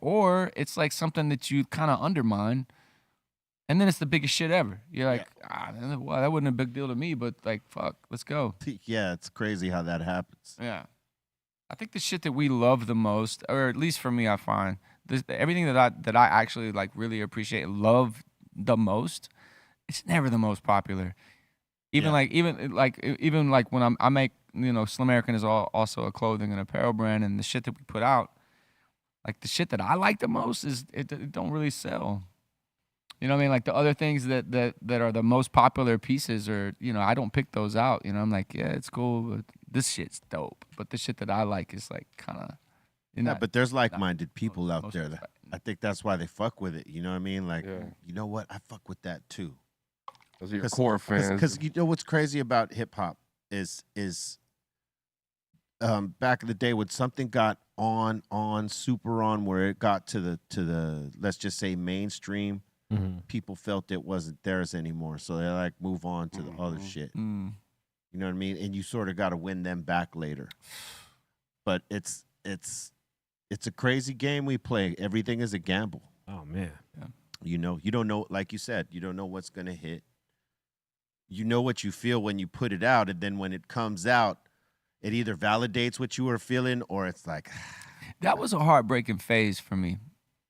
Or it's like something that you kind of undermine. And then it's the biggest shit ever. You're like, well, that wasn't a big deal to me, but like, fuck, let's go. Yeah, it's crazy how that happens. Yeah. I think the shit that we love the most, or at least for me, I find everything that I actually like really appreciate, love the most, it's never the most popular. Even when I make, Slim American is also a clothing and apparel brand, and the shit that we put out, like the shit that I like the most is it don't really sell. You know what I mean? Like the other things that are the most popular pieces, or I don't pick those out. I'm like, yeah, it's cool, but this shit's dope. But the shit that I like is like kind of. Yeah, but there's like-minded people out there that I think that's why they fuck with it. You know what I mean? Like, you know what? I fuck with that too. Those are your core fans. Because you know what's crazy about hip hop is back in the day when something got on super on, where it got to the let's just say mainstream. Mm-hmm. People felt it wasn't theirs anymore, so they like move on to the other shit. Mm. You know what I mean? And you sort of got to win them back later. But it's a crazy game we play. Everything is a gamble. Oh man. Yeah. You don't know, like you said, you don't know what's gonna hit. You know what you feel when you put it out, and then when it comes out, it either validates what you were feeling, or it's like. That was a heartbreaking phase for me.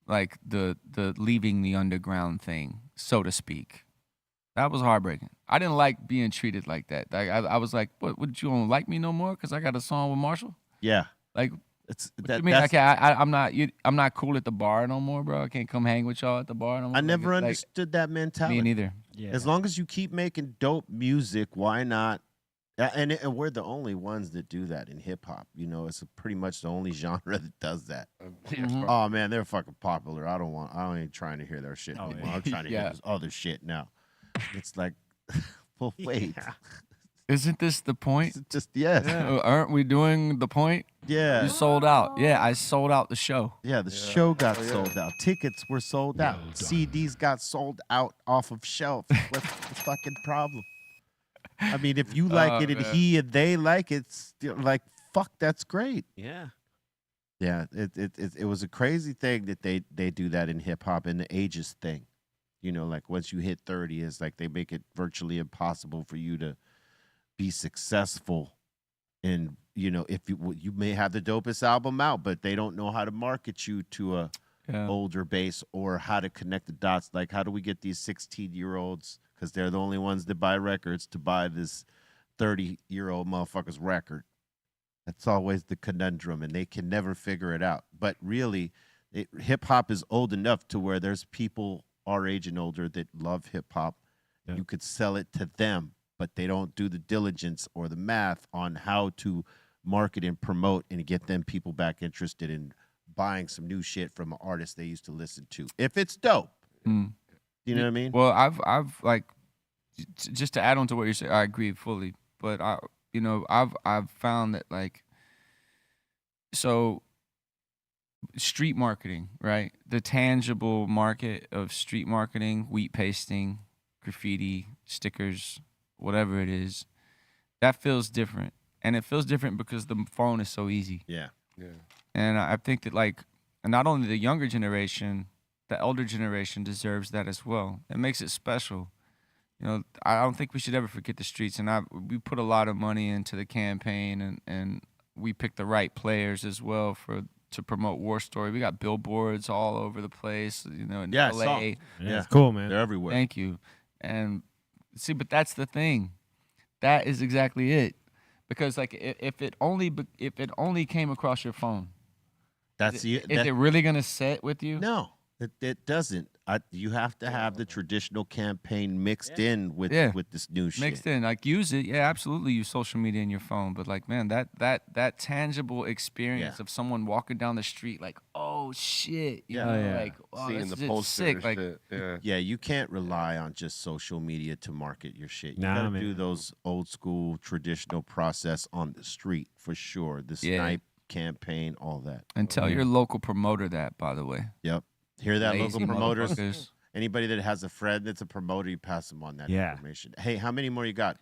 Like the leaving the underground thing, so to speak. That was heartbreaking. I didn't like being treated like that. Like I was like, what? Would you don't like me no more? Cause I got a song with Marshall. Yeah. Like, It's what that. you mean? That's, I'm not. I'm not cool at the bar no more, bro. I can't come hang with y'all at the bar no more. I never Like, understood that mentality. me neither. Yeah. As long as you keep making dope music, why not? And we're the only ones that do that in hip hop. You know, it's pretty much the only genre that does that. Oh man, they're fucking popular. I ain't trying to hear their shit anymore. yeah. I'm trying to hear Yeah. this other shit now. It's like, well, wait. Isn't this the point? It's just yes. Aren't we doing the point? Yeah. You sold out. Yeah, I sold out the show. Yeah, the show got sold out. Tickets were sold out. CDs got sold out off of shelf. What's the fucking problem? I mean, if you like it and man. he and they like it, still, like, fuck, that's great. Yeah. Yeah, it was a crazy thing that they do that in hip hop and the ages thing. You know, like once you hit 30, it's like they make it virtually impossible for you to be successful. And you know, if you may have the dopest album out, but they don't know how to market you to a older base or how to connect the dots. Like, how do we get these 16-year-olds, because they're the only ones that buy records, to buy this 30-year-old motherfucker's record? That's always the conundrum, and they can never figure it out. But really, hip hop is old enough to where there's people our age and older that love hip hop. Yeah. You could sell it to them, but they don't do the diligence or the math on how to market and promote and get them people back interested in buying some new shit from an artist they used to listen to. If it's dope, you know what I mean? Well, I've like, just to add on to what you're saying, I agree fully. But I've found that, like, so street marketing, right? The tangible market of street marketing, wheat pasting, graffiti, stickers, whatever it is, that feels different. And it feels different because the phone is so easy. Yeah. And I think that, like, not only the younger generation, the elder generation deserves that as well. It makes it special. You know, I don't think we should ever forget the streets. And we put a lot of money into the campaign, and we picked the right players as well to promote War Story. We got billboards all over the place, you know, in Yeah, I LA. saw. Yeah, Yeah. it's cool, man. They're everywhere. Thank you. And see, but that's the thing. That is exactly it. Because, like, if it only came across your phone, That's is it really gonna sit with you? No, it doesn't. You have to have the traditional campaign mixed in with this new shit. Mixed in, like, use it. Yeah, absolutely. Use social media in your phone, but, like, man, that tangible experience of someone walking down the street, like, oh shit, you know, like, oh, seeing that's the just poster sick, and like, shit. Yeah, you can't rely on just social media to market your shit. You Nah, gotta man. do those old school traditional process on the street for sure. The Yeah. snipe campaign, all that. and tell your local promoter that, by the way. Yep. Hear that, Lazy local promoters? motherfuckers. Anybody that has a friend that's a promoter, you pass them on that Yeah. information. Hey, how many more you got?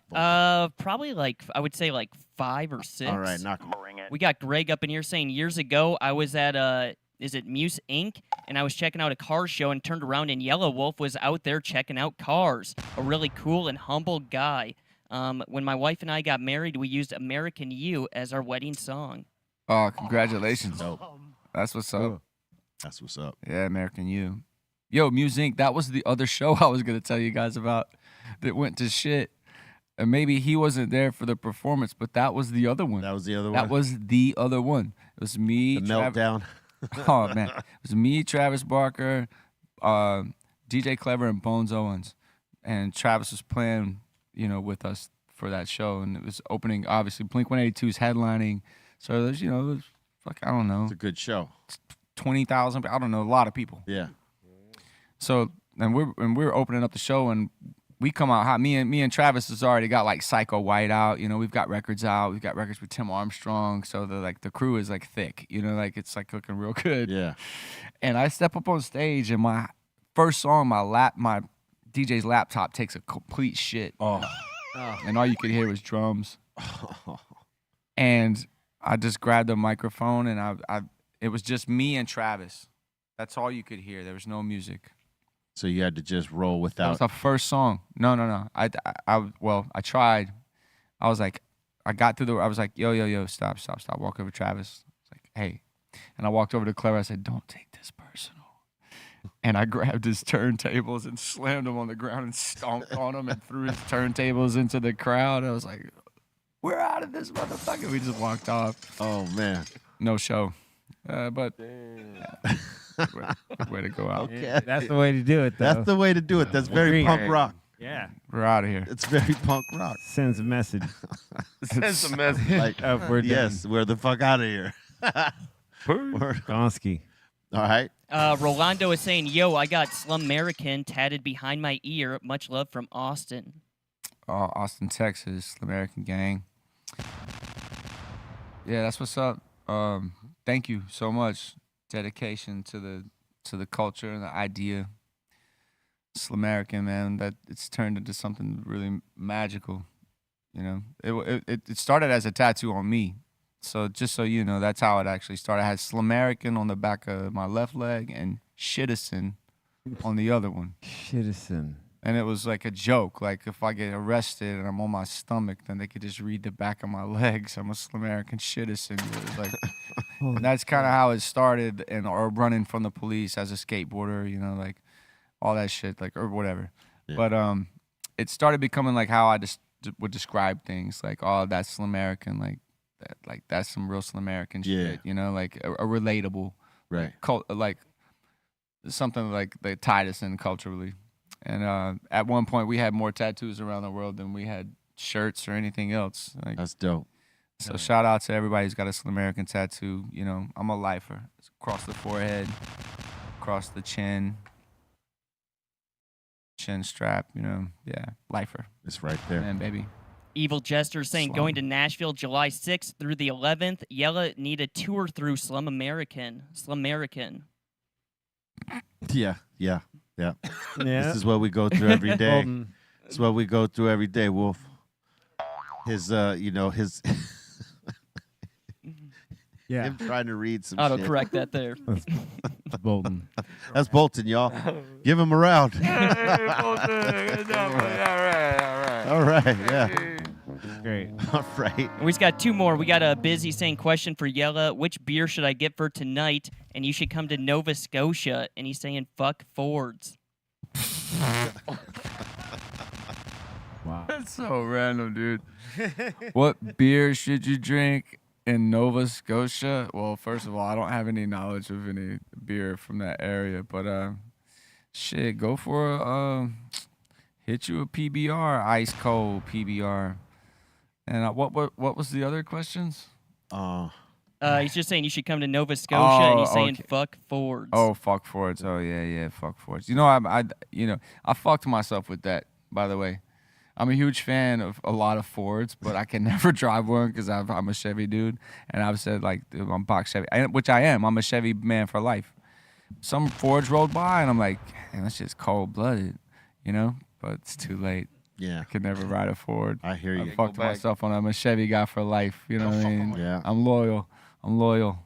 Probably like I would say like 5 or 6. All right, knock 'em. We got Greg up in here saying years ago I was at is it Muse Inc. and I was checking out a car show and turned around and Yelawolf was out there checking out cars. A really cool and humble guy. When my wife and I got married, we used American You as our wedding song. Oh, congratulations. Dope. That's what's up. That's what's up. Yeah, American You. Yo, Muse Inc., that was the other show I was going to tell you guys about that went to shit. And maybe he wasn't there for the performance, but that was the other one. That was the other one? That was the other one. It was me. The meltdown. Oh, man. It was me, Travis Barker, DJ Clever, and Bones Owens. And Travis was playing, you know, with us for that show. And it was opening, obviously, Blink-182's headlining. So there's, you know, it was, I don't know. It's a good show. 20,000, I don't know, a lot of people. Yeah. So, and we're opening up the show, and we come out hot. Me and Travis has already got, like, Psycho White out. You know, we've got records out. We've got records with Tim Armstrong. So the crew is, like, thick. You know, like, it's, like, looking real good. Yeah. And I step up on stage, and my first song, my DJ's laptop takes a complete shit. Oh. And all you could hear was drums. And I just grabbed the microphone, and it was just me and Travis. That's all you could hear. There was no music. So you had to just roll That without. was the first song. No. I tried. I was like, I got through I was like, yo, stop. Walk over to Travis. It's like, hey. And I walked over to Clever. I said, don't take this personal. And I grabbed his turntables and slammed them on the ground and stomped on them and threw his turntables into the crowd. I was like, we're out of this motherfucker. We just walked off. Oh, man. No show. But yeah. Good way to go out. Okay. That's the way to do it, though. That's the way to do it. That's very Agreed. punk rock. Yeah. We're out of here. It's very punk rock. Sends a message. Send some message. Like, We're yes, we're the fuck out of here. Gonski. All right. Rolando is saying, yo, I got Slum American tatted behind my ear. Much love from Austin. Austin, Texas, American Gang. Yeah, that's what's up. Thank you so much. Dedication to the culture and the idea. American, man, that it's turned into something really magical. You know, it started as a tattoo on me. So just so you know, that's how it actually started. I had American on the back of my left leg and Shitison on the other one. Shitison. And it was like a joke. Like if I get arrested and I'm on my stomach, then they could just read the back of my legs. I'm a American Shitison. It was like, and that's kind of how it started. Or running from the police as a skateboarder, you know, like all that shit, like or whatever. Yeah. But it started becoming like how I just would describe things, like, oh, that's American, like that's some real American shit, you know, like a relatable, right? Like something like they tied us in culturally. And at one point, we had more tattoos around the world than we had shirts or anything else. Like, that's dope. So shout out to everybody who's got a American tattoo. You know, I'm a lifer. It's across the forehead, across the chin strap. You know, yeah, lifer. It's right there, man, baby. Evil Jester saying, going to Nashville July 6th through the 11th. Yella need a tour through Slum American. Yeah. This is what we go through every day. It's what we go through every day, Wolf. His, his. Yeah. Him trying to read some Autocorrect shit. that there. That's Bolton. That's Bolton, y'all. Give him a round. Hey, Bolton. All right, yeah. Great. All right. And we just got two more. We got a busy saying, question for Yella. Which beer should I get for tonight? And you should come to Nova Scotia. And he's saying, fuck Fords. Wow. That's so random, dude. What beer should you drink in Nova Scotia? Well, first of all, I don't have any knowledge of any beer from that area, but shit, go for hit you a PBR, ice cold PBR. And what was the other questions? He's just saying you should come to Nova Scotia, and he's saying fuck Fords. Oh, fuck Fords. Oh yeah, fuck Fords. You know, I fucked myself with that. By the way, I'm a huge fan of a lot of Fords, but I can never drive one because I'm a Chevy dude, and I've said like I'm box Chevy, which I am. I'm a Chevy man for life. Some Fords rolled by, and I'm like, man, that's just cold blooded, you know. But it's too late. Yeah, I could never ride a Ford. I hear you. I fucked myself on. I'm a Chevy guy for life. You know what I mean? Yeah, I'm loyal.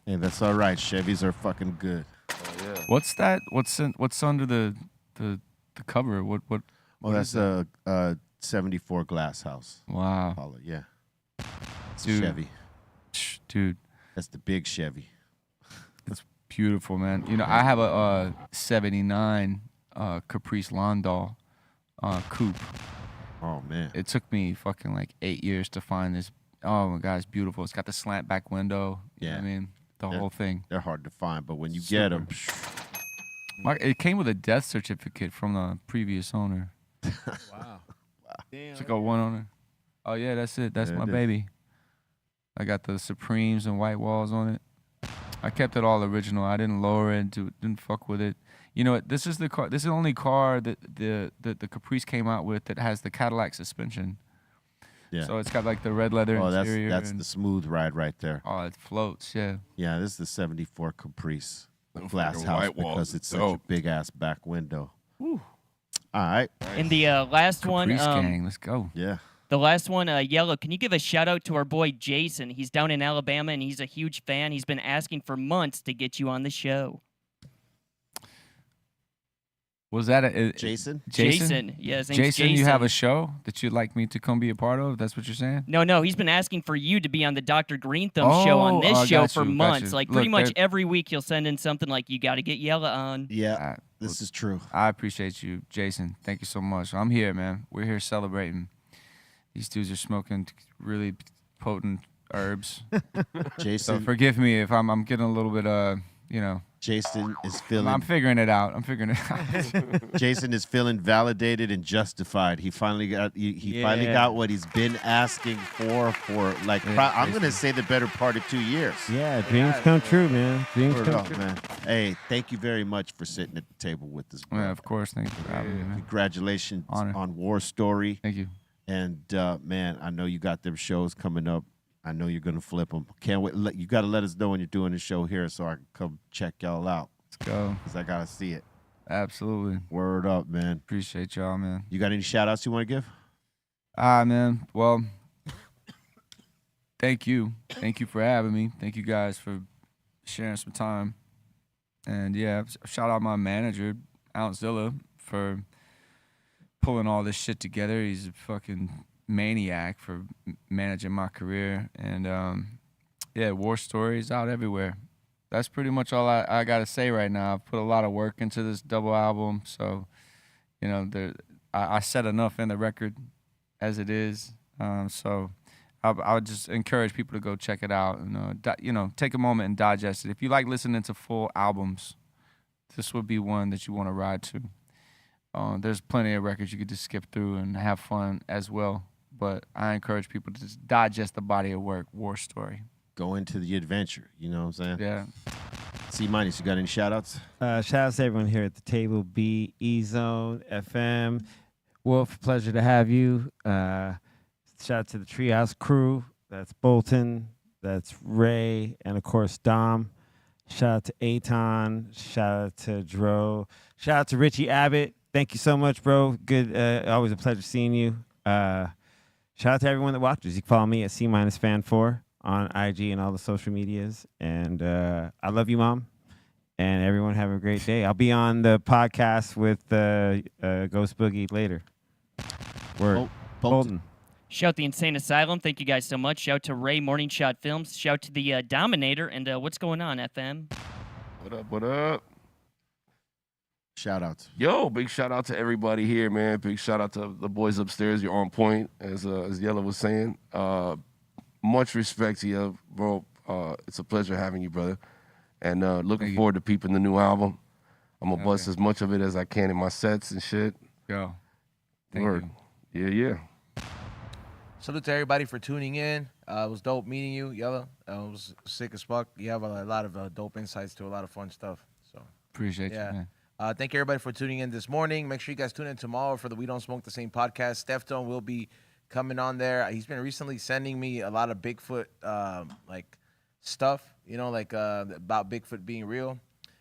Hey, that's all right. Chevys are fucking good. Oh, yeah. What's that? What's under the cover? What? Oh, that's a 74 Glass House. Wow. Call it, yeah. It's Dude. a Chevy. Dude. That's the big Chevy. It's beautiful, man. You know, I have a 79 Caprice Landau coupe. Oh, man. It took me fucking like 8 years to find this. Oh my God, it's beautiful. It's got the slant back window. You know what I mean, the whole thing. They're hard to find, but when you get them, it came with a death certificate from the previous owner. Wow. It's like a one owner. Oh yeah, that's it. That's my baby. I got the Supremes and white walls on it. I kept it all original. I didn't lower it. Didn't fuck with it. You know, this is the car. This is the only car that the Caprice came out with that has the Cadillac suspension. Yeah. So it's got like the red leather interior. That's the smooth ride right there. Oh, it floats, yeah. Yeah, this is the 74 Caprice Glass like a House white wall. because it's such Dope. a big ass back window. Whew. All right. And the last Caprice one, gang, let's go. Yeah. the last one, Yellow, can you give a shout out to our boy Jason? He's down in Alabama and he's a huge fan. He's been asking for months to get you on the show. Was that Jason? Jason. Yeah, his name's Jason, Jason. you have a show that you'd like me to come be a part of? That's what you're saying? No, he's been asking for you to be on the Dr. Greenthumb show on this show for months. Like pretty much every week he'll send in something like, you got to get Yella on. Yeah, this is true. I appreciate you, Jason. Thank you so much. I'm here, man. We're here celebrating. These dudes are smoking really potent herbs. Jason, So forgive me if I'm getting a little bit, Jason is feeling. I'm figuring it out. Jason is feeling validated and justified. He finally got finally got what he's been asking for like I'm gonna say the better part of 2 years. Yeah, dreams come true, man. Dreams Word come up, true. man. Hey, thank you very much for sitting at the table with us, bro. Yeah, of course. Thank you for having me, man. Congratulations Honor. on War Story. Thank you. And man, I know you got them shows coming up. I know you're gonna flip them. Can't wait. You gotta let us know when you're doing the show here, so I can come check y'all out. Let's go. Cause I gotta see it. Absolutely. Word up, man. Appreciate y'all, man. You got any shout outs you want to give? Man. Well, thank you. Thank you for having me. Thank you guys for sharing some time. And yeah, shout out my manager, Outzilla, for pulling all this shit together. He's a fucking maniac for managing my career. And yeah, War Stories out everywhere. That's pretty much all I got to say right now. I've put a lot of work into this double album. So, I said enough in the record as it is. So I would just encourage people to go check it out and, take a moment and digest it. If you like listening to full albums, this would be one that you want to ride to. There's plenty of records you could just skip through and have fun as well. But I encourage people to just digest the body of work, War Story. Go into the adventure. You know what I'm saying? Yeah. C-Minus, you got any shout outs? Shout out to everyone here at the table. B, E-Zone, FM. Wolf, pleasure to have you. Shout out to the Treehouse crew. That's Bolton. That's Ray. And, of course, Dom. Shout out to Aton. Shout out to Dro. Shout out to Richie Abbott. Thank you so much, bro. Good. Always a pleasure seeing you. Shout out to everyone that watches. You can follow me at C-Fan4 on IG and all the social medias. And I love you, Mom. And everyone have a great day. I'll be on the podcast with Ghost Boogie later. Word. Bolton. Shout the Insane Asylum. Thank you guys so much. Shout to Ray Morning Shot Films. Shout to the Dominator. And what's going on, FM? What up? Shout outs. Yo, big shout out to everybody here, man. Big shout out to the boys upstairs. You're on point, as Yella was saying. Much respect to you, bro. It's a pleasure having you, brother. And looking forward to peeping the new album. I'm going to bust as much of it as I can in my sets and shit. Yo. Thank Word. you. Yeah. Salute to everybody for tuning in. It was dope meeting you, Yella. It was sick as fuck. You have a lot of dope insights to a lot of fun stuff. So Appreciate you, man. Thank you, everybody, for tuning in this morning. Make sure you guys tune in tomorrow for the We Don't Smoke the Same podcast. Steph Tone will be coming on there. He's been recently sending me a lot of Bigfoot stuff, about Bigfoot being real.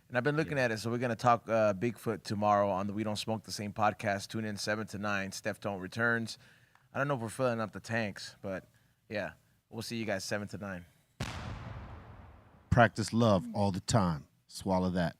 And I've been looking at it, so we're going to talk Bigfoot tomorrow on the We Don't Smoke the Same podcast. Tune in 7 to 9. Steph Tone returns. I don't know if we're filling up the tanks, but yeah, we'll see you guys 7 to 9. Practice love all the time. Swallow that.